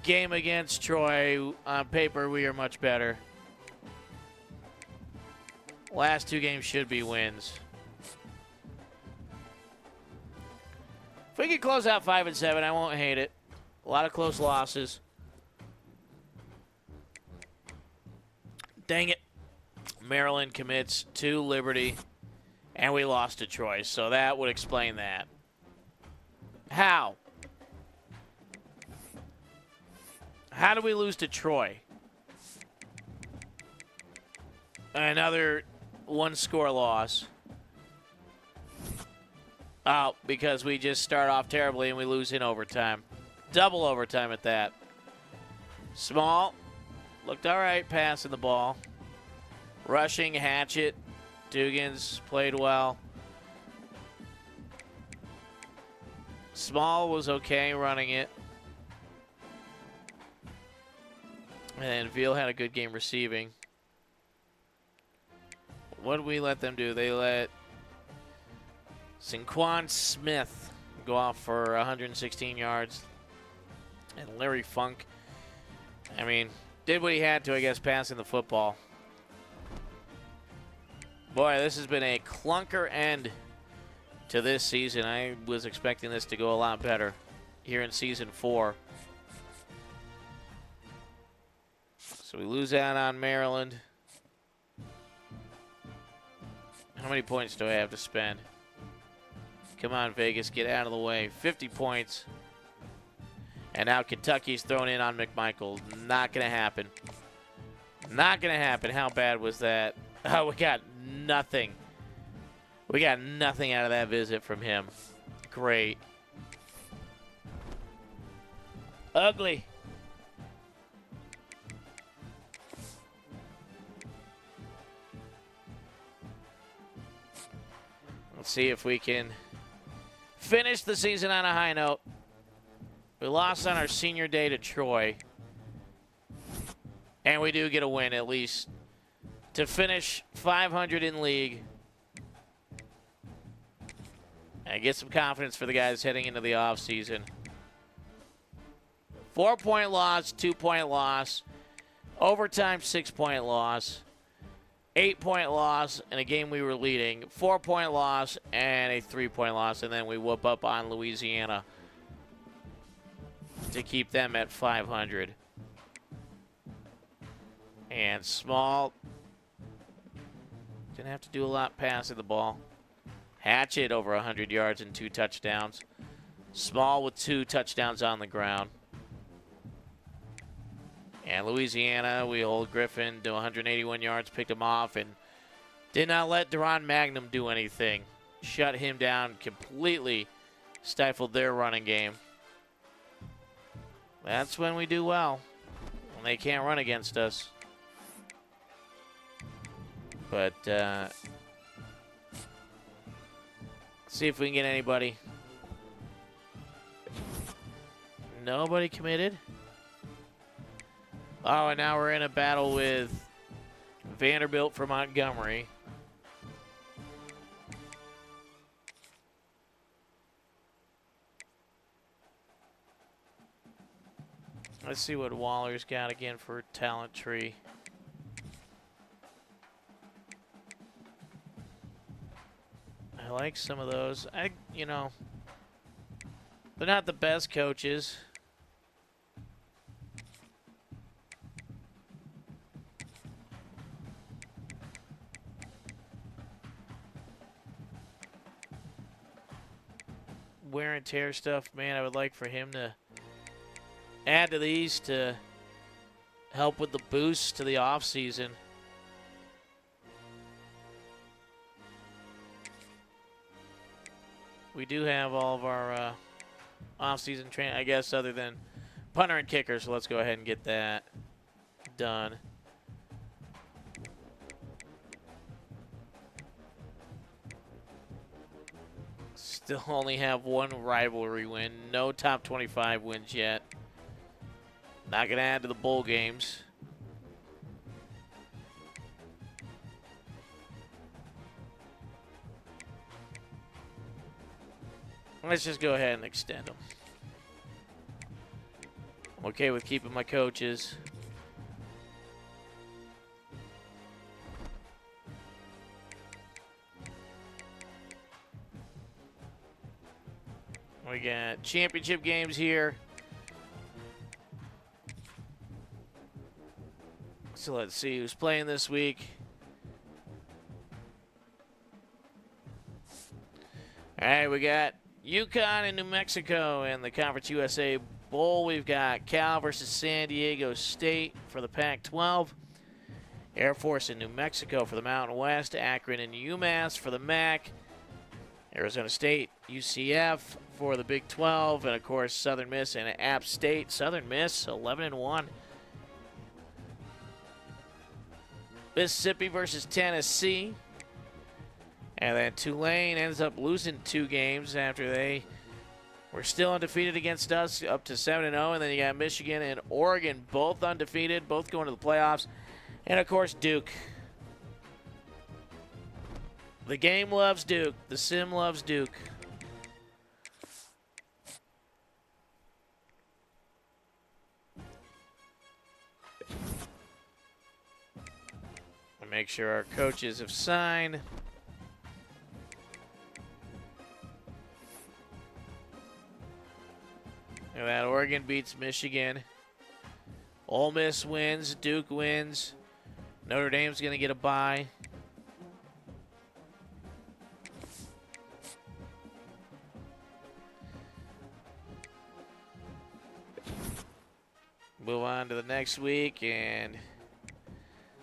game against Troy. On paper, we are much better. Last two games should be wins. If we could close out 5-7, I won't hate it. A lot of close losses. Dang it. Maryland commits to Liberty, and we lost to Troy, so that would explain that. How? How do we lose to Troy? Another one-score loss. Oh, because we just start off terribly and we lose in overtime. Double overtime at that. Small. Looked all right passing the ball. Rushing, Hatchet. Dugans played well. Small was okay running it. And Veal had a good game receiving. What did we let them do? They let Sinquan Smith go off for 116 yards. And Larry Funk, I mean, did what he had to, I guess, passing the football. Boy, this has been a clunker end to this season. I was expecting this to go a lot better here in Season 4. So we lose out on Maryland. How many points do I have to spend? Come on, Vegas, get out of the way. 50 points. And now Kentucky's thrown in on McMichael. Not going to happen. Not going to happen. How bad was that? Oh, we got nothing. We got nothing out of that visit from him. Great. Ugly. Let's see if we can finish the season on a high note. We lost on our senior day to Troy. And we do get a win, at least, to finish 500 in league. And get some confidence for the guys heading into the offseason. 4-point loss, 2-point loss. Overtime, 6-point loss. 8-point loss in a game we were leading. 4-point loss and a 3-point loss. And then we whoop up on Louisiana to keep them at 500. And Small didn't have to do a lot passing the ball. Hatchet over 100 yards and 2 touchdowns. Small with 2 touchdowns on the ground. And Louisiana, we hold Griffin to 181 yards, picked him off, and did not let Deron Magnum do anything. Shut him down completely, stifled their running game. That's when we do well, when they can't run against us. But see if we can get anybody. Nobody committed. Oh, and now we're in a battle with Vanderbilt for Montgomery. Let's see what Waller's got again for talent tree. I like some of those. You know, they're not the best coaches. Wear and tear stuff, man, I would like for him to add to these to help with the boost to the offseason. we do have all of our off-season training, I guess, other than punter and kicker. So let's go ahead and get that done. Still only have one rivalry win. No top 25 wins yet. Not going to add to the bowl games. Let's just go ahead and extend them. I'm okay with keeping my coaches. We got championship games here. So let's see who's playing this week. All right, we got UConn and New Mexico in the Conference USA Bowl. We've got Cal versus San Diego State for the Pac-12. Air Force in New Mexico for the Mountain West. Akron and UMass for the MAC. Arizona State, UCF for the Big 12. And, of course, Southern Miss and App State. Southern Miss, 11-1. Mississippi versus Tennessee. And then Tulane ends up losing 2 games after they were still undefeated against us, up to 7-0. And then you got Michigan and Oregon, both undefeated, both going to the playoffs. And, of course, Duke. The game loves Duke. The sim loves Duke. We'll make sure our coaches have signed. And that Oregon beats Michigan. Ole Miss wins. Duke wins. Notre Dame's going to get a bye. Move on to the next week, and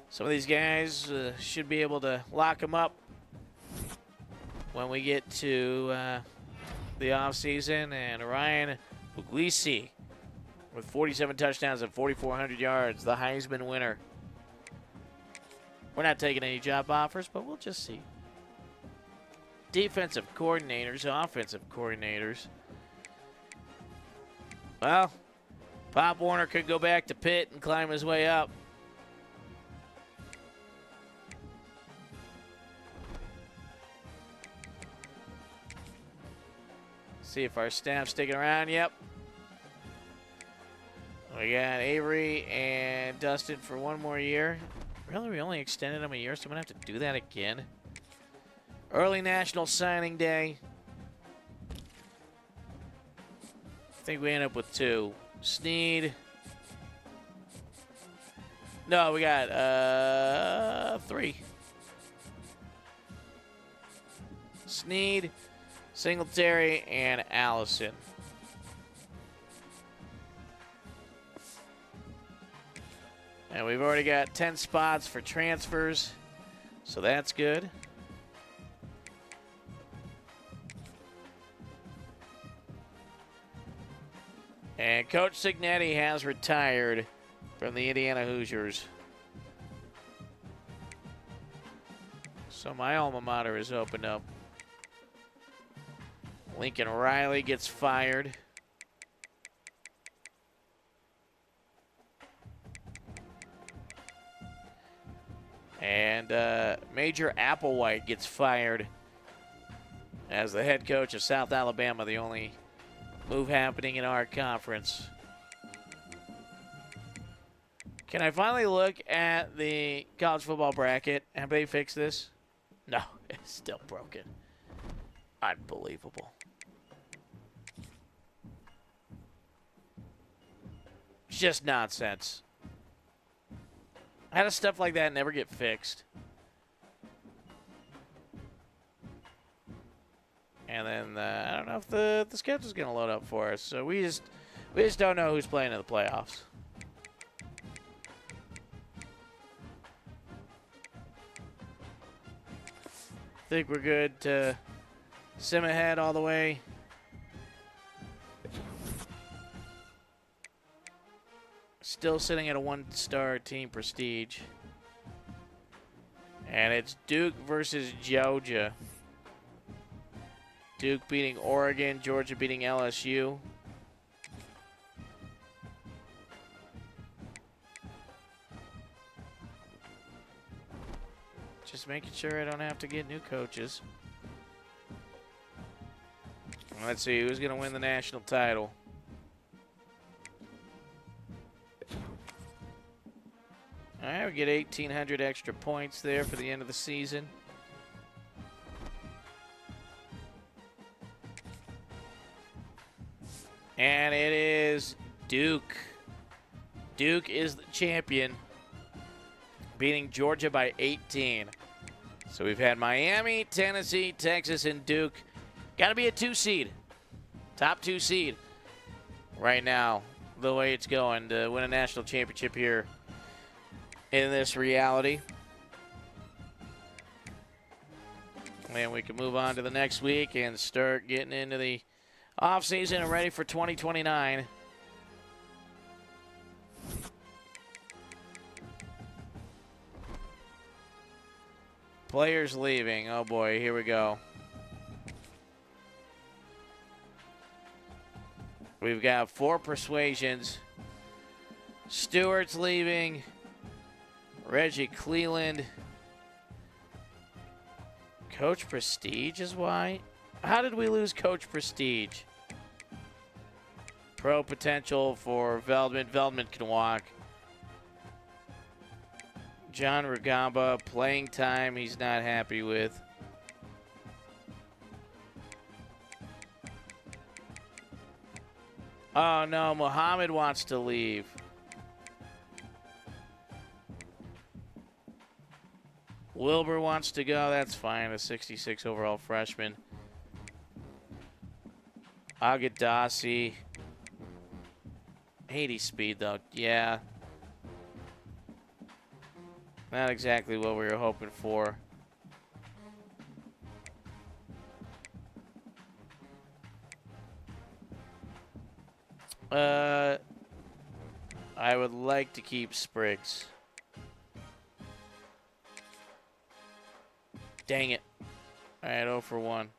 some of these guys should be able to lock them up when we get to the offseason. And Ryan Puglisi with 47 touchdowns and 4,400 yards, the Heisman winner. We're not taking any job offers, but we'll just see. Defensive coordinators, offensive coordinators. Well, Pop Warner could go back to Pitt and climb his way up. See if our staff's sticking around. Yep. We got Avery and Dustin for 1 more year. Really, we only extended them a year, so I'm going to have to do that again. Early National Signing Day. I think we end up with 2. Sneed. No, we got 3. Sneed, Singletary, and Allison. And we've already got 10 spots for transfers, so that's good. And Coach Signetti has retired from the Indiana Hoosiers. So my alma mater is opened up. Lincoln Riley gets fired. And Major Applewhite gets fired as the head coach of South Alabama, the only move happening in our conference. Can I finally look at the college football bracket? Have they fixed this? No, it's still broken. Unbelievable. It's just nonsense. How does stuff like that never get fixed? And then I don't know if the schedule's going to load up for us. So we just don't know who's playing in the playoffs. I think we're good to Sim ahead all the way. Still sitting at a 1-star team prestige. And it's Duke versus Georgia. Duke beating Oregon, Georgia beating LSU. Just making sure I don't have to get new coaches. Let's see who's going to win the national title. All right, we get 1,800 extra points there for the end of the season. And it is Duke. Duke is the champion, beating Georgia by 18. So we've had Miami, Tennessee, Texas, and Duke. Got to be a 2 seed. Top 2 seed right now, the way it's going to win a national championship here in this reality. And we can move on to the next week and start getting into the offseason and ready for 2029. Players leaving. Oh boy, here we go. We've got 4 persuasions. Stewart's leaving. Reggie Cleveland. Coach Prestige is why? How did we lose Coach Prestige? Pro potential for Veldman. Veldman can walk. John Rugamba, playing time he's not happy with. Oh no, Muhammad wants to leave. Wilbur wants to go. That's fine. A 66 overall freshman. Agadasi. 80 speed, though. Yeah. Not exactly what we were hoping for. I would like to keep Spriggs. Dang it. All right, 0 for 1.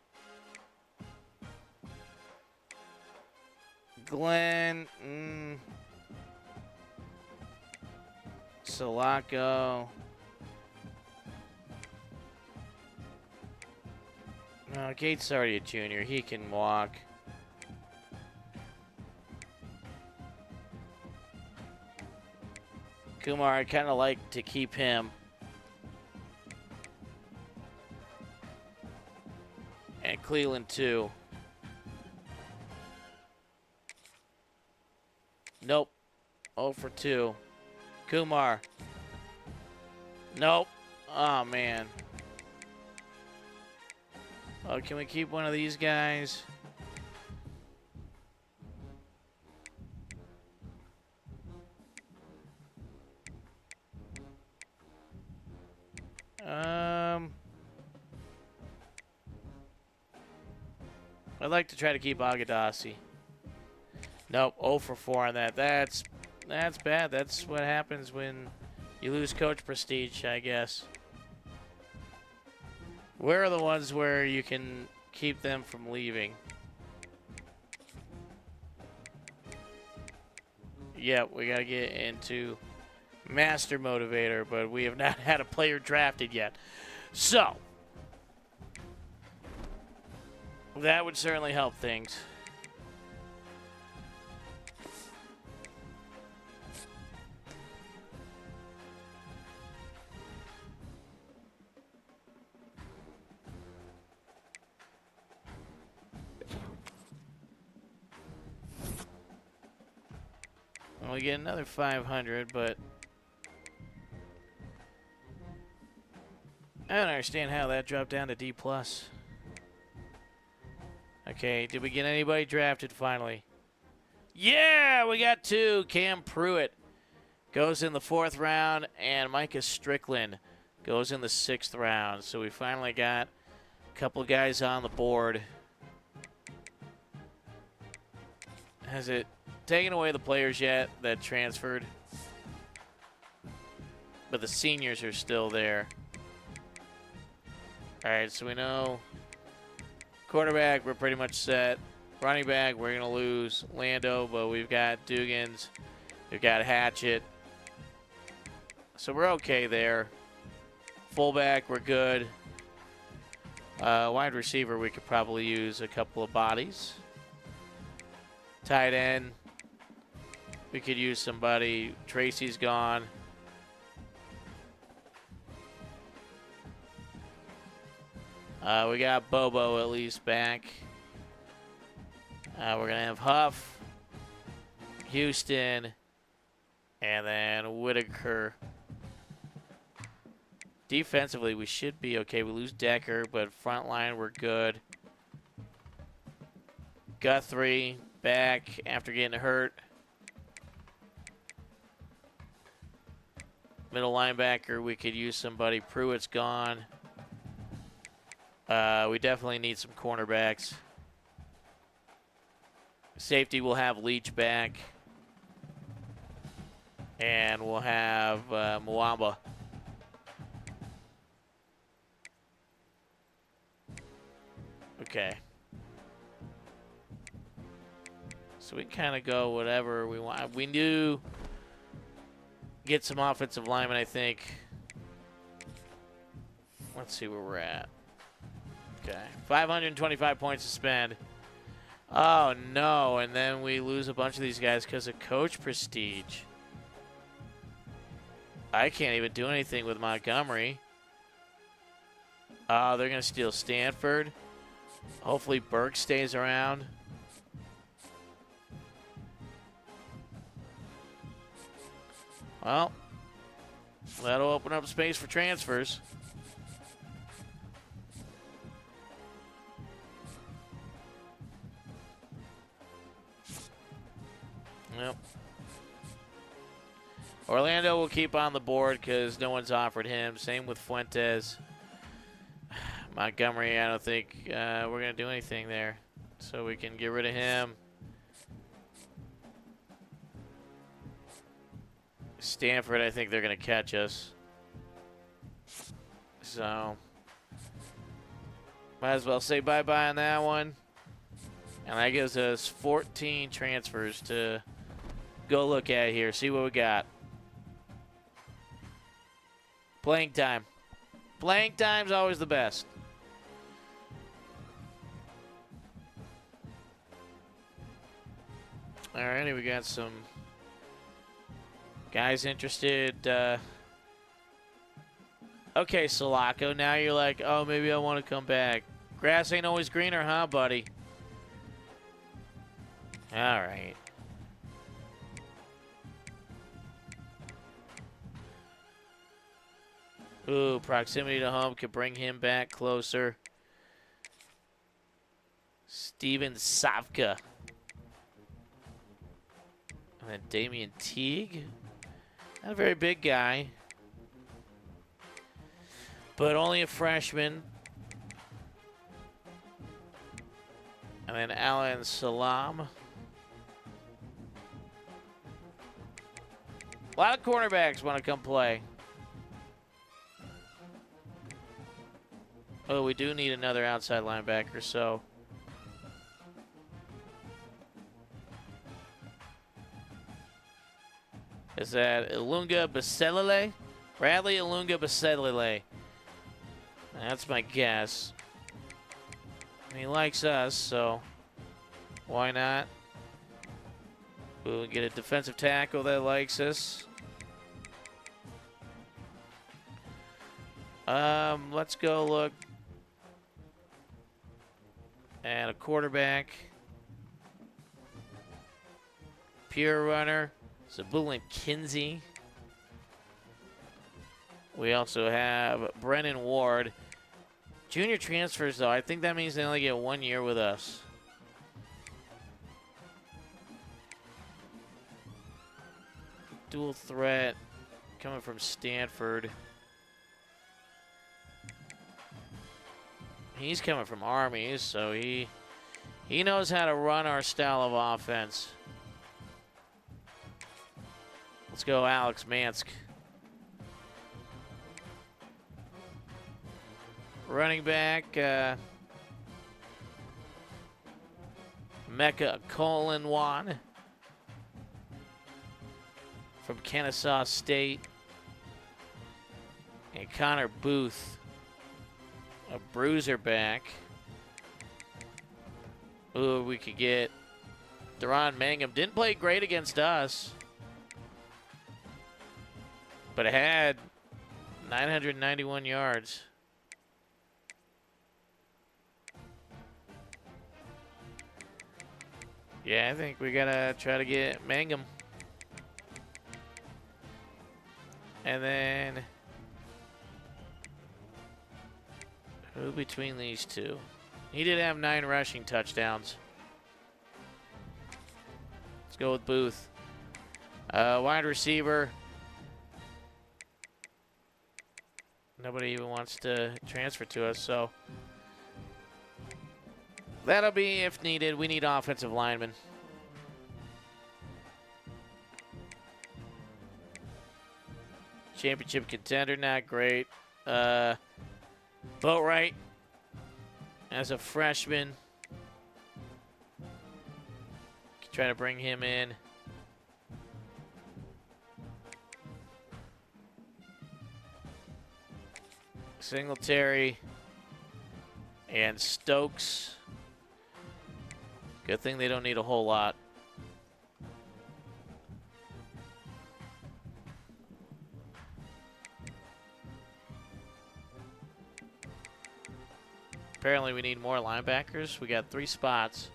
Glenn. Sulaco. No, Gates is already a junior. He can walk. Kumar, I kind of like to keep him. And Cleveland, too. Nope. 0 for 2. Kumar. Nope. Oh, man. Oh, can we keep one of these guys? I'd like to try to keep Agadasi. Nope, 0 for 4 on that. That's bad. That's what happens when you lose Coach Prestige, I guess. Where are the ones where you can keep them from leaving? Yeah, we got to get into Master Motivator, but we have not had a player drafted yet. So, that would certainly help things. We get another 500, but I don't understand how that dropped down to D+. Okay, did we get anybody drafted finally? Yeah, we got 2. Cam Pruitt goes in the 4th round, and Micah Strickland goes in the 6th round. So we finally got Couple guys on the board. Has it taken away the players yet that transferred? But the seniors are still there. All right, so we know quarterback, we're pretty much set. Running back, we're going to lose Lando, but we've got Dugans. We've got Hatchett. So we're okay there. Fullback, we're good. Wide receiver, we could probably use a couple of bodies. Tight end, we could use somebody. Tracy's gone. We got Bobo at least back. We're going to have Huff, Houston, and then Whitaker. Defensively, we should be okay. We lose Decker, but front line, we're good. Guthrie back after getting hurt. Middle linebacker, we could use somebody. Pruitt's gone. We definitely need some cornerbacks. Safety, we'll have Leach back. And we'll have Mwamba. Okay. So we kind of go whatever we want. We do get some offensive linemen, I think. Let's see where we're at. Okay. 525 points to spend. Oh, no. And then we lose a bunch of these guys because of coach prestige. I can't even do anything with Montgomery. Oh, they're going to steal Stanford. Hopefully Burke stays around. Well, that'll open up space for transfers. Yep. Orlando will keep on the board because no one's offered him. Same with Fuentes. Montgomery, I don't think we're going to do anything there. So we can get rid of him. Stanford, I think they're going to catch us. So might as well say bye-bye on that one. And that gives us 14 transfers to go look at here. See what we got. Playing time. Playing time's always the best. Alrighty, we got some guys interested. Okay, Sulaco, now you're like, oh, maybe I want to come back. Grass ain't always greener, huh, buddy? All right. Ooh, proximity to home could bring him back closer. Steven Savka. And then Damian Teague. Not a very big guy. But only a freshman. And then Alan Salam. A lot of cornerbacks want to come play. Oh, we do need another outside linebacker, so. Is that Ilunga Baselele? Bradley Ilunga Baselele. That's my guess. He likes us, so why not? We'll get a defensive tackle that likes us. Let's go look at a quarterback. Pure runner. Zabulin Kinsey. We also have Brennan Ward. Junior transfers, though. I think that means they only get 1 year with us. Dual threat coming from Stanford. he's coming from Army, so he knows how to run our style of offense. Let's go, Alex Mansk. Running back, Mecca Colanwan from Kennesaw State. And Connor Booth, a bruiser back. Ooh, we could get Deron Mangum. Didn't play great against us, but it had 991 yards. Yeah, I think we gotta try to get Mangum. And then who between these two? He did have 9 rushing touchdowns. Let's go with Booth. Wide receiver. Nobody even wants to transfer to us, so that'll be if needed. We need offensive linemen. Championship contender, not great. Boatwright as a freshman. Try to bring him in. Singletary and Stokes. Good thing they don't need a whole lot. Apparently we need more linebackers. We got 3 spots.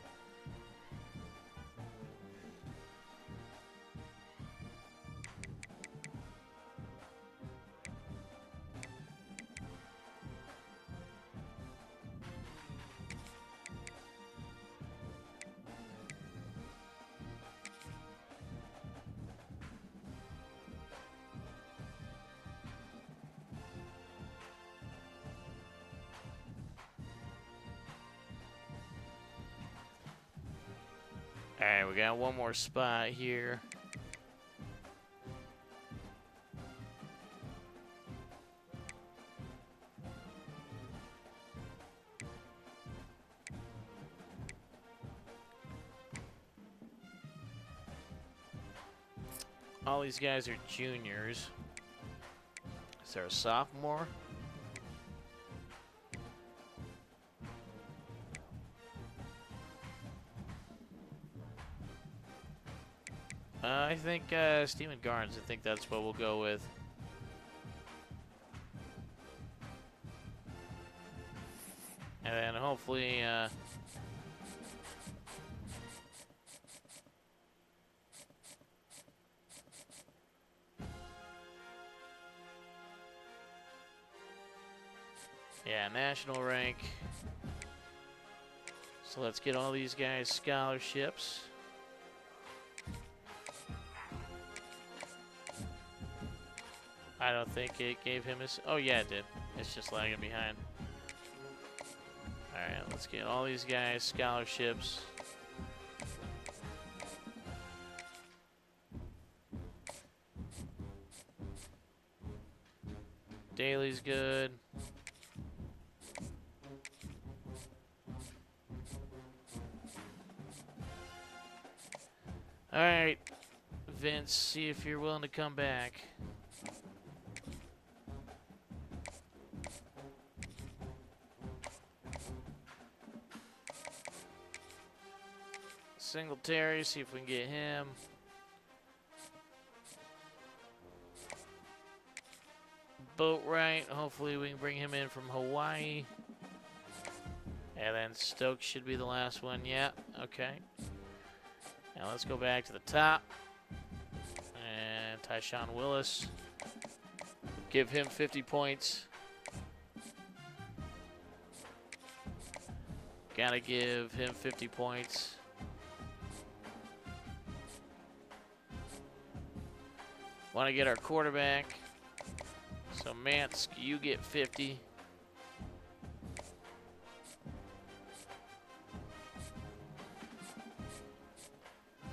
All right, we got one more spot here. All these guys are juniors. Is there a sophomore? I think Steven Garnes, I think that's what we'll go with. And then hopefully yeah, national rank. So let's get all these guys scholarships. I don't think it gave him his... Oh, yeah, it did. It's just lagging behind. All right, let's get all these guys scholarships. Daly's good. All right, Vince, see if you're willing to come back. Singletary, see if we can get him. Boatwright, hopefully we can bring him in from Hawaii. And then Stokes should be the last one. Yeah, okay. Now let's go back to the top. And Tyshawn Willis. Give him 50 points. Gotta give him 50 points. Want to get our quarterback. So Mansk, you get 50.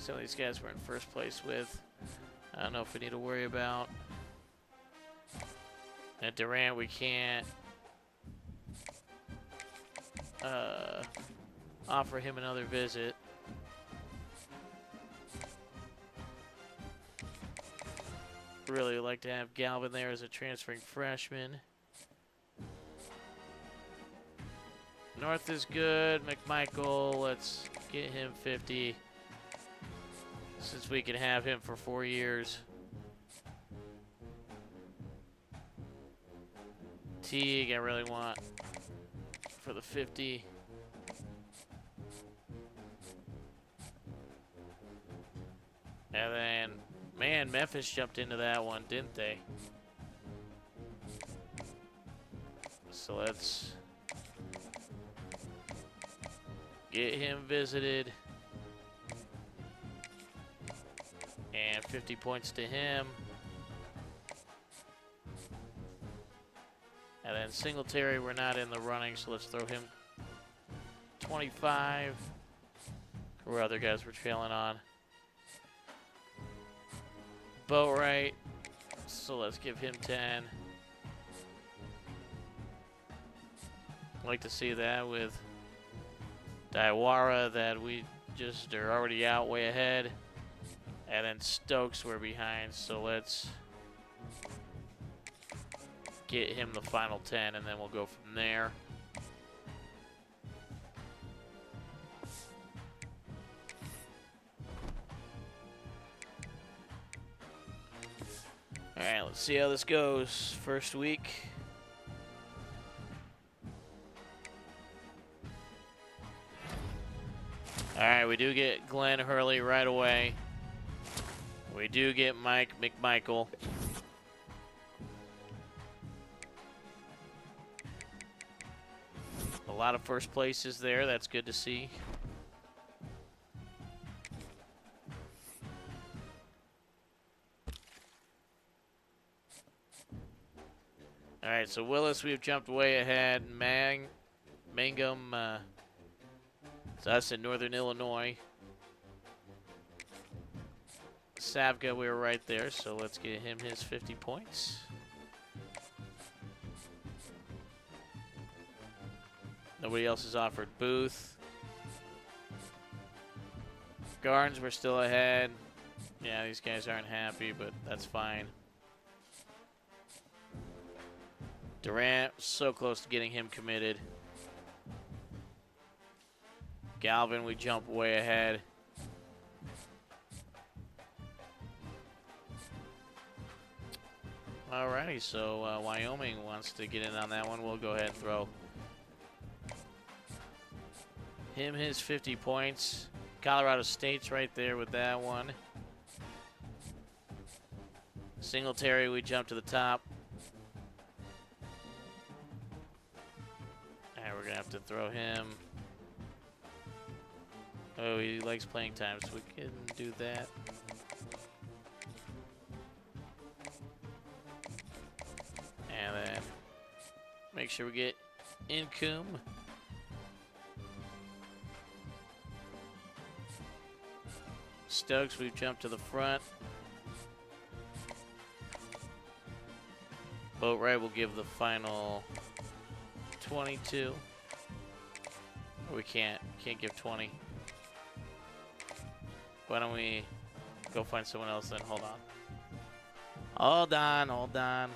Some of these guys we're in first place with. I don't know if we need to worry about. And Durant, we can't offer him another visit. Really like to have Galvin there as a transferring freshman. North is good. McMichael, let's get him 50. Since we can have him for 4 years. Teague, I really want for the 50. And then, man, Memphis jumped into that one, didn't they? So let's get him visited. And 50 points to him. And then Singletary, we're not in the running, so let's throw him 25. Who are other guys we're trailing on? Boatwright, so let's give him 10. I'd like to see that with Daiwara, that we just are already out way ahead. And then Stokes, we're behind, so let's get him the final 10, and then we'll go from there. All right, let's see how this goes. First week. All right, we do get Glenn Hurley right away. We do get Mike McMichael. A lot of first places there. That's good to see. All right, so Willis, we've jumped way ahead. Mangum, it's us in Northern Illinois. Savga, we were right there, so let's get him his 50 points. Nobody else has offered Booth. Garns, we're still ahead. Yeah, these guys aren't happy, but that's fine. Durant, so close to getting him committed. Galvin, we jump way ahead. Alrighty, so Wyoming wants to get in on that one. We'll go ahead and throw him his 50 points. Colorado State's right there with that one. Singletary, we jump to the top. And we're going to have to throw him. Oh, he likes playing time, so we can do that. And then make sure we get Incum. Stokes, we've jumped to the front. Boatwright will give the final 22. We can't give 20. Why don't we go find someone else then? Hold on. Hold on.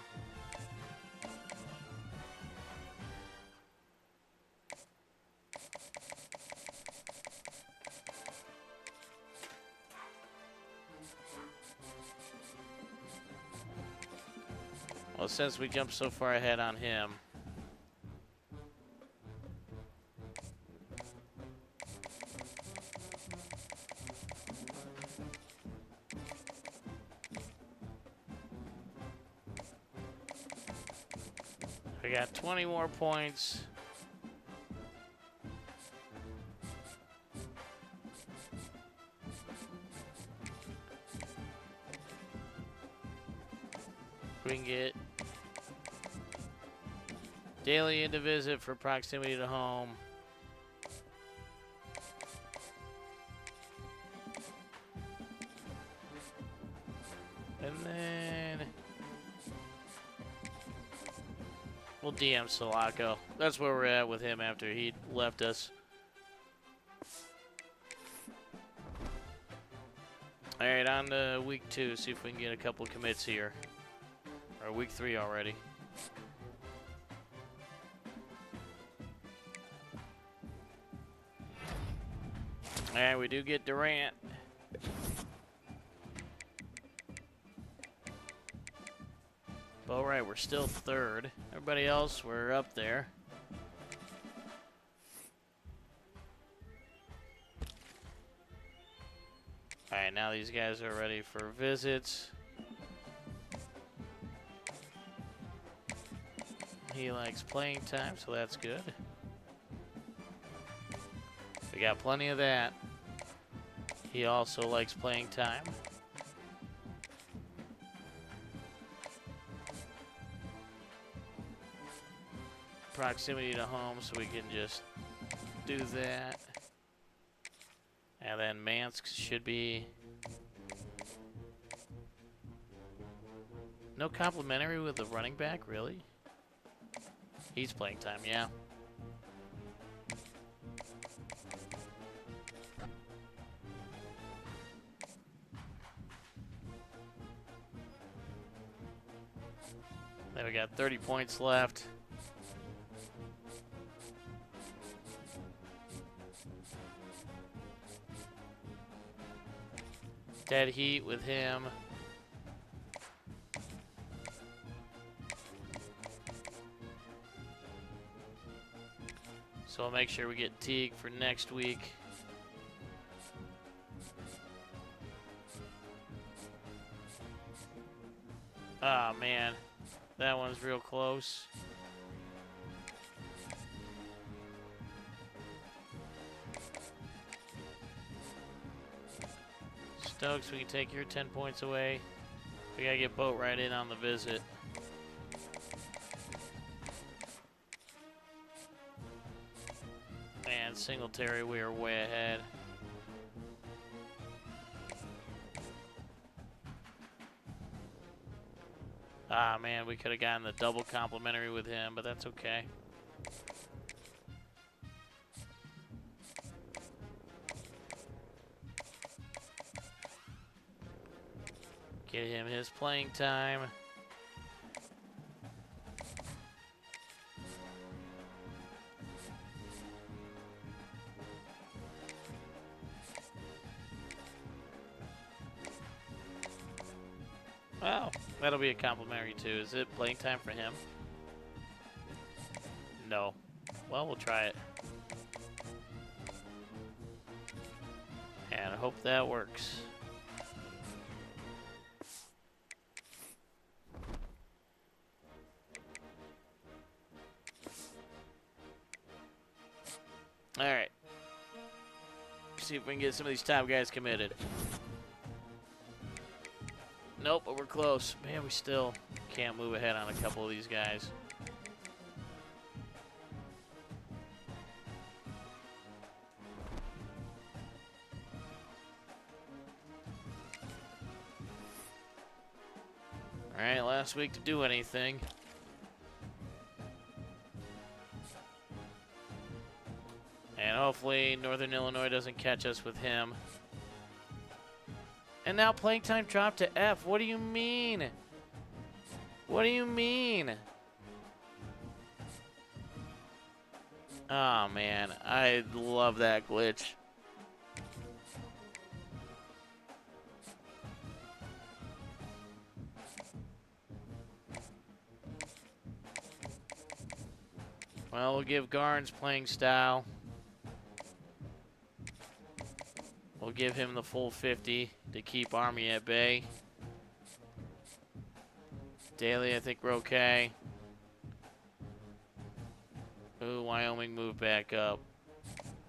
Well, since we jumped so far ahead on him, we got 20 more points. We can get Daly in to visit for proximity to home. And then we'll DM Sulaco. That's where we're at with him after he left us. All right, on to week 2. See if we can get a couple commits here. Or week 3 already. All right, we do get Durant. All right, we're still 3rd. Everybody else, we're up there. All right, now these guys are ready for visits. He likes playing time, so that's good. We got plenty of that. He also likes playing time. Proximity to home, so we can just do that. And then Mansk should be no complimentary with the running back, really? He's playing time, yeah. Then we got 30 points left. Dead heat with him. So I'll make sure we get Teague for next week. Ah, man. That one's real close. Stokes, we can take your 10 points away. We gotta get Boat right in on the visit. And Singletary, we are way ahead. Ah, man, we could have gotten the double complimentary with him, but that's okay. Get him his playing time. Well, that'll be a complimentary too. Is it playing time for him? No. Well, we'll try it. And I hope that works. All right. See if we can get some of these top guys committed. Nope, but we're close. Man, we still can't move ahead on a couple of these guys. All right, last week to do anything. And hopefully Northern Illinois doesn't catch us with him. And now playing time dropped to F. What do you mean? What do you mean? Oh, man. I love that glitch. Well, we'll give Garnes playing style. We'll give him the full 50 to keep Army at bay. Daly, I think we're okay. Ooh, Wyoming moved back up.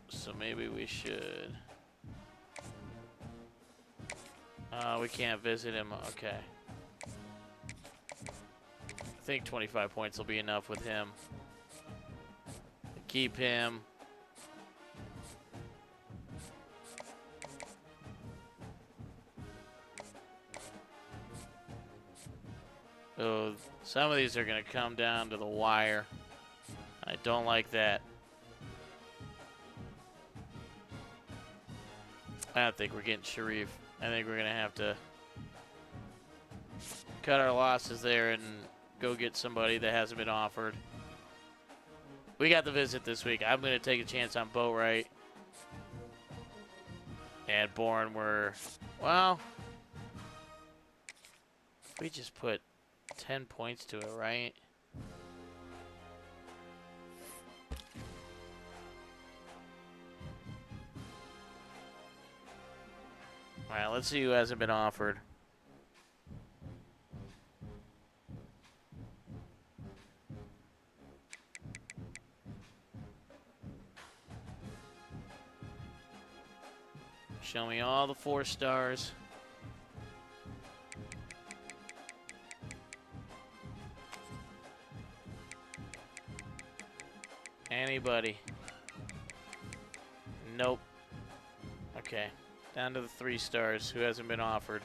So maybe we should. We can't visit him. Okay. I think 25 points will be enough with him. Keep him. Oh, some of these are going to come down to the wire. I don't like that. I don't think we're getting Sharif. I think we're going to have to cut our losses there and go get somebody that hasn't been offered. We got the visit this week. I'm going to take a chance on Boatwright. And Bourne were, well, we just put 10 points to it, right? All right, let's see who hasn't been offered. Show me all the 4 stars. Anybody? Nope. Okay. Down to the 3 stars. Who hasn't been offered?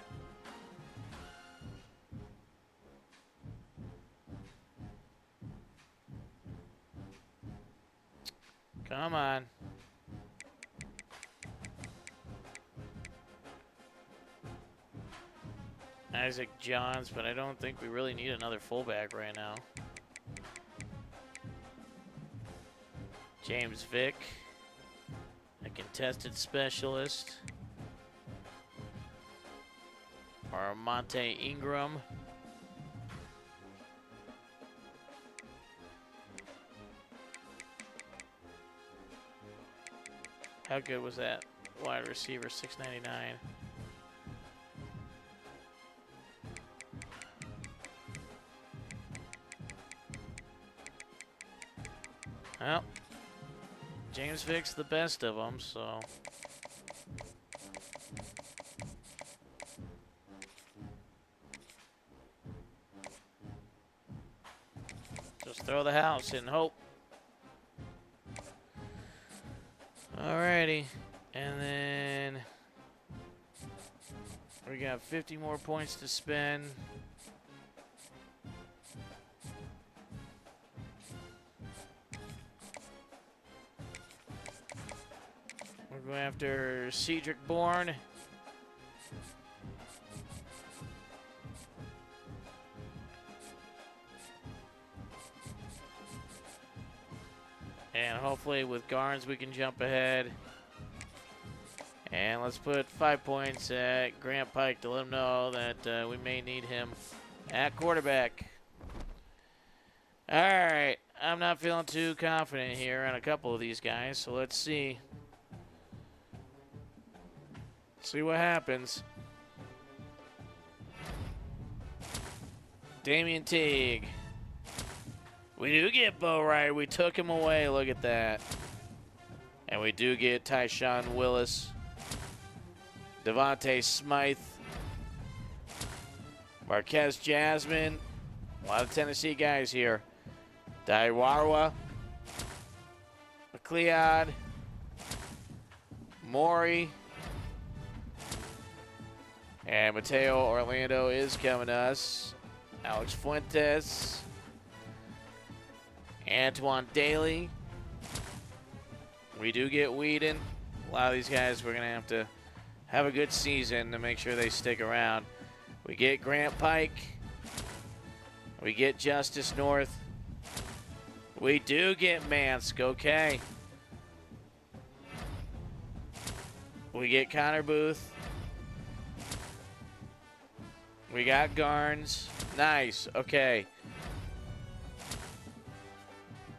Come on. Isaac Johns, but I don't think we really need another fullback right now. James Vick, a contested specialist. Or Monte Ingram. How good was that wide receiver, $6.99? Well, James Vick's the best of them, so. Just throw the house and hope. Alrighty, and then we got 50 more points to spend. We're going after Cedric Bourne. And hopefully with Garnes we can jump ahead. And let's put 5 points at Grant Pike to let him know that we may need him at quarterback. All right, I'm not feeling too confident here on a couple of these guys, so let's see. See what happens. Damian Teague. We do get Boatwright. We took him away. Look at that. And we do get Tyshawn Willis. Devontae Smythe. Marquez Jasmine. A lot of Tennessee guys here. Daiwarwa. McLeod. Maury. And Mateo Orlando is coming to us. Alex Fuentes. Antoine Daly. We do get Whedon. A lot of these guys, we're going to have a good season to make sure they stick around. We get Grant Pike. We get Justice North. We do get Mansk, okay. We get Connor Booth. We got Garnes. Nice. Okay.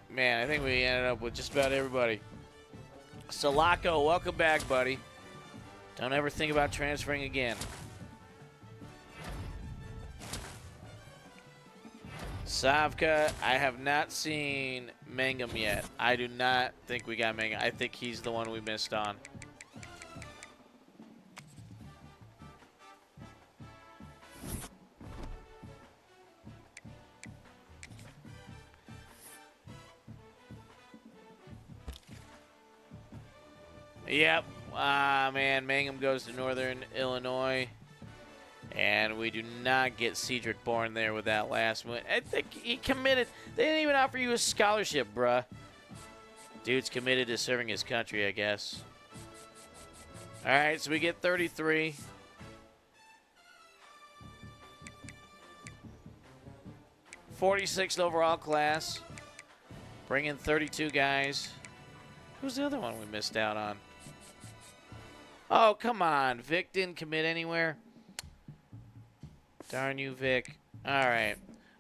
Man, I think we ended up with just about everybody. Salako, welcome back, buddy. Don't ever think about transferring again. Savka, I have not seen Mangum yet. I do not think we got Mangum. I think he's the one we missed on. Yep. Man, Mangum goes to Northern Illinois. And we do not get Cedric Bourne there with that last one. I think he committed. They didn't even offer you a scholarship, bruh. Dude's committed to serving his country, I guess. All right, so we get 33. '46th overall class. Bring in 32 guys. Who's the other one we missed out on? Oh, come on. Vic didn't commit anywhere. Darn you, Vic. All right.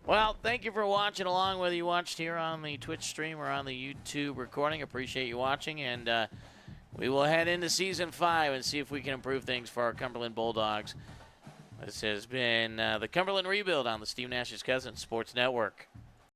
Well, thank you for watching along, whether you watched here on the Twitch stream or on the YouTube recording. Appreciate you watching, and we will head into Season 5 and see if we can improve things for our Cumberland Bulldogs. This has been the Cumberland Rebuild on the Steve Nash's Cousins Sports Network.